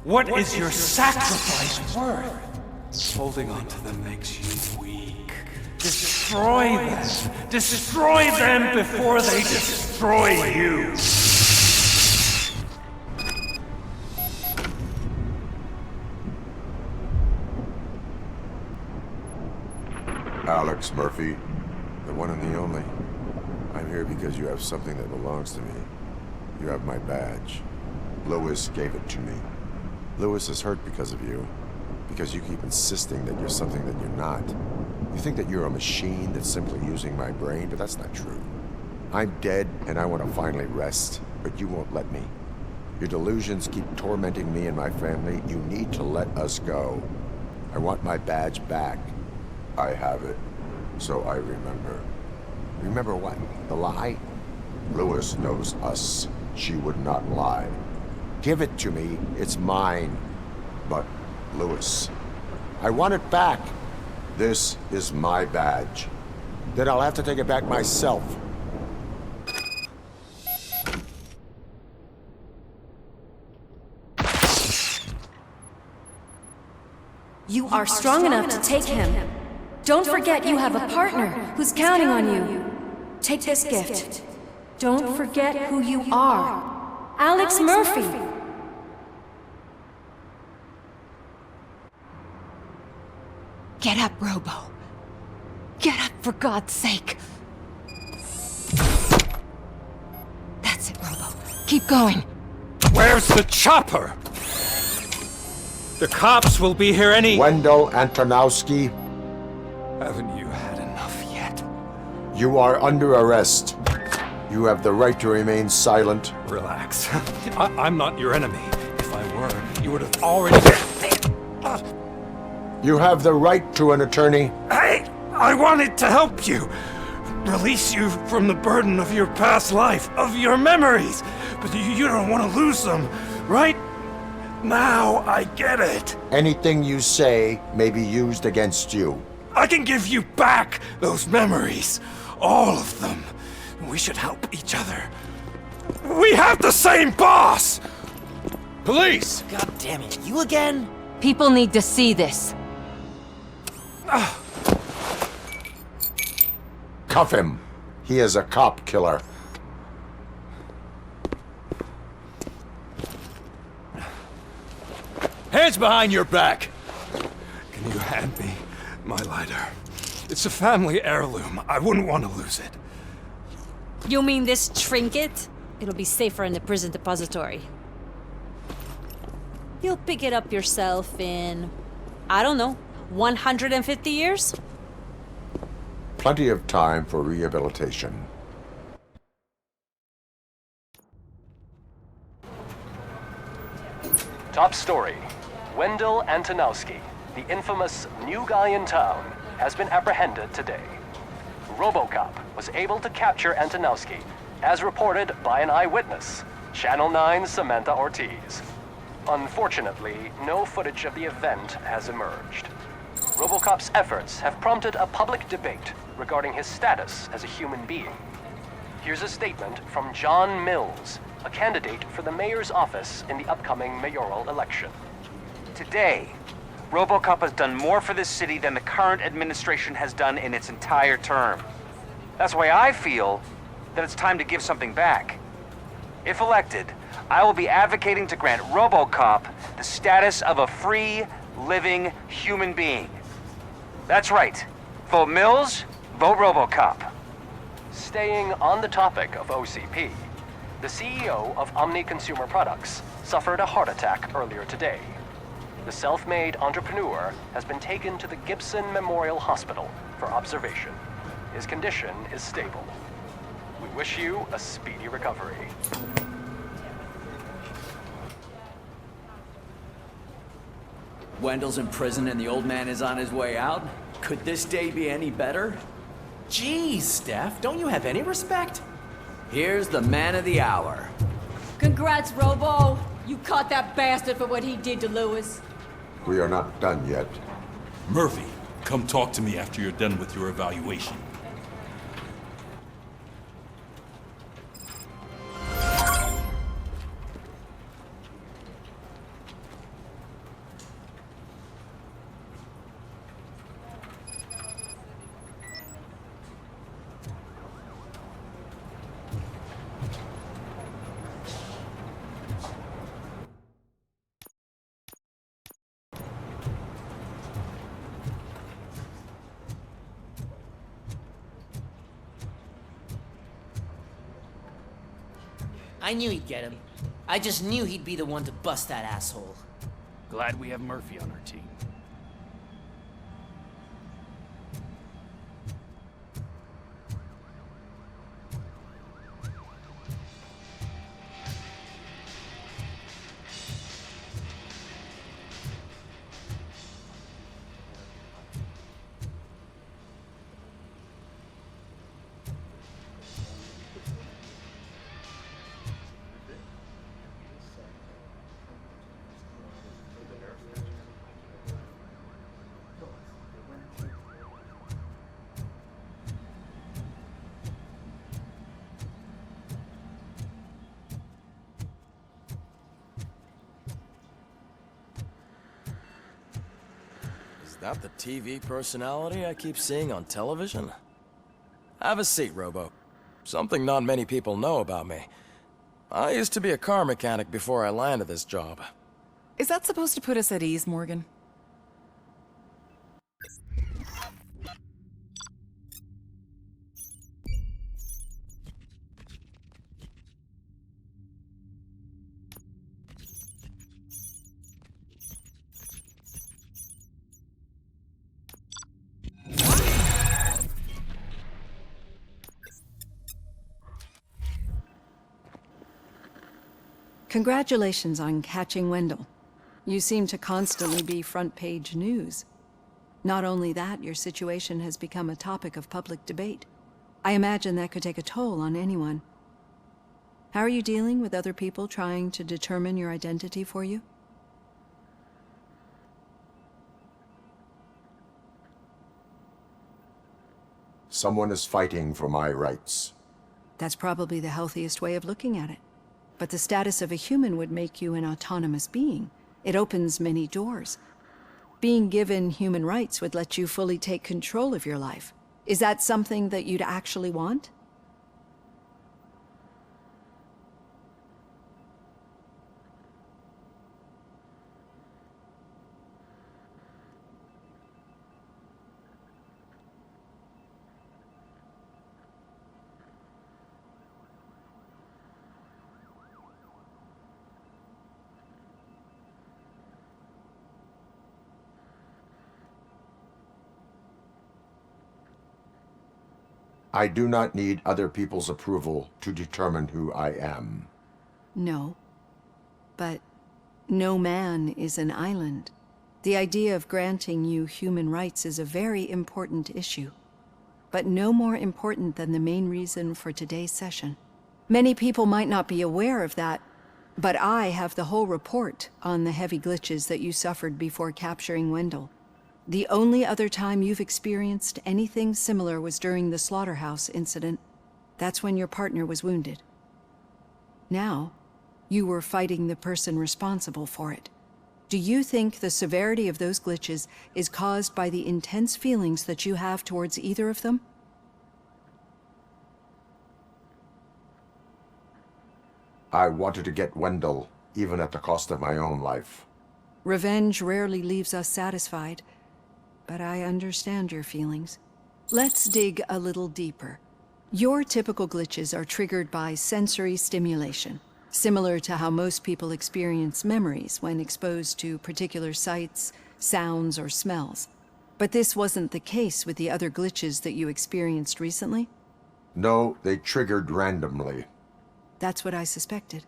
What is your sacrifice worth? Holding on to them makes you weak. Destroy them! Destroy them before they destroy you! Alex Murphy, the one and the only. I'm here because you have something that belongs to me. You have my badge. Lewis gave it to me. Lewis is hurt because of you. Because you keep insisting that you're something that you're not. You think that you're a machine that's simply using my brain, but that's not true. I'm dead, and I want to finally rest, but you won't let me. Your delusions keep tormenting me and my family. You need to let us go. I want my badge back. I have it, so I remember. Remember what? The lie? Lewis knows us. She would not lie. Give it to me. It's mine. But, Lewis, I want it back. This is my badge. Then I'll have to take it back myself. You are strong enough to take him. Don't forget you have a partner who's counting on you. Take this gift. Don't forget who you are. Alex Murphy. Get up, Robo. Get up, for God's sake. That's it, Robo. Keep going. Where's the chopper? The cops will be here any— Wendell Antonowski. Haven't you had enough yet? You are under arrest. You have the right to remain silent. Relax. I'm not your enemy. If I were, you would have already— You have the right to an attorney. Hey! I wanted to help you! Release you from the burden of your past life, of your memories! But you don't want to lose them, right? Now I get it. Anything you say may be used against you. I can give you back those memories. All of them. We should help each other. We have the same boss! Police! God damn it, you again? People need to see this. Cuff him. He is a cop killer. Hands behind your back! Can you hand me my lighter? It's a family heirloom. I wouldn't want to lose it. You mean this trinket? It'll be safer in the prison depository. You'll pick it up yourself in, I don't know, 150 years? Plenty of time for rehabilitation. Top story. Wendell Antonowski, the infamous new guy in town, has been apprehended today. RoboCop was able to capture Antonowski, as reported by an eyewitness, Channel 9's Samantha Ortiz. Unfortunately, no footage of the event has emerged. RoboCop's efforts have prompted a public debate regarding his status as a human being. Here's a statement from John Mills, a candidate for the mayor's office in the upcoming mayoral election. Today, RoboCop has done more for this city than the current administration has done in its entire term. That's why I feel that it's time to give something back. If elected, I will be advocating to grant RoboCop the status of a free, living human being. That's right. Vote Mills, vote RoboCop. Staying on the topic of OCP, the CEO of Omni Consumer Products suffered a heart attack earlier today. The self-made entrepreneur has been taken to the Gibson Memorial Hospital for observation. His condition is stable. We wish you a speedy recovery. Wendell's in prison and the old man is on his way out? Could this day be any better? Geez, Steph, don't you have any respect? Here's the man of the hour. Congrats, Robo! You caught that bastard for what he did to Lewis. We are not done yet. Murphy, come talk to me after you're done with your evaluation. I knew he'd get him. I just knew he'd be the one to bust that asshole. Glad we have Murphy on our team. Is that the TV personality I keep seeing on television? Have a seat, Robo. Something not many people know about me. I used to be a car mechanic before I landed this job. Is that supposed to put us at ease, Morgan? Congratulations on catching Wendell. You seem to constantly be front-page news. Not only that, your situation has become a topic of public debate. I imagine that could take a toll on anyone. How are you dealing with other people trying to determine your identity for you? Someone is fighting for my rights. That's probably the healthiest way of looking at it. But the status of a human would make you an autonomous being. It opens many doors. Being given human rights would let you fully take control of your life. Is that something that you'd actually want? I do not need other people's approval to determine who I am. No. But no man is an island. The idea of granting you human rights is a very important issue, but no more important than the main reason for today's session. Many people might not be aware of that, but I have the whole report on the heavy glitches that you suffered before capturing Wendell. The only other time you've experienced anything similar was during the slaughterhouse incident. That's when your partner was wounded. Now, you were fighting the person responsible for it. Do you think the severity of those glitches is caused by the intense feelings that you have towards either of them? I wanted to get Wendell, even at the cost of my own life. Revenge rarely leaves us satisfied, but I understand your feelings. Let's dig a little deeper. Your typical glitches are triggered by sensory stimulation, similar to how most people experience memories when exposed to particular sights, sounds, or smells. But this wasn't the case with the other glitches that you experienced recently? No, they triggered randomly. That's what I suspected.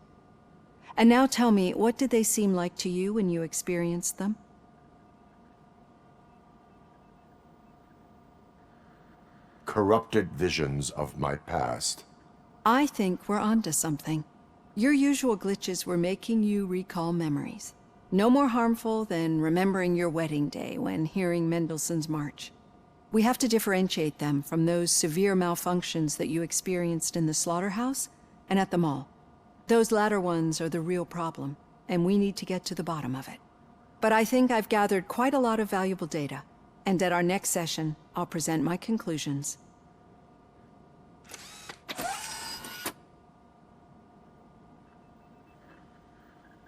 And now tell me, what did they seem like to you when you experienced them? Corrupted visions of my past. I think we're onto something. Your usual glitches were making you recall memories. No more harmful than remembering your wedding day when hearing Mendelssohn's March. We have to differentiate them from those severe malfunctions that you experienced in the slaughterhouse and at the mall. Those latter ones are the real problem, and we need to get to the bottom of it. But I think I've gathered quite a lot of valuable data, and at our next session, I'll present my conclusions.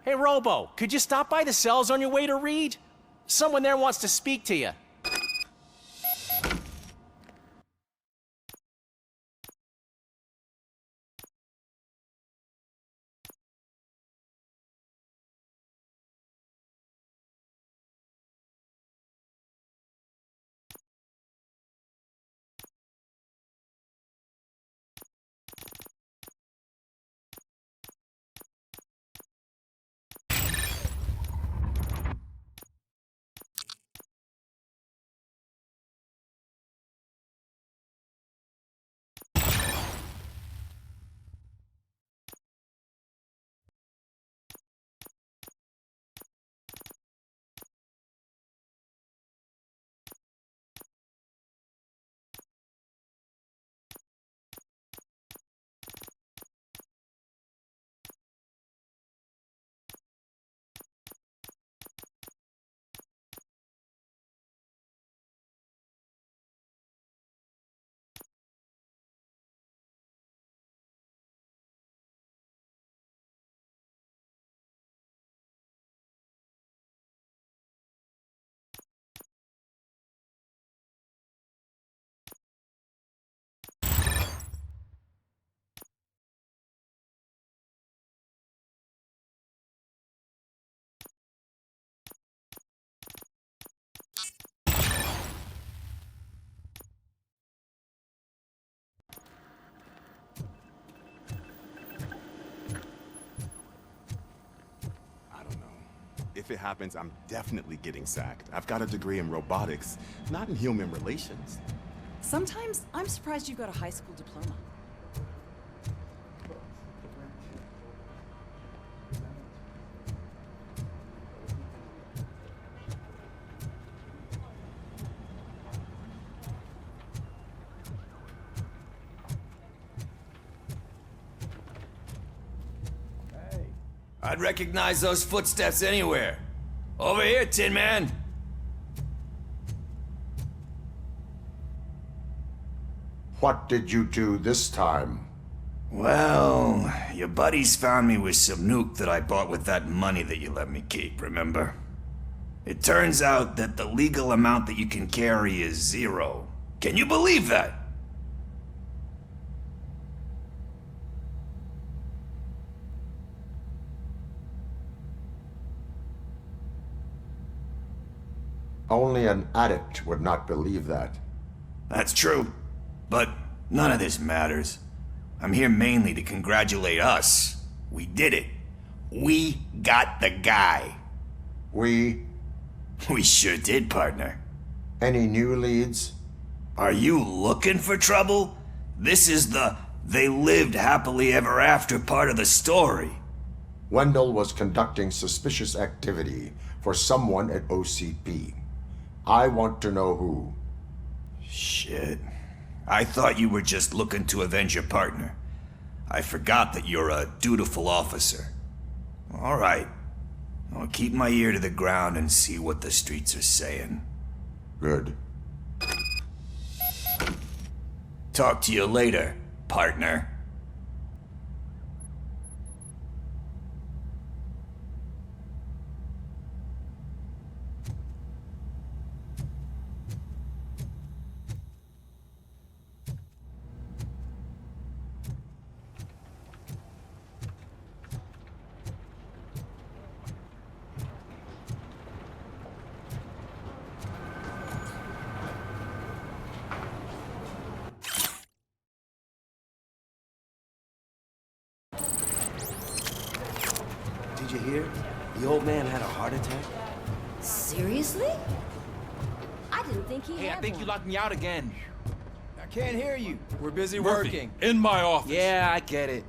Hey, Robo, could you stop by the cells on your way to Reed? Someone there wants to speak to you. If it happens, I'm definitely getting sacked. I've got a degree in robotics, not in human relations. Sometimes I'm surprised you got a high school diploma. I'd recognize those footsteps anywhere. Over here, Tin Man. What did you do this time? Well, your buddies found me with some nuke that I bought with that money that you let me keep, remember? It turns out that the legal amount that you can carry is 0. Can you believe that? Only an addict would not believe that. That's true. But none of this matters. I'm here mainly to congratulate us. We did it. We got the guy. We sure did, partner. Any new leads? Are you looking for trouble? This is the they lived happily ever after part of the story. Wendell was conducting suspicious activity for someone at OCP. I want to know who. Shit. I thought you were just looking to avenge your partner. I forgot that you're a dutiful officer. All right. I'll keep my ear to the ground and see what the streets are saying. Good. Talk to you later, partner. Did you hear? The old man had a heart attack. Seriously? I didn't think he had I think one. you locked me out again. I can't hear you. We're busy Murphy, working. in my office. Yeah, I get it.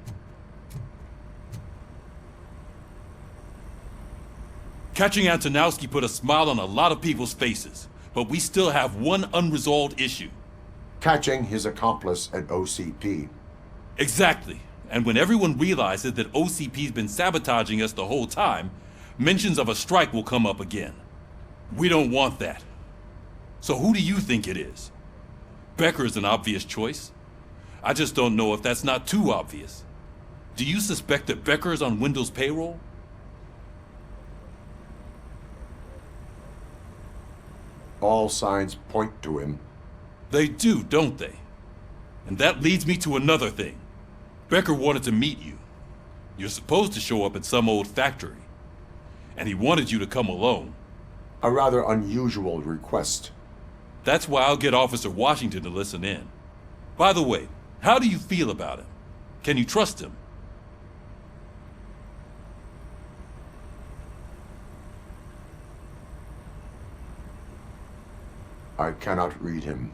Catching Antonowski put a smile on a lot of people's faces, but we still have one unresolved issue. Catching his accomplice at OCP. Exactly. And when everyone realizes that OCP's been sabotaging us the whole time, mentions of a strike will come up again. We don't want that. So who do you think it is? Becker is an obvious choice. I just don't know if that's not too obvious. Do you suspect that Becker is on Wendell's payroll? All signs point to him. They do, don't they? And that leads me to another thing. Becker wanted to meet you. You're supposed to show up at some old factory. And he wanted you to come alone. A rather unusual request. That's why I'll get Officer Washington to listen in. By the way, how do you feel about him? Can you trust him? I cannot read him.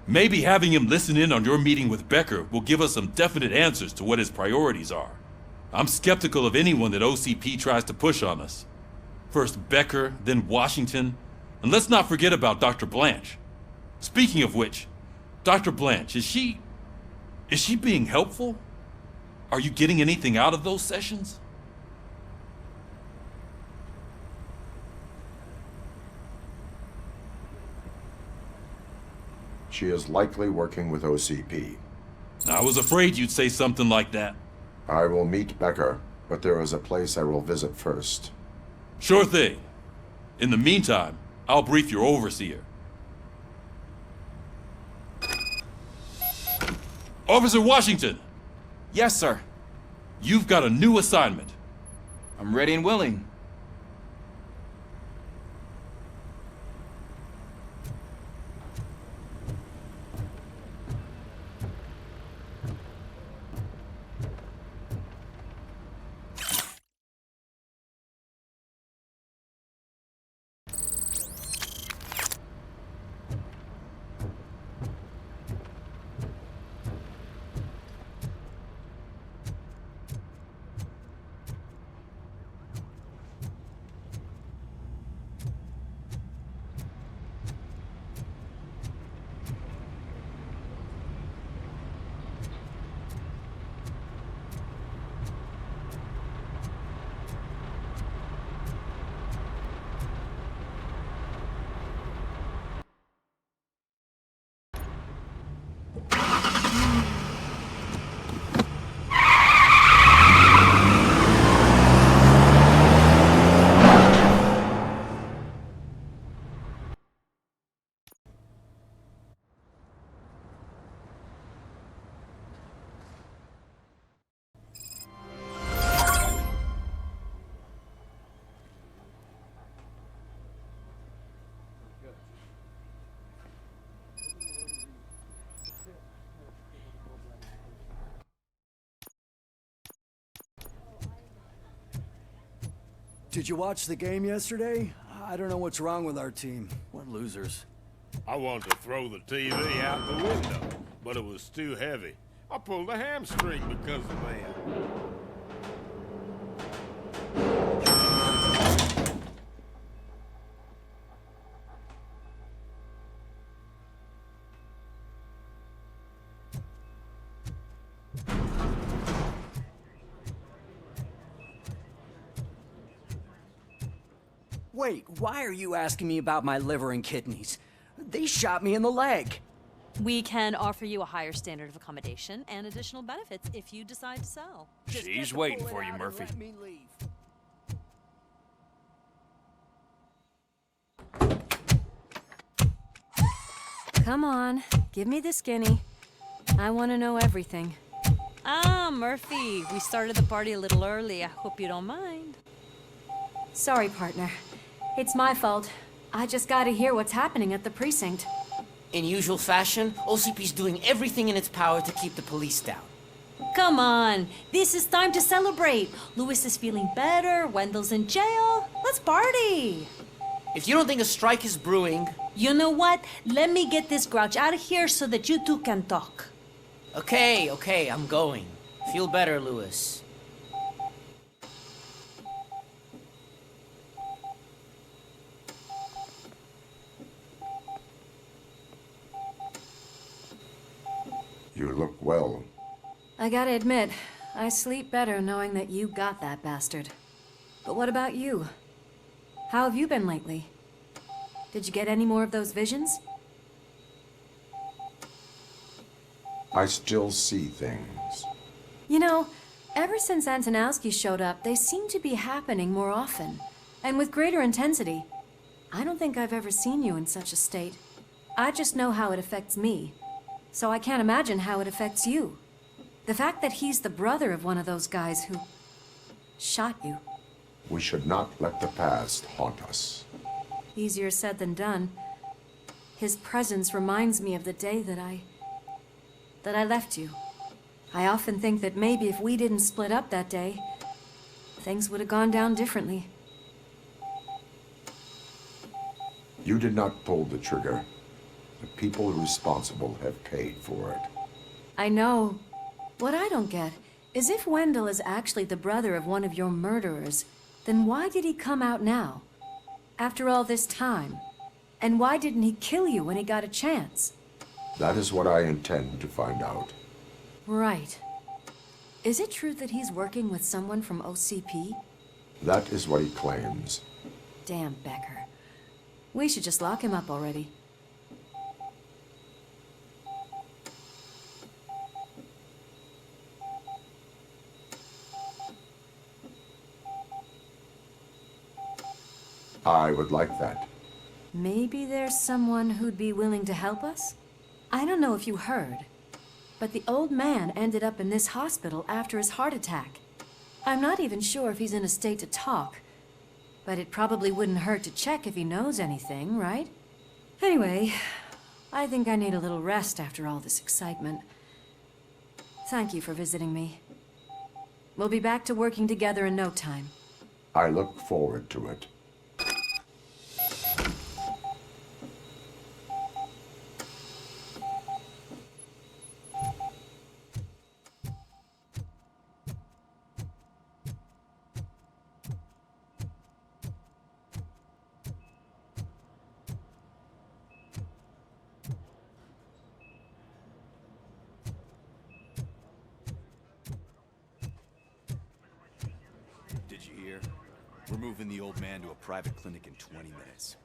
Maybe having him listen in on your meeting with Becker will give us some definite answers to what his priorities are. I'm skeptical of anyone that OCP tries to push on us. First Becker, then Washington, and let's not forget about Dr. Blanche. Speaking of which, Dr. Blanche, is she being helpful? Are you getting anything out of those sessions? She is likely working with OCP. I was afraid you'd say something like that. I will meet Becker, but there is a place I will visit first. Sure thing. In the meantime, I'll brief your overseer. Officer Washington! Yes, sir. You've got a new assignment. I'm ready and willing. Did you watch the game yesterday? I don't know what's wrong with our team. We're losers. I wanted to throw the TV out the window, but it was too heavy. I pulled a hamstring because of that. Wait, why are you asking me about my liver and kidneys? They shot me in the leg. We can offer you a higher standard of accommodation and additional benefits if you decide to sell. She's waiting for you, Murphy. Come on, give me the skinny. I want to know everything. Ah, Murphy, we started the party a little early. I hope you don't mind. Sorry, partner. It's my fault. I just gotta hear what's happening at the precinct. In usual fashion, OCP's doing everything in its power to keep the police down. Come on, this is time to celebrate. Lewis is feeling better, Wendell's in jail. Let's party. If you don't think a strike is brewing... You know what? Let me get this grouch out of here so that you two can talk. Okay, I'm going. Feel better, Lewis. You look well. I gotta admit, I sleep better knowing that you got that bastard. But what about you? How have you been lately? Did you get any more of those visions? I still see things. You know, ever since Antonowski showed up, they seem to be happening more often, and with greater intensity. I don't think I've ever seen you in such a state. I just know how it affects me, so I can't imagine how it affects you. The fact that he's the brother of one of those guys who shot you. We should not let the past haunt us. Easier said than done. His presence reminds me of the day that I left you. I often think that maybe if we didn't split up that day, things would have gone down differently. You did not pull the trigger. The people responsible have paid for it. I know. What I don't get is if Wendell is actually the brother of one of your murderers, then why did he come out now? After all this time? And why didn't he kill you when he got a chance? That is what I intend to find out. Right. Is it true that he's working with someone from OCP? That is what he claims. Damn Becker. We should just lock him up already. I would like that. Maybe there's someone who'd be willing to help us? I don't know if you heard, but the old man ended up in this hospital after his heart attack. I'm not even sure if he's in a state to talk, but it probably wouldn't hurt to check if he knows anything, right? Anyway, I think I need a little rest after all this excitement. Thank you for visiting me. We'll be back to working together in no time. I look forward to it. Did you hear? We're moving the old man to a private clinic in 20 minutes.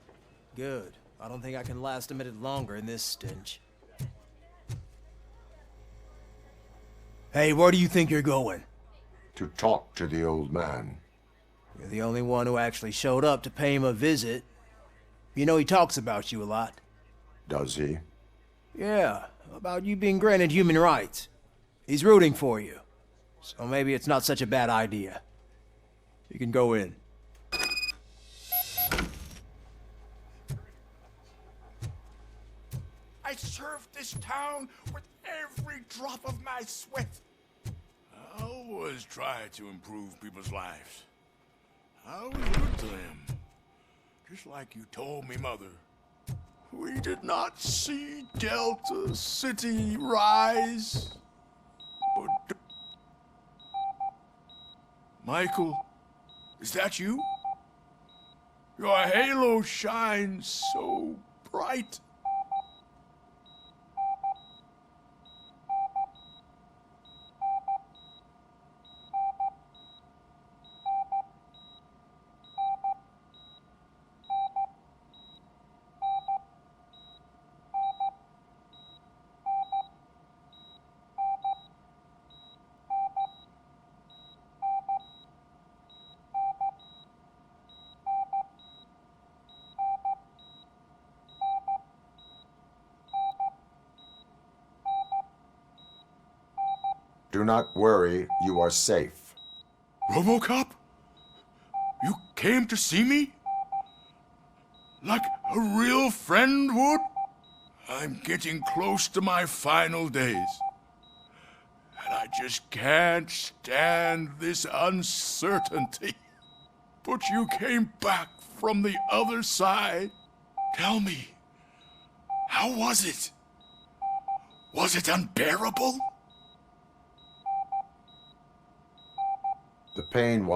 Good. I don't think I can last a minute longer in this stench. Hey, where do you think you're going? To talk to the old man. You're the only one who actually showed up to pay him a visit. You know he talks about you a lot. Does he? Yeah, about you being granted human rights. He's rooting for you. So maybe it's not such a bad idea. You can go in. I served this town with every drop of my sweat. I always try to improve people's lives. I was good to them. Just like you told me, Mother. We did not see Delta City rise. But... Michael, is that you? Your halo shines so bright. Do not worry, you are safe. RoboCop? You came to see me? Like a real friend would? I'm getting close to my final days. And I just can't stand this uncertainty. But you came back from the other side. Tell me, how was it? Was it unbearable? The pain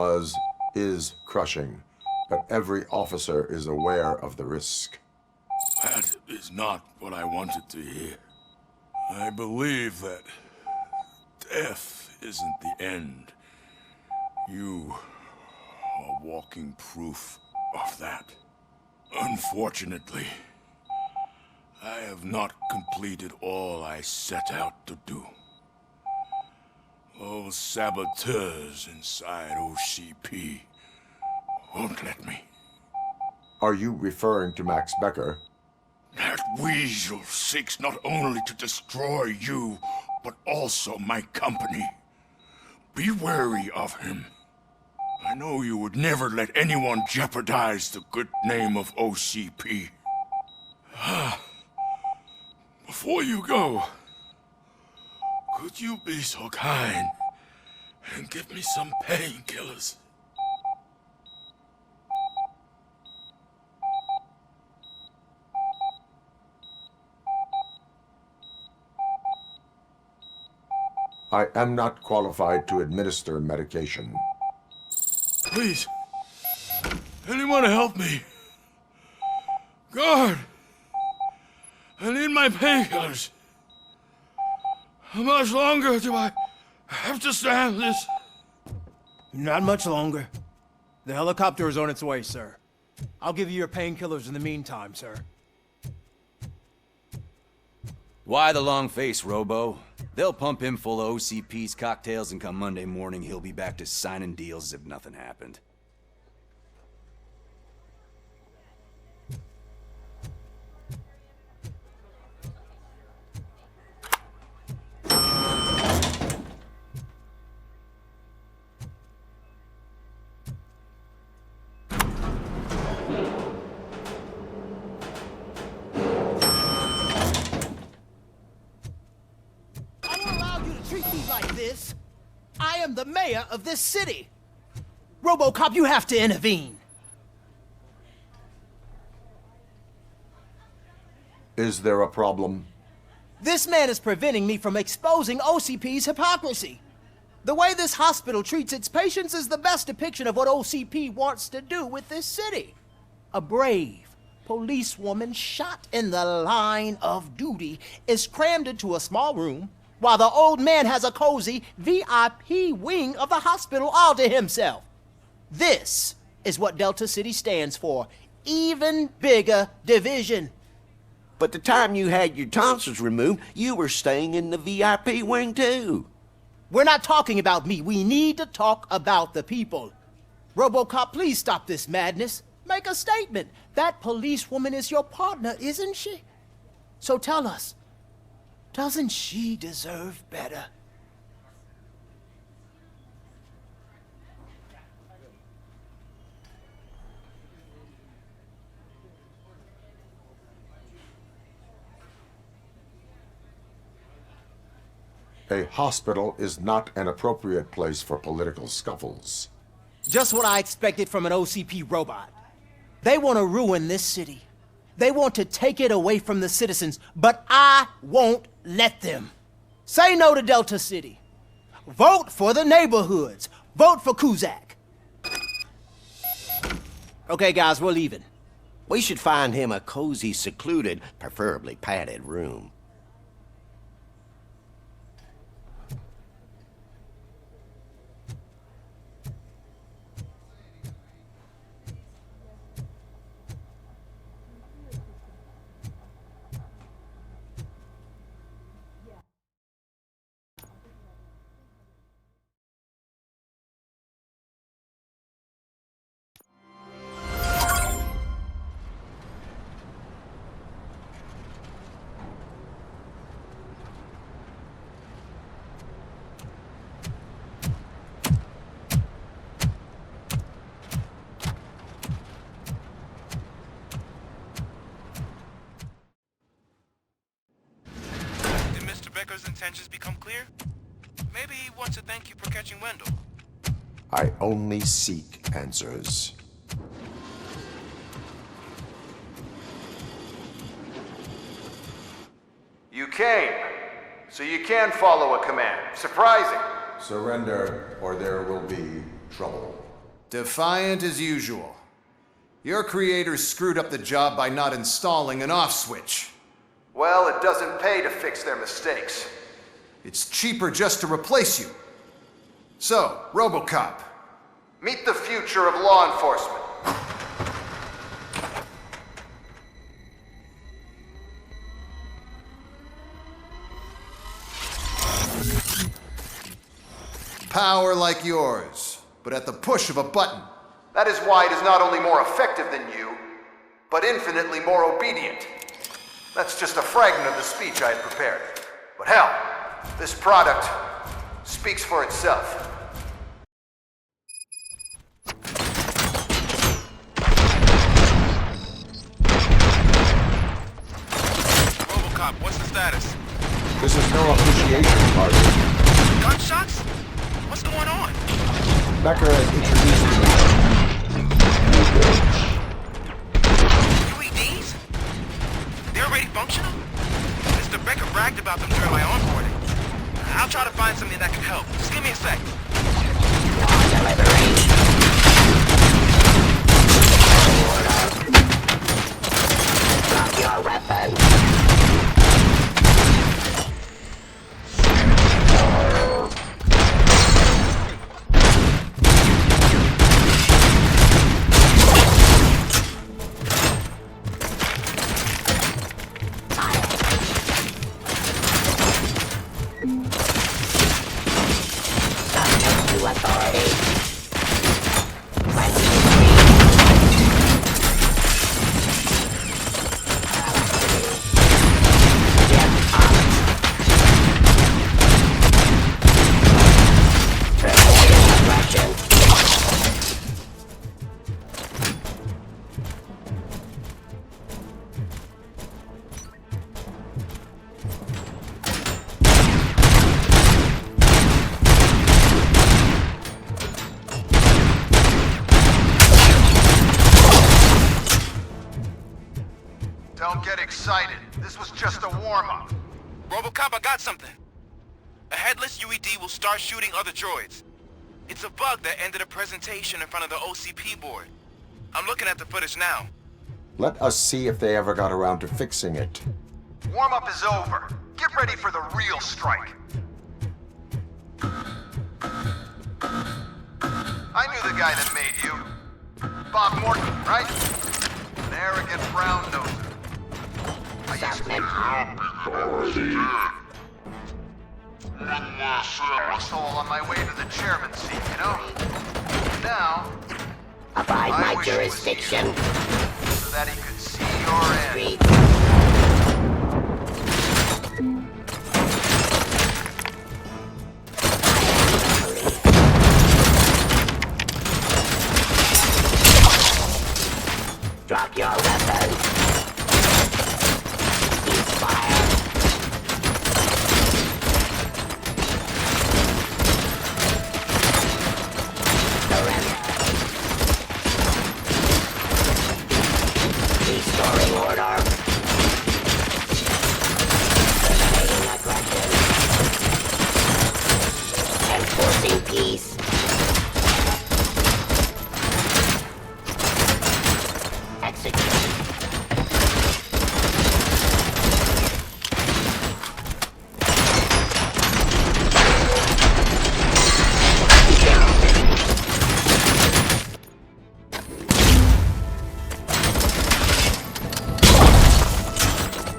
is crushing, but every officer is aware of the risk. That is not what I wanted to hear. I believe that death isn't the end. You are walking proof of that. Unfortunately, I have not completed all I set out to do. Those saboteurs inside OCP won't let me. Are you referring to Max Becker? That weasel seeks not only to destroy you, but also my company. Be wary of him. I know you would never let anyone jeopardize the good name of OCP. Before you go, could you be so kind and give me some painkillers? I am not qualified to administer medication. Please, anyone help me? Guard! I need my painkillers. How much longer do I have to stand this? Not much longer. The helicopter is on its way, sir. I'll give you your painkillers in the meantime, sir. Why the long face, Robo? They'll pump him full of OCP's cocktails, and come Monday morning, he'll be back to signing deals as if nothing happened. Like this. I am the mayor of this city. RoboCop, you have to intervene. Is there a problem? This man is preventing me from exposing OCP's hypocrisy. The way this hospital treats its patients is the best depiction of what OCP wants to do with this city. A brave policewoman shot in the line of duty is crammed into a small room, while the old man has a cozy VIP wing of the hospital all to himself. This is what Delta City stands for. Even bigger division. But the time you had your tonsils removed, you were staying in the VIP wing too. We're not talking about me. We need to talk about the people. RoboCop, please stop this madness. Make a statement. That policewoman is your partner, isn't she? So tell us, doesn't she deserve better? A hospital is not an appropriate place for political scuffles. Just what I expected from an OCP robot. They want to ruin this city. They want to take it away from the citizens, but I won't let them. Say no to Delta City. Vote for the neighborhoods. Vote for Kuzak. Okay, guys, we're leaving. We should find him a cozy, secluded, preferably padded room. Becker's intentions become clear, maybe he wants to thank you for catching Wendell. I only seek answers. You came, so you can follow a command. Surprising. Surrender, or there will be trouble. Defiant as usual. Your creators screwed up the job by not installing an off switch. Well, it doesn't pay to fix their mistakes. It's cheaper just to replace you. So, RoboCop, meet the future of law enforcement. Power like yours, but at the push of a button. That is why it is not only more effective than you, but infinitely more obedient. That's just a fragment of the speech I had prepared. But hell, this product speaks for itself. RoboCop, what's the status? This is no appreciation party. Gunshots? What's going on? Becker has introduced me. UEDs? They're already functional? Mr. Becker bragged about them during my onboarding. I'll try to find something that can help. Just give me a sec. Drop your weapon. Don't get excited. This was just a warm-up. RoboCop, I got something. A headless UED will start shooting other droids. It's a bug that ended a presentation in front of the OCP board. I'm looking at the footage now. Let us see if they ever got around to fixing it. Warm-up is over. Get ready for the real strike. I knew the guy that made you. Bob Morton, right? An arrogant brown-noser. I used to asshole on my way to the chairman's seat, you know? Now, Abide I my wish it was jurisdiction. you, so that he could see your end. Drop your weapon. Cease fire. Surrender. Restoring order. Eliminating aggression. Enforcing peace. Execute.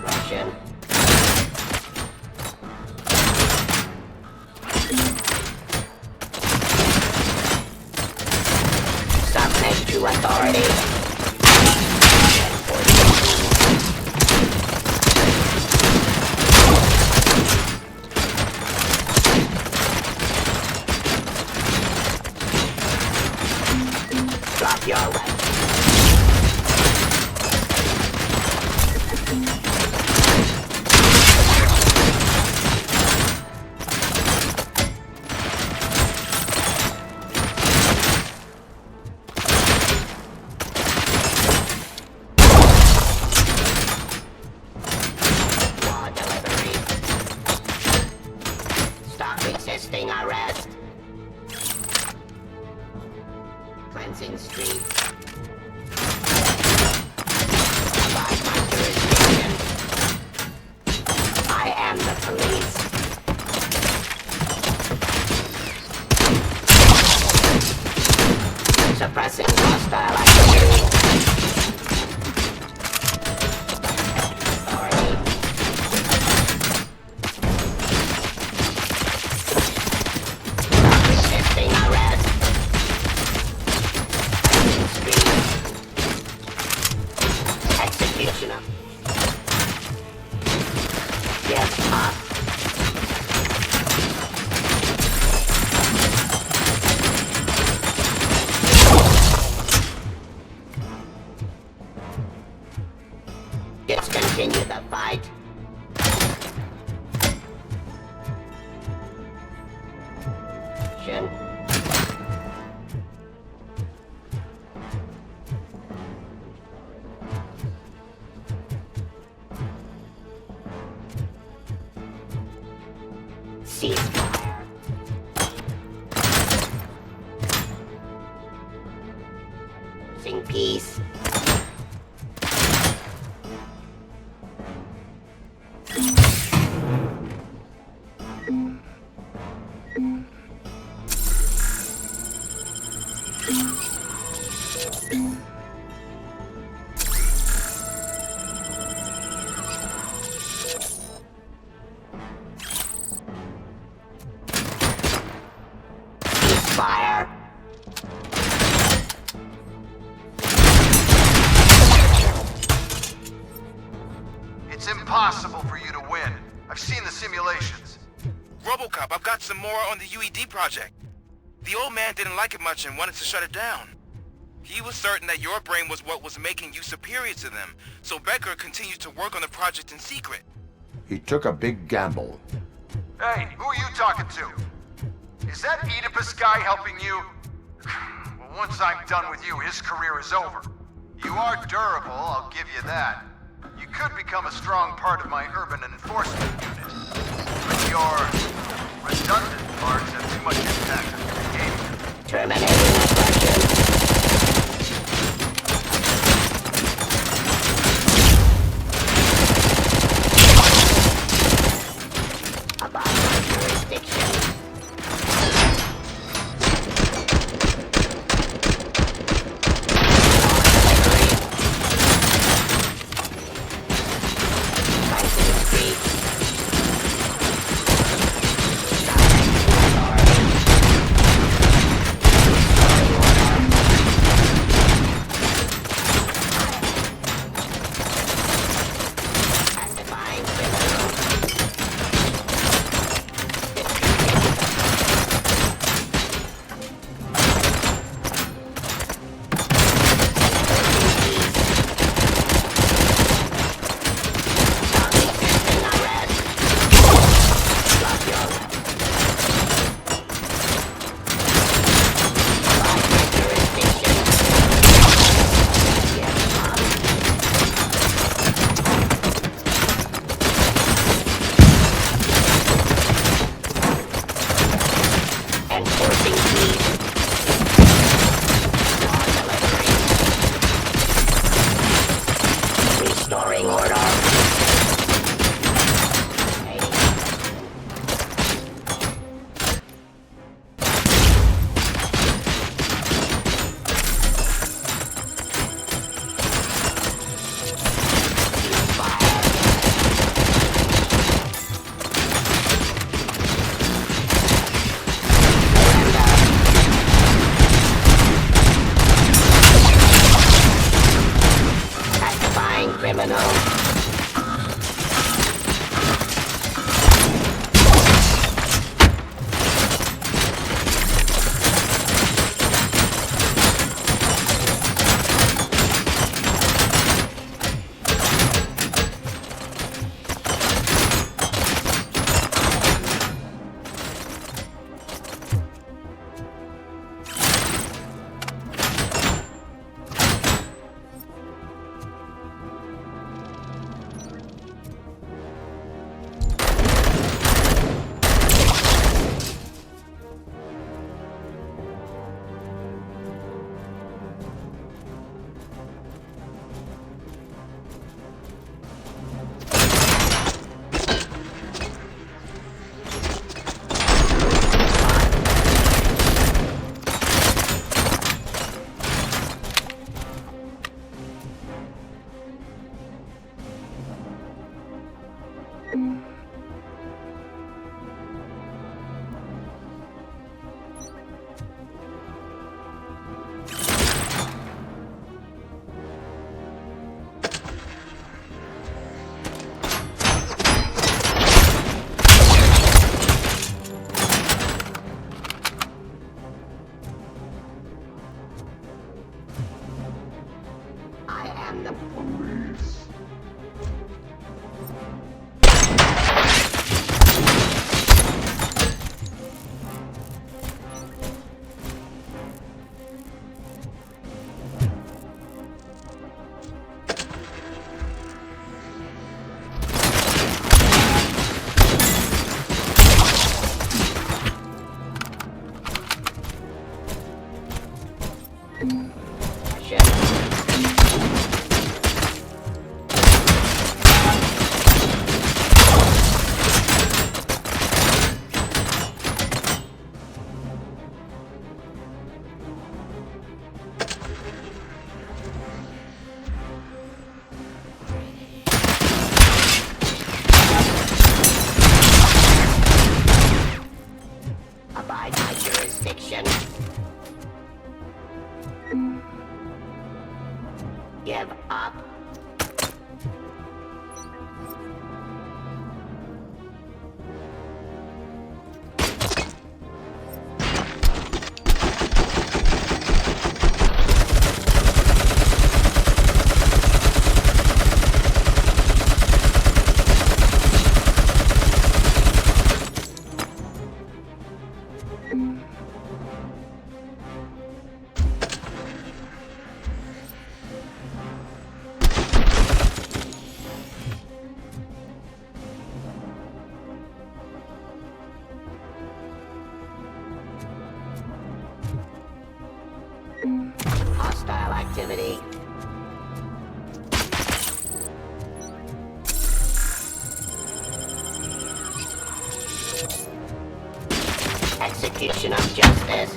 Russian. Submit to authority. Drop your weapon. Commissioner. Yes, boss. Let's continue the fight. Ceasefire. Sing peace. Fire! It's impossible for you to win. I've seen the simulations. RoboCop, I've got some more on the UED project. The old man didn't like it much and wanted to shut it down. He was certain that your brain was what was making you superior to them, so Becker continued to work on the project in secret. He took a big gamble. Hey, who are you talking to? Is that Oedipus guy helping you? Well, once I'm done with you, his career is over. You are durable, I'll give you that. You could become a strong part of my urban enforcement unit. But your redundant parts have too much impact on your behavior. Terminating aggression. About my jurisdiction. Restoring order. Criminal. am the police. Abide by jurisdiction. Give up. Hostile activity. Execution of justice.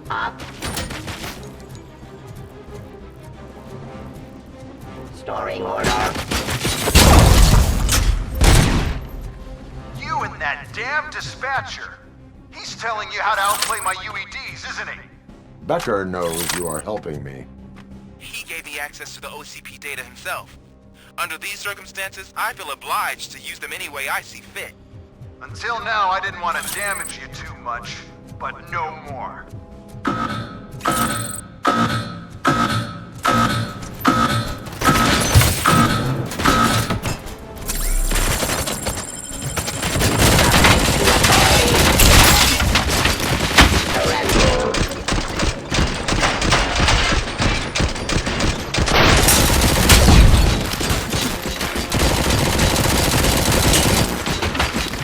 Up. Storing order. You and that damn dispatcher. He's telling you how to outplay my UEDs, isn't he? Becker knows you are helping me. He gave me access to the OCP data himself. Under these circumstances, I feel obliged to use them any way I see fit. Until now, I didn't want to damage you too much, but no more.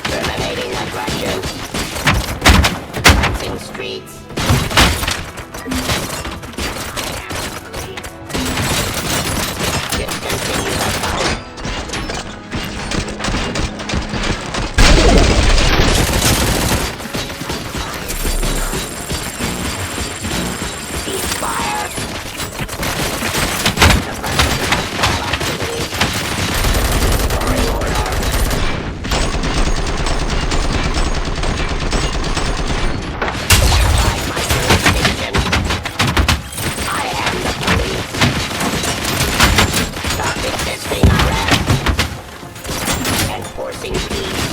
Terminating aggression. Cleansing streets. Discontinue the fight. Ceasefire. Restoring order. Enforcing peace.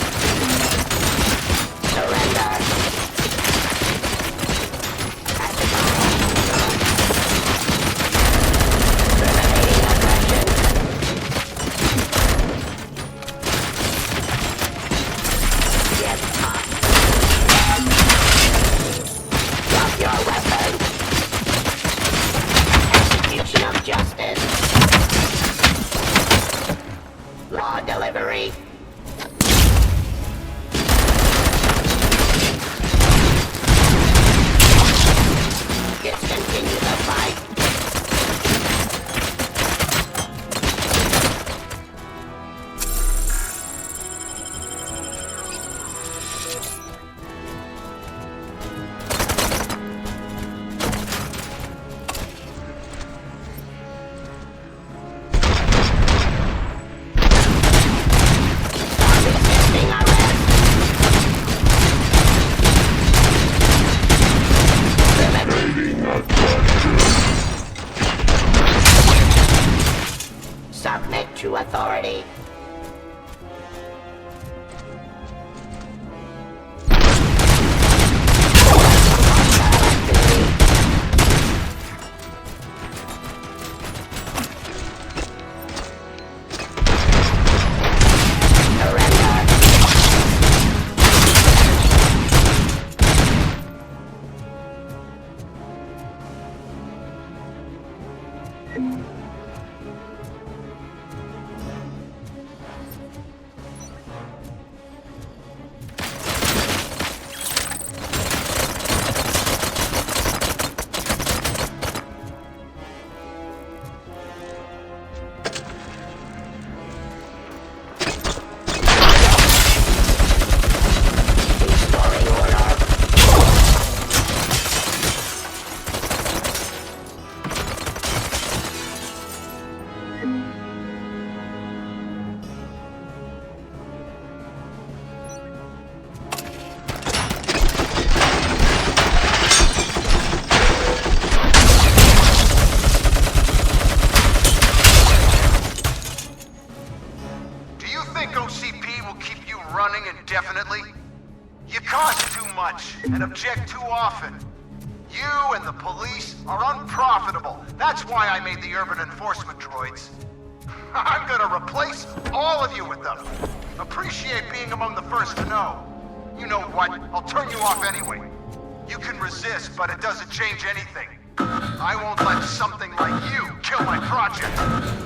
Surrender. Terminating aggression. Get up. Drop your weapon. Execution of justice. Law delivery. Discontinue the fight. Resisting arrest. Submit to authority. much and object too often. You and the police are unprofitable. That's why I made the urban enforcement droids. I'm gonna replace all of you with them. Appreciate being among the first to know. You know what? I'll turn you off anyway. You can resist, but it doesn't change anything. I won't let something like you kill my project.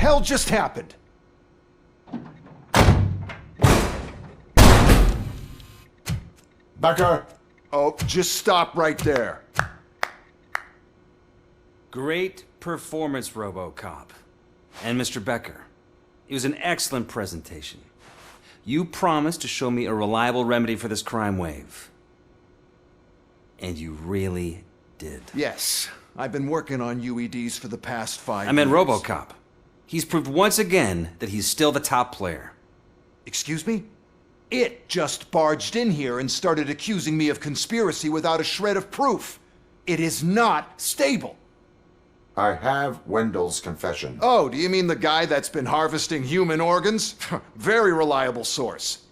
hell just happened? Becker! Oh, just stop right there. Great performance, RoboCop. And Mr. Becker, it was an excellent presentation. You promised to show me a reliable remedy for this crime wave. And you really did. Yes, I've been working on UEDs for the past 5 years. I meant RoboCop. He's proved once again that he's still the top player. Excuse me? It just barged in here and started accusing me of conspiracy without a shred of proof. It is not stable. I have Wendell's confession. Oh, do you mean the guy that's been harvesting human organs? Very reliable source.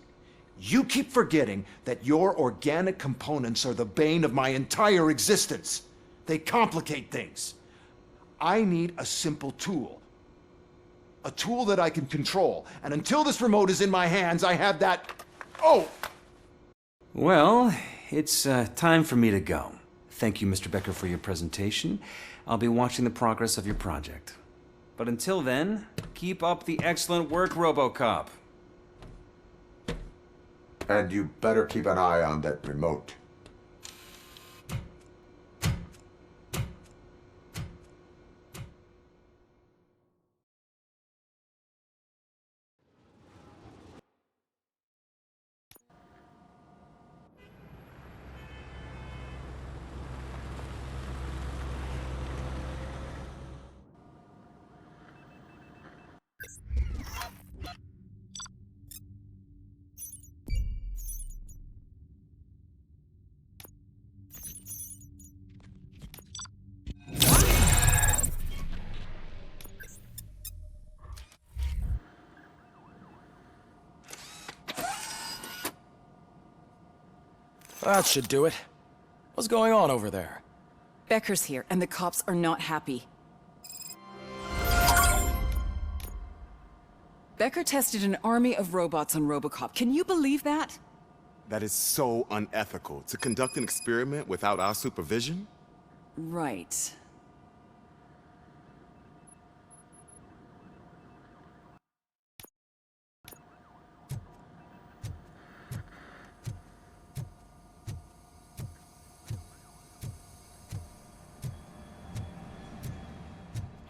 You keep forgetting that your organic components are the bane of my entire existence. They complicate things. I need a simple tool. A tool that I can control. And until this remote is in my hands, I have that... Oh! Well, it's time for me to go. Thank you, Mr. Becker, for your presentation. I'll be watching the progress of your project. But until then, keep up the excellent work, RoboCop. And you better keep an eye on that remote. That should do it. What's going on over there? Becker's here, and the cops are not happy. Becker tested an army of robots on RoboCop. Can you believe that? That is so unethical. To conduct an experiment without our supervision? Right.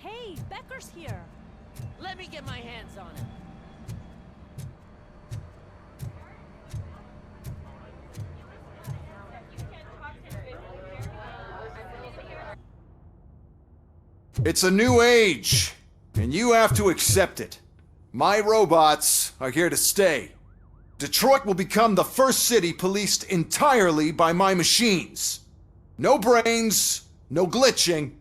Hey, Becker's here. Let me get my hands on him. It's a new age, and you have to accept it. My robots are here to stay. Detroit will become the first city policed entirely by my machines. No brains, no glitching,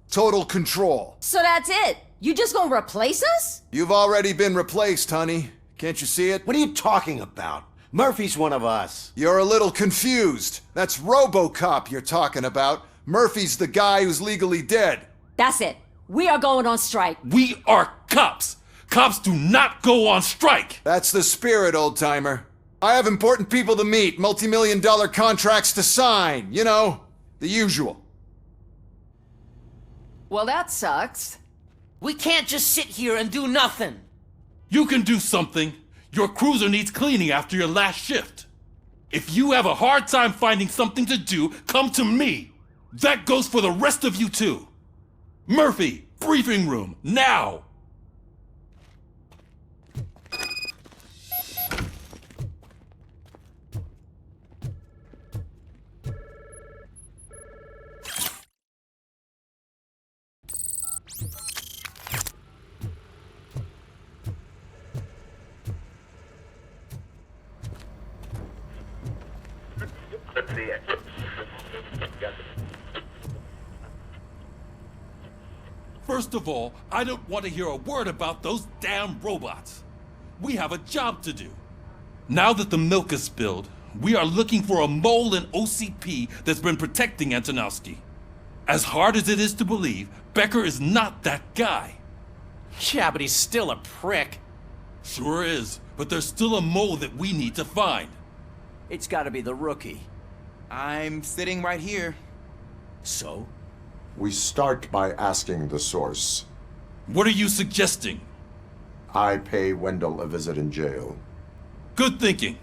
total control. So that's it? You just gonna replace us? You've already been replaced, honey. Can't you see it? What are you talking about? Murphy's one of us. You're a little confused. That's RoboCop you're talking about. Murphy's the guy who's legally dead. That's it. We are going on strike. We are cops. Cops do not go on strike. That's the spirit, old-timer. I have important people to meet, multi-million-dollar contracts to sign. You know, the usual. Well, that sucks. We can't just sit here and do nothing. You can do something. Your cruiser needs cleaning after your last shift. If you have a hard time finding something to do, come to me. That goes for the rest of you too. Murphy, briefing room, now! First of all, I don't want to hear a word about those damn robots. We have a job to do. Now that the milk is spilled, we are looking for a mole in OCP that's been protecting Antonowski. As hard as it is to believe, Becker is not that guy. Yeah, but he's still a prick. Sure is, but there's still a mole that we need to find. It's gotta be the rookie. I'm sitting right here. So? We start by asking the source. What are you suggesting? I pay Wendell a visit in jail. Good thinking.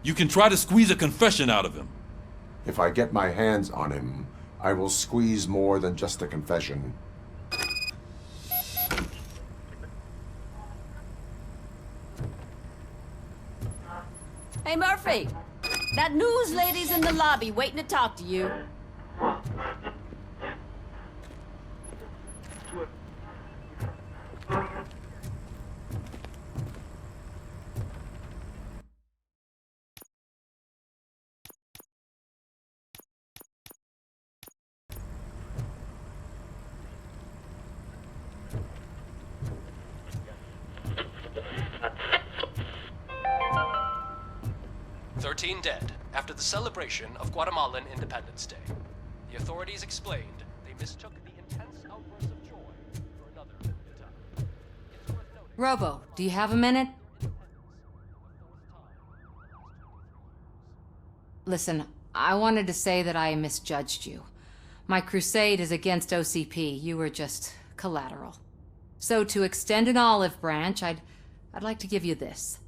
You can try to squeeze a confession out of him. If I get my hands on him, I will squeeze more than just a confession. Hey, Murphy! That news lady's in the lobby waiting to talk to you. Dead after the celebration of Guatemalan Independence Day. The authorities explained they mistook the intense outbursts of joy for another attack. Robo, do you have a minute? Listen, I wanted to say that I misjudged you. My crusade is against OCP. You were just collateral. So to extend an olive branch, I'd like to give you this.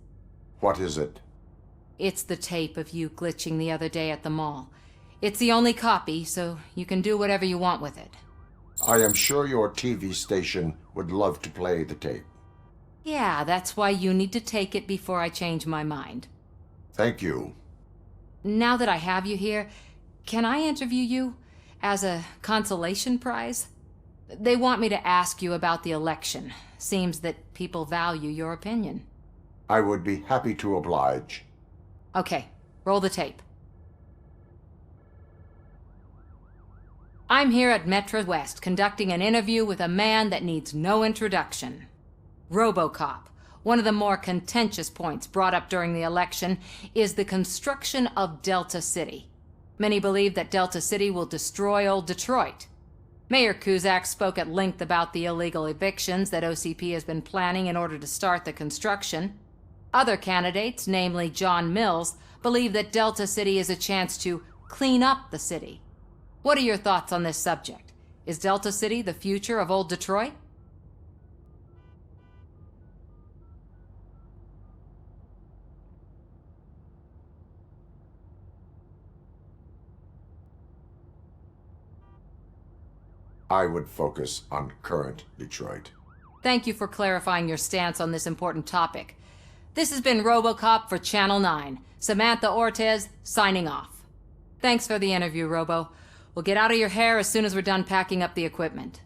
What is it? It's the tape of you glitching the other day at the mall. It's the only copy, so you can do whatever you want with it. I am sure your TV station would love to play the tape. Yeah, that's why you need to take it before I change my mind. Thank you. Now that I have you here, can I interview you as a consolation prize? They want me to ask you about the election. Seems that people value your opinion. I would be happy to oblige. Okay, roll the tape. I'm here at Metro West conducting an interview with a man that needs no introduction. RoboCop. One of the more contentious points brought up during the election is the construction of Delta City. Many believe that Delta City will destroy old Detroit. Mayor Cusack spoke at length about the illegal evictions that OCP has been planning in order to start the construction. Other candidates, namely John Mills, believe that Delta City is a chance to clean up the city. What are your thoughts on this subject? Is Delta City the future of old Detroit? I would focus on current Detroit. Thank you for clarifying your stance on this important topic. This has been RoboCop for Channel 9. Samantha Ortez, signing off. Thanks for the interview, Robo. We'll get out of your hair as soon as we're done packing up the equipment.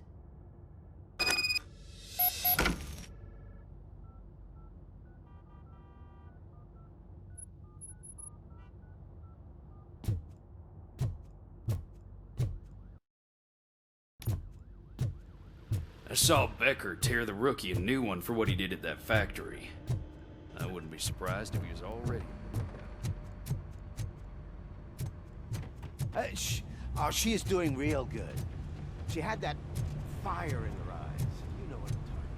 I saw Becker tear the rookie a new one for what he did at that factory. I wouldn't be surprised if he was already. She is doing real good. She had that fire in her eyes. You know what I'm talking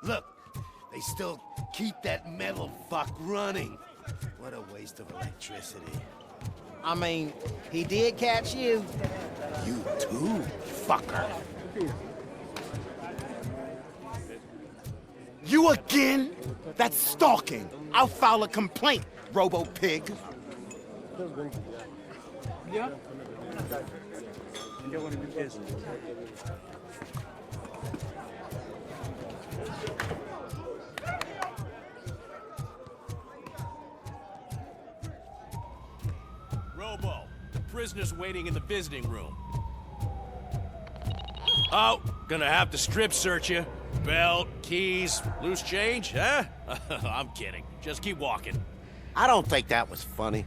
Look, they still keep that metal fuck running. What a waste of electricity. I mean, he did catch you. You too, fucker. You again? That's stalking. I'll file a complaint, Robo-Pig. Yeah. Robo, the prisoner's waiting in the visiting room. Oh, gonna have to strip search you. Belt, keys, loose change, huh? I'm kidding. Just keep walking. I don't think that was funny.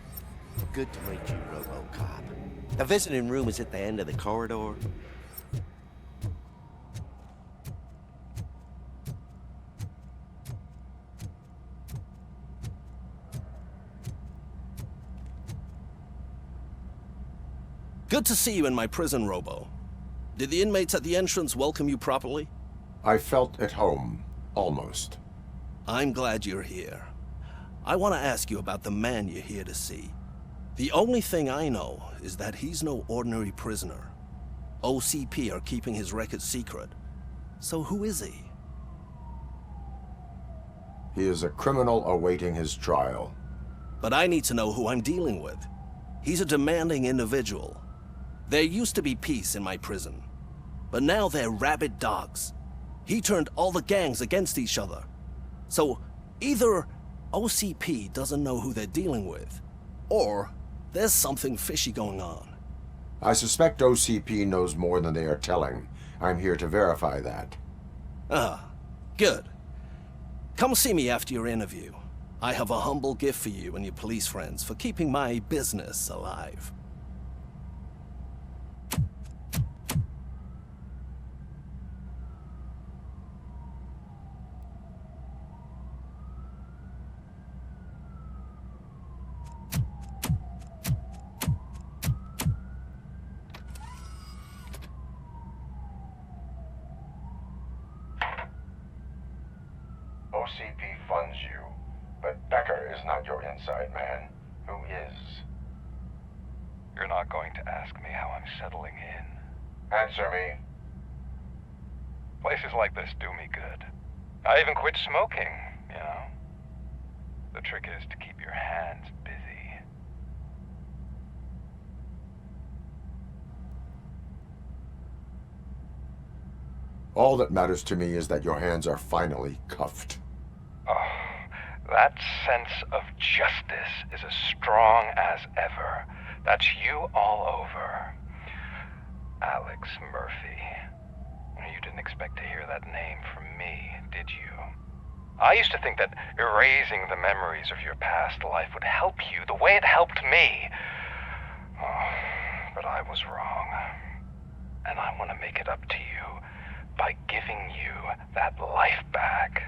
Good to meet you, RoboCop. The visiting room is at the end of the corridor. Good to see you in my prison, Robo. Did the inmates at the entrance welcome you properly? I felt at home, almost. I'm glad you're here. I want to ask you about the man you're here to see. The only thing I know is that he's no ordinary prisoner. OCP are keeping his record secret. So who is he? He is a criminal awaiting his trial. But I need to know who I'm dealing with. He's a demanding individual. There used to be peace in my prison, but now they're rabid dogs. He turned all the gangs against each other. So either OCP doesn't know who they're dealing with, or there's something fishy going on. I suspect OCP knows more than they are telling. I'm here to verify that. Ah, good. Come see me after your interview. I have a humble gift for you and your police friends for keeping my business alive. OCP funds you, but Becker is not your inside man. Who is? You're not going to ask me how I'm settling in. Answer me. Places like this do me good. I even quit smoking, you know. The trick is to keep your hands busy. All that matters to me is that your hands are finally cuffed. Oh, that sense of justice is as strong as ever. That's you all over. Alex Murphy. You didn't expect to hear that name from me, did you? I used to think that erasing the memories of your past life would help you the way it helped me. Oh, but I was wrong. And I want to make it up to you by giving you that life back.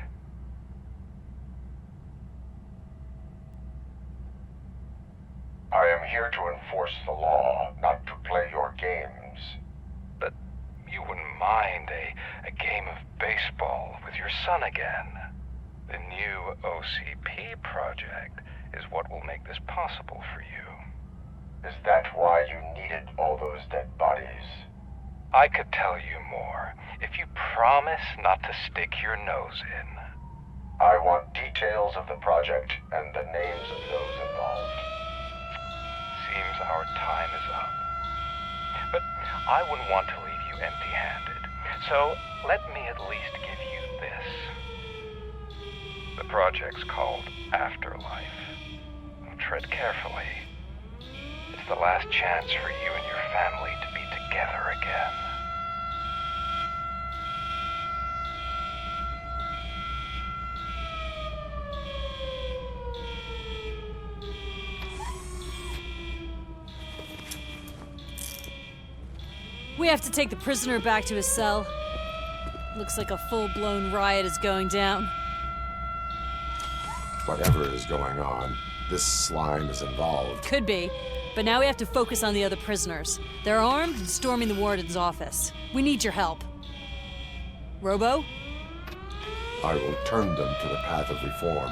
I am here to enforce the law, not to play your games. But you wouldn't mind a game of baseball with your son again. The new OCP project is what will make this possible for you. Is that why you needed all those dead bodies? I could tell you more if you promise not to stick your nose in. I want details of the project and the names of those involved. Seems our time is up. But I wouldn't want to leave you empty-handed, so let me at least give you this. The project's called Afterlife. Tread carefully. It's the last chance for you and your family to be together again. We have to take the prisoner back to his cell. Looks like a full-blown riot is going down. Whatever is going on, this slime is involved. Could be, but now we have to focus on the other prisoners. They're armed and storming the warden's office. We need your help. Robo? I will turn them to the path of reform.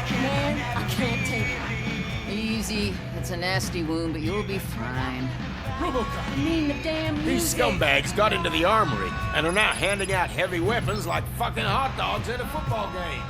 Man, I can't take it. Easy. It's a nasty wound, but you'll be fine. RoboCop! I mean the damn These music. scumbags got into the armory and are now handing out heavy weapons like fucking hot dogs at a football game.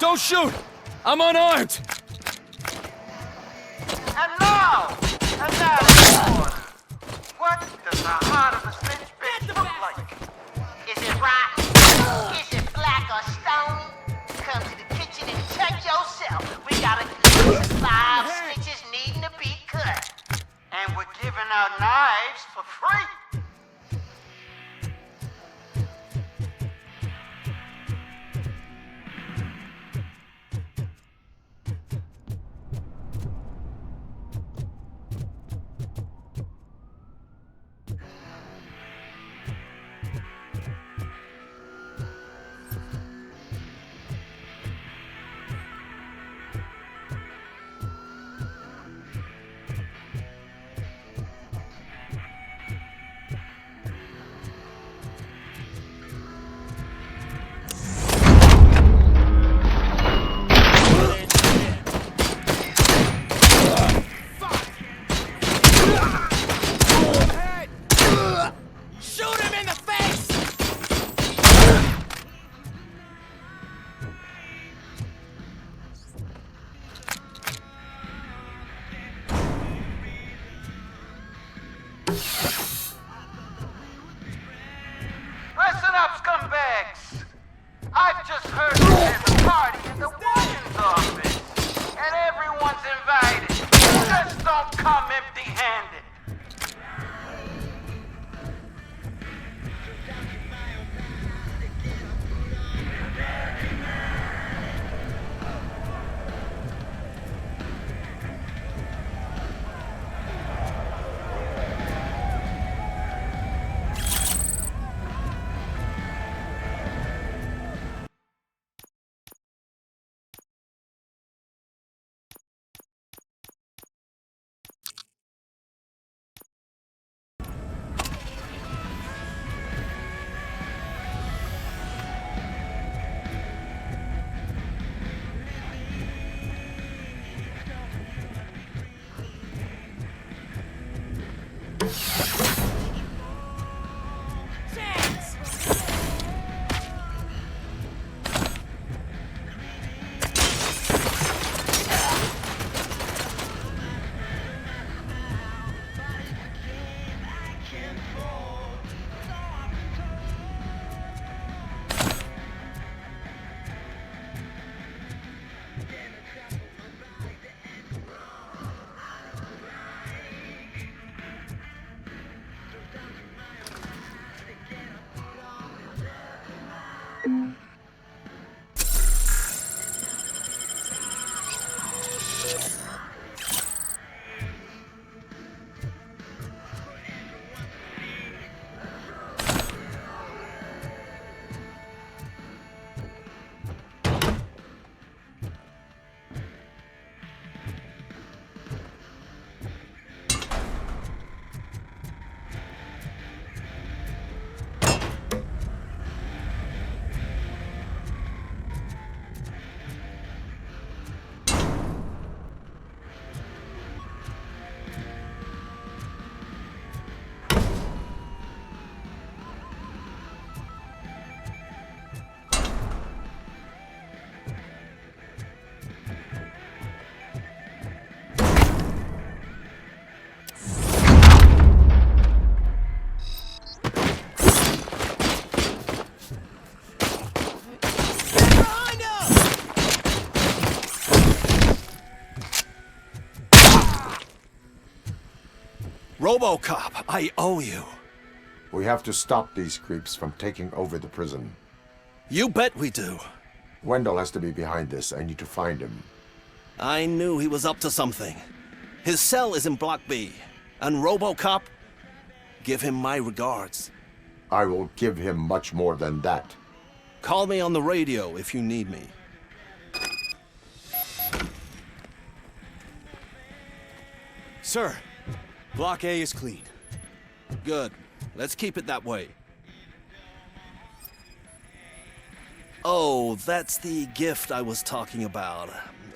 Don't shoot! I'm unarmed! And now, what does the heart of a snitch bitch look like? Is it rotten? Is it black or stony? Come to the kitchen and check yourself. We got a good 5 snitches needing to be cut. And we're giving out knives for free. Listen up, scumbags! I've just heard there's a party in the warden's office, and everyone's invited. Just don't come empty-handed. RoboCop, I owe you. We have to stop these creeps from taking over the prison. You bet we do. Wendell has to be behind this. I need to find him. I knew he was up to something. His cell is in Block B. And RoboCop, give him my regards. I will give him much more than that. Call me on the radio if you need me. Sir, Block A is clean. Good. Let's keep it that way. Oh, that's the gift I was talking about.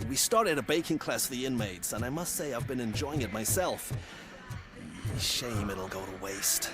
We started a baking class for the inmates, and I must say I've been enjoying it myself. Shame it'll go to waste.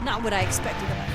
not what I expected of him.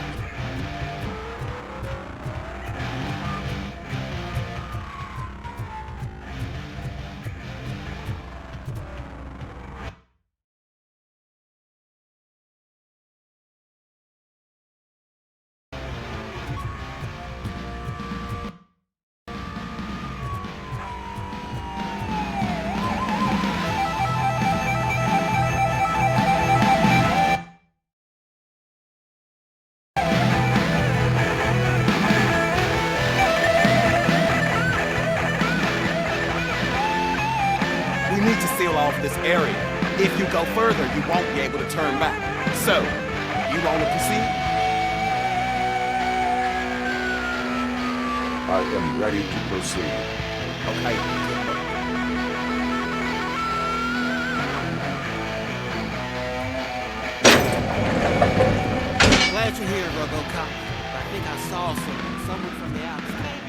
We need to seal off this area. If you go further, you won't be able to turn back. So, you want to proceed? I am ready to proceed. Okay. Glad you're here, RoboCop. I think I saw someone from the outside.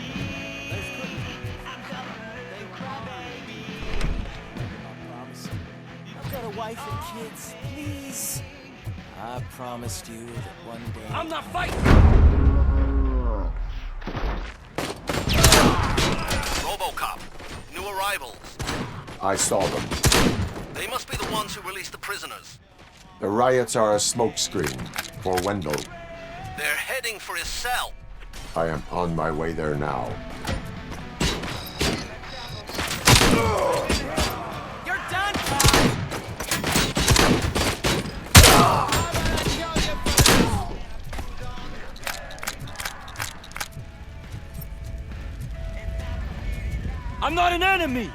I've got a wife and kids, please. I promised you that one day... I'm not fighting! RoboCop, new arrivals. I saw them. They must be the ones who released the prisoners. The riots are a smokescreen for Wendell. They're heading for his cell. I am on my way there now. You're done, Todd! I'm not an enemy!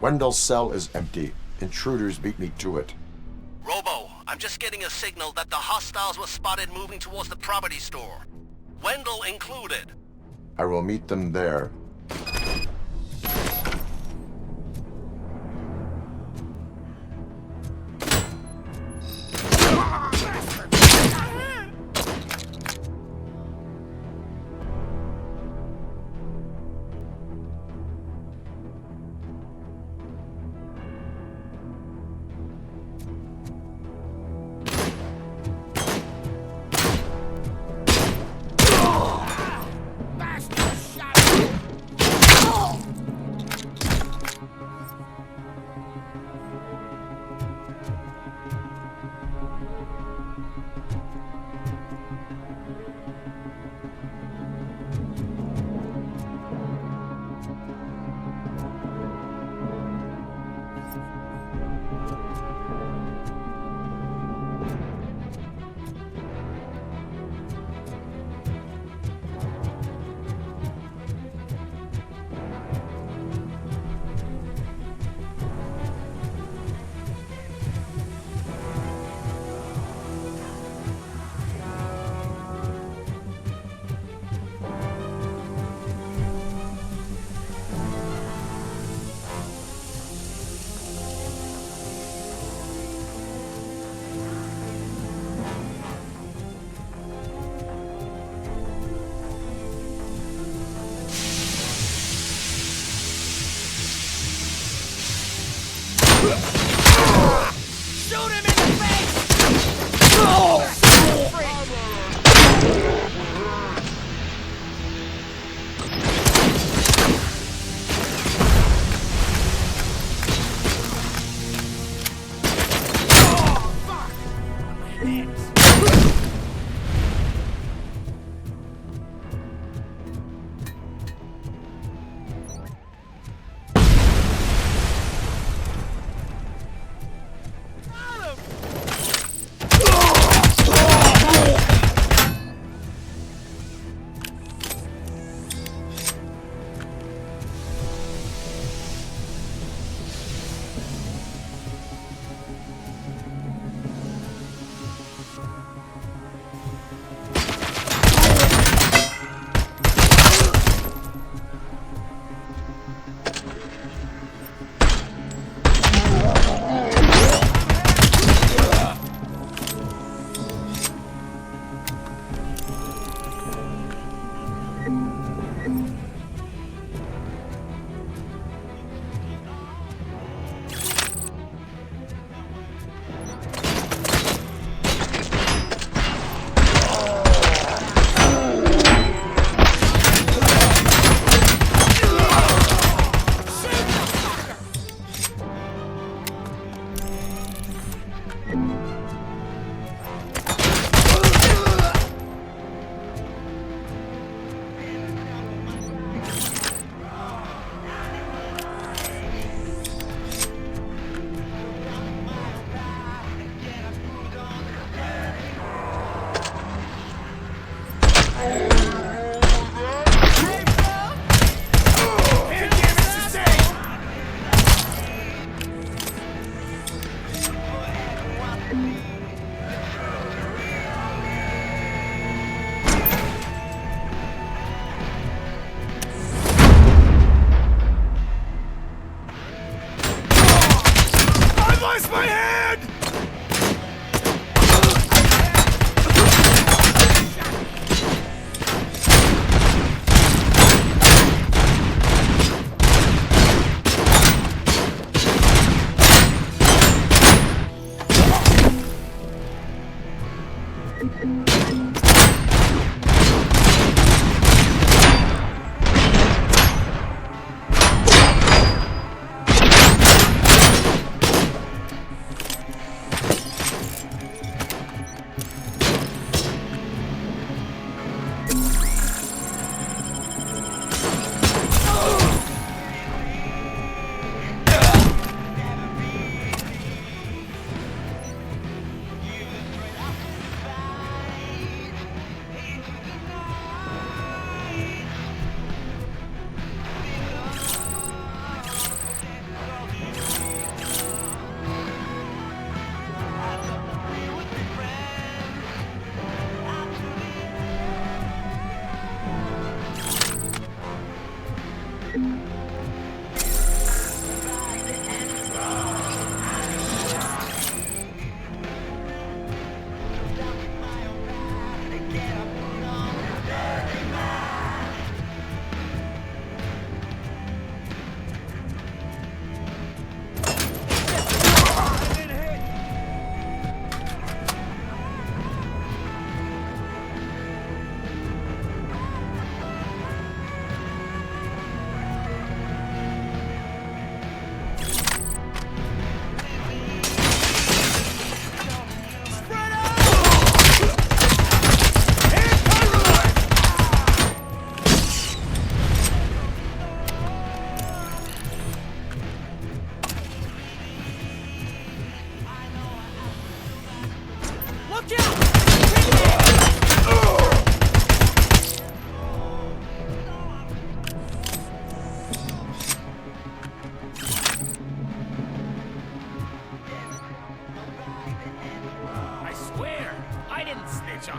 Wendell's cell is empty. Intruders beat me to it. Robo, I'm just getting a signal that the hostiles were spotted moving towards the property store. Wendell included. I will meet them there.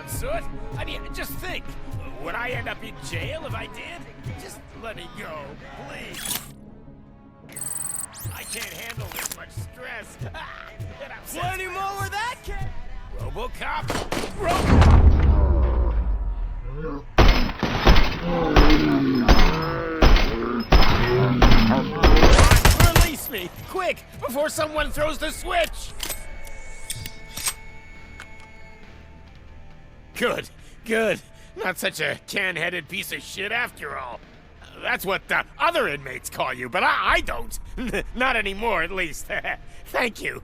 Soot. I mean, just think. Would I end up in jail if I did? Just let me go, please. I can't handle this much stress. Plenty more where that came. RoboCop. Release me, quick, before someone throws the switch. Good, good. Not such a can-headed piece of shit after all. That's what the other inmates call you, but I don't. Not anymore, at least. Thank you.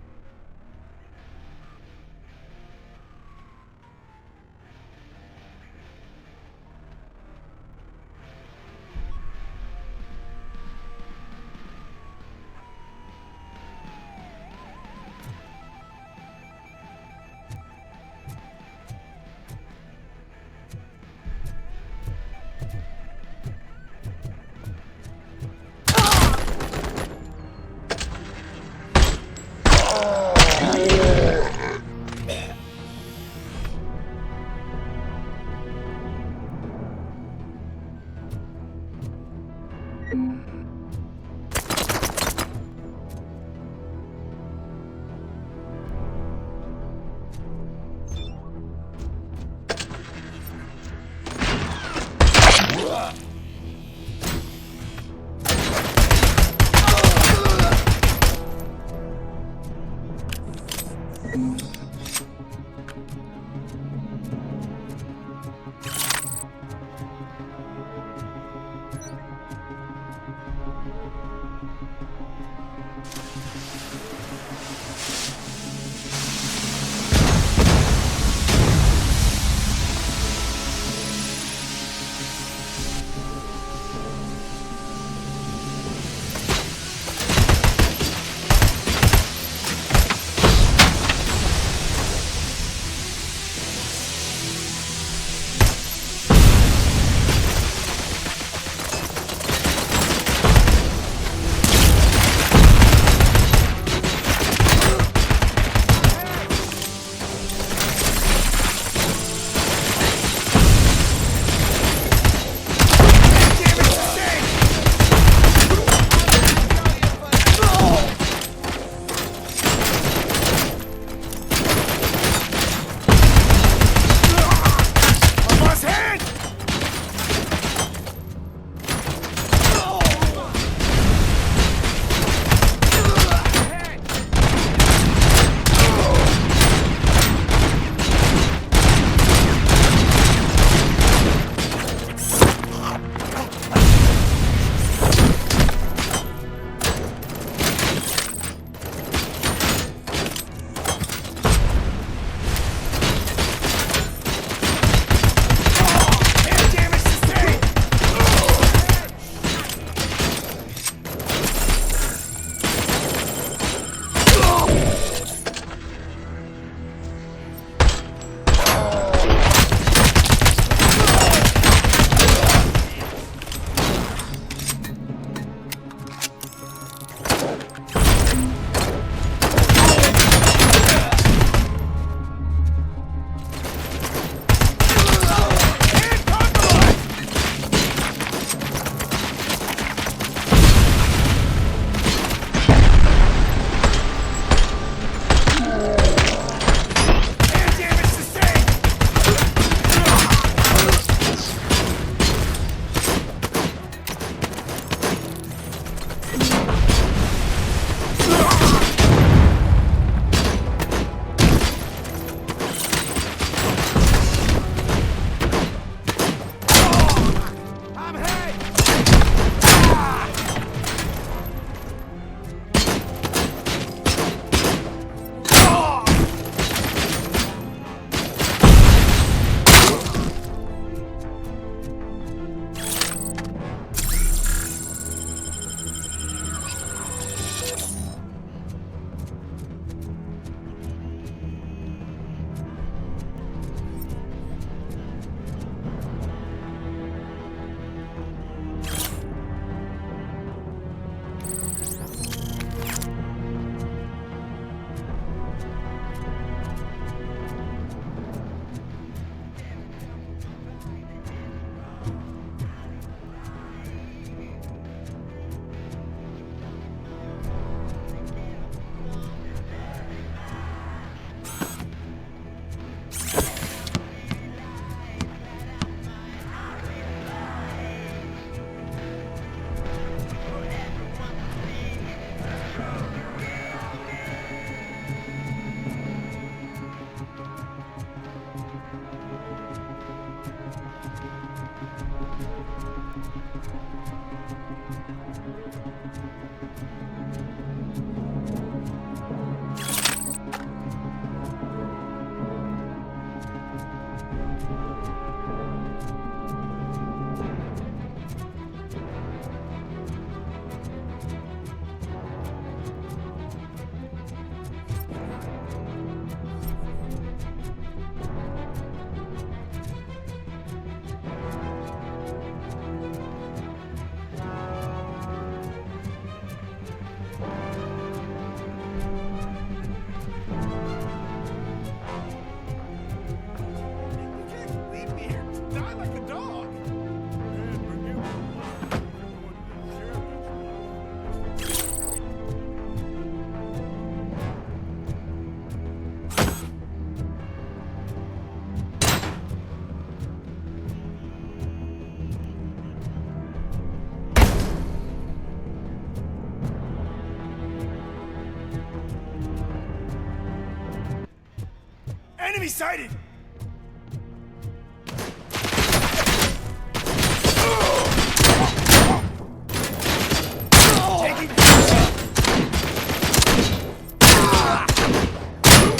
Enemy sighted!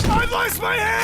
I lost my hand!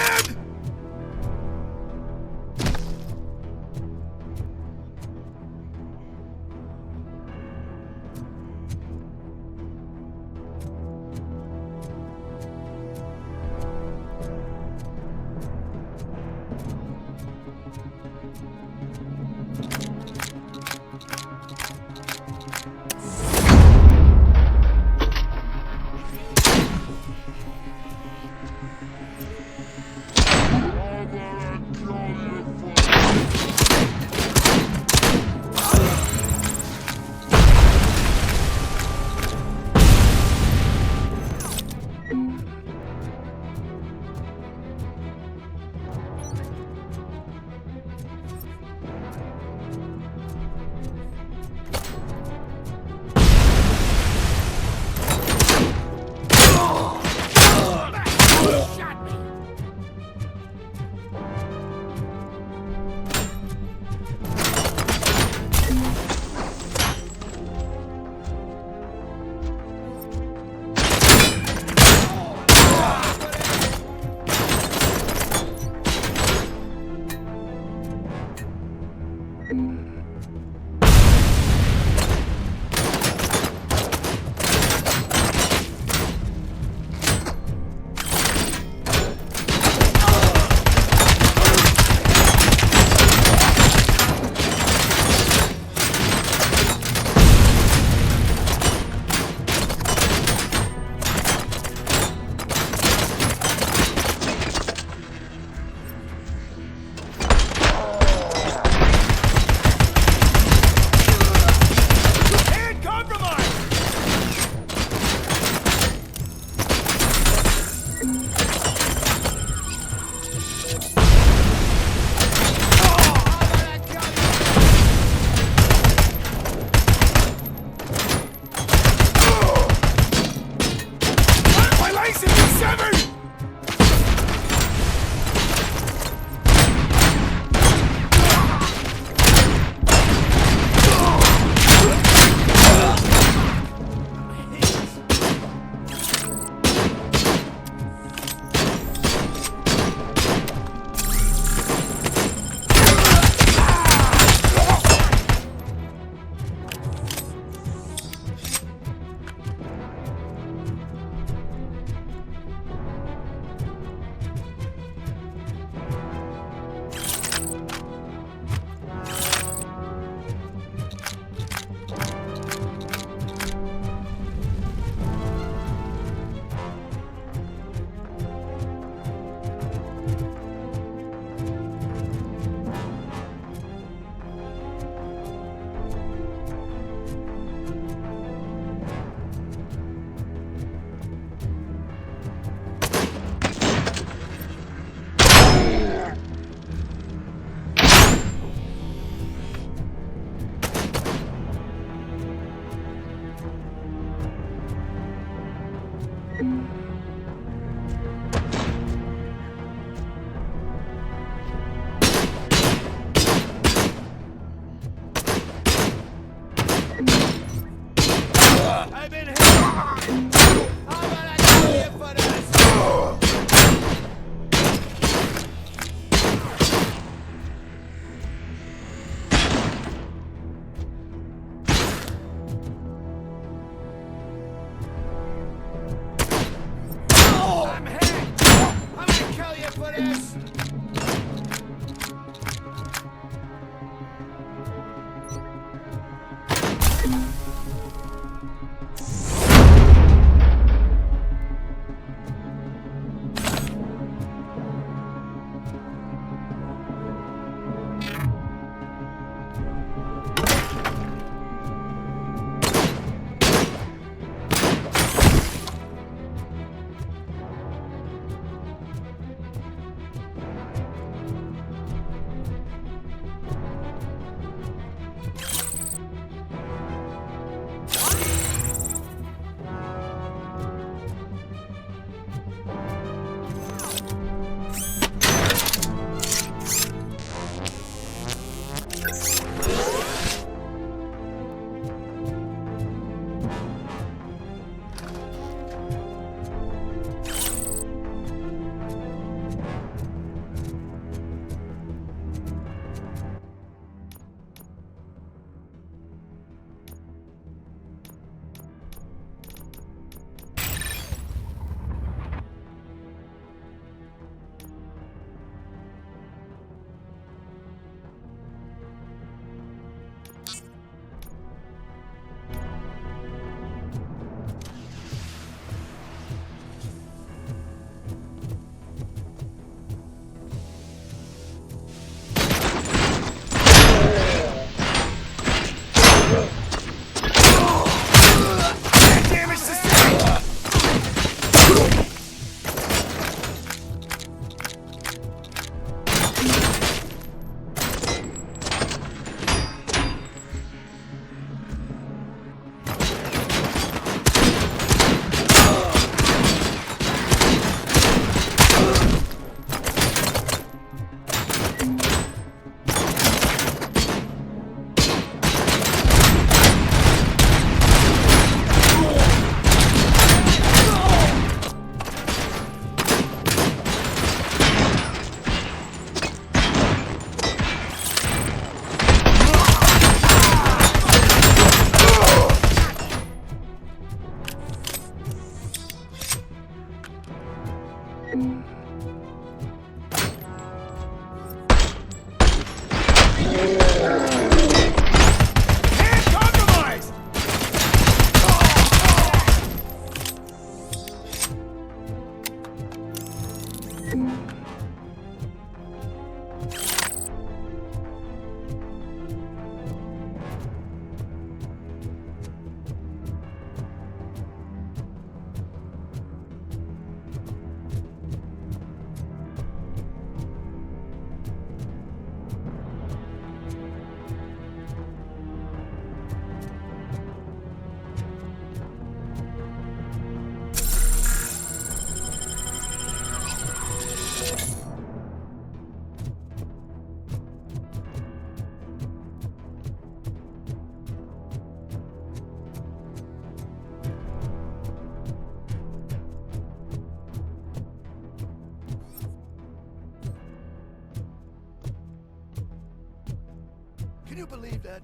Can you believe that?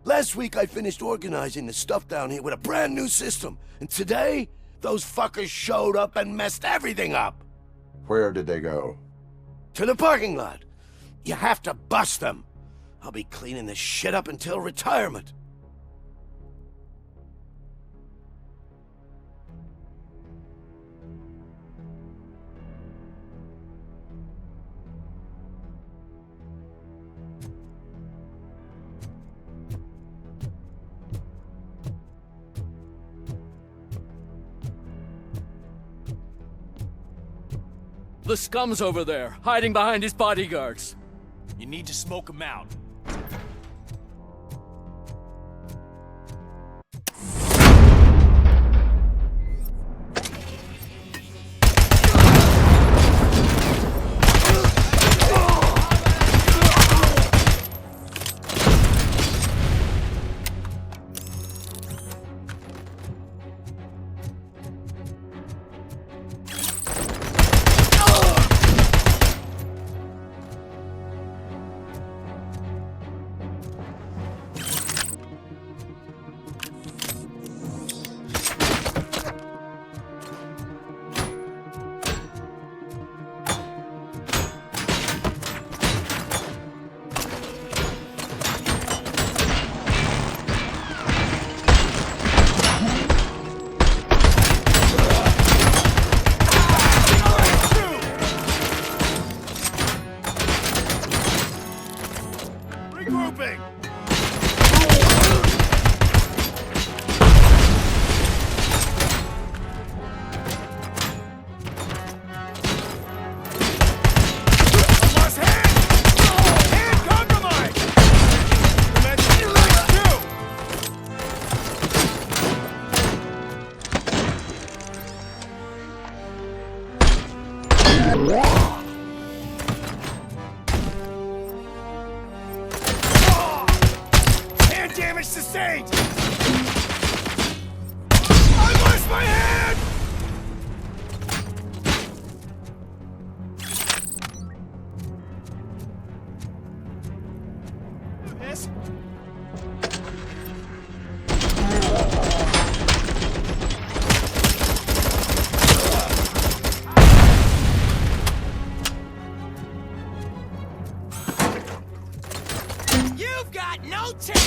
Last week I finished organizing the stuff down here with a brand new system. And today, those fuckers showed up and messed everything up. Where did they go? To the parking lot. You have to bust them. I'll be cleaning this shit up until retirement. The scum's over there, hiding behind his bodyguards. You need to smoke him out. Regrouping! Hand damage sustained! I lost my hand! Yes? You've got no chance!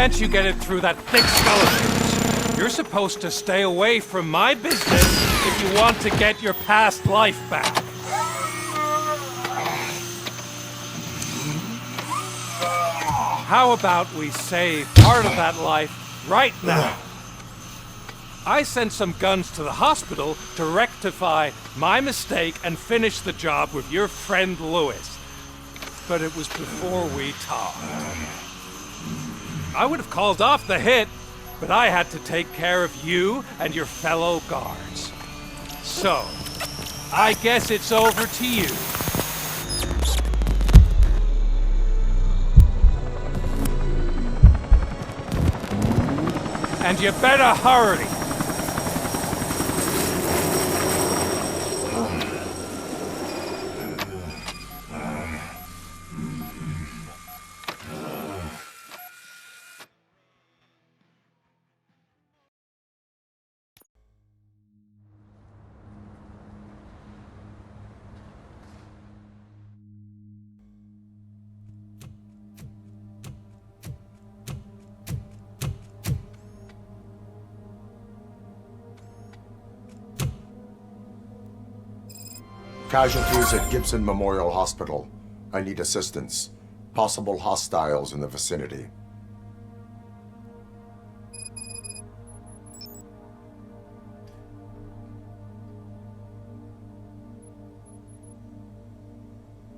Can't you get it through that thick skull of yours? You're supposed to stay away from my business if you want to get your past life back. How about we save part of that life right now? I sent some guns to the hospital to rectify my mistake and finish the job with your friend Lewis. But it was before we talked. I would have called off the hit, but I had to take care of you and your fellow guards. So, I guess it's over to you. And you better hurry. Casualties at Gibson Memorial Hospital. I need assistance. Possible hostiles in the vicinity.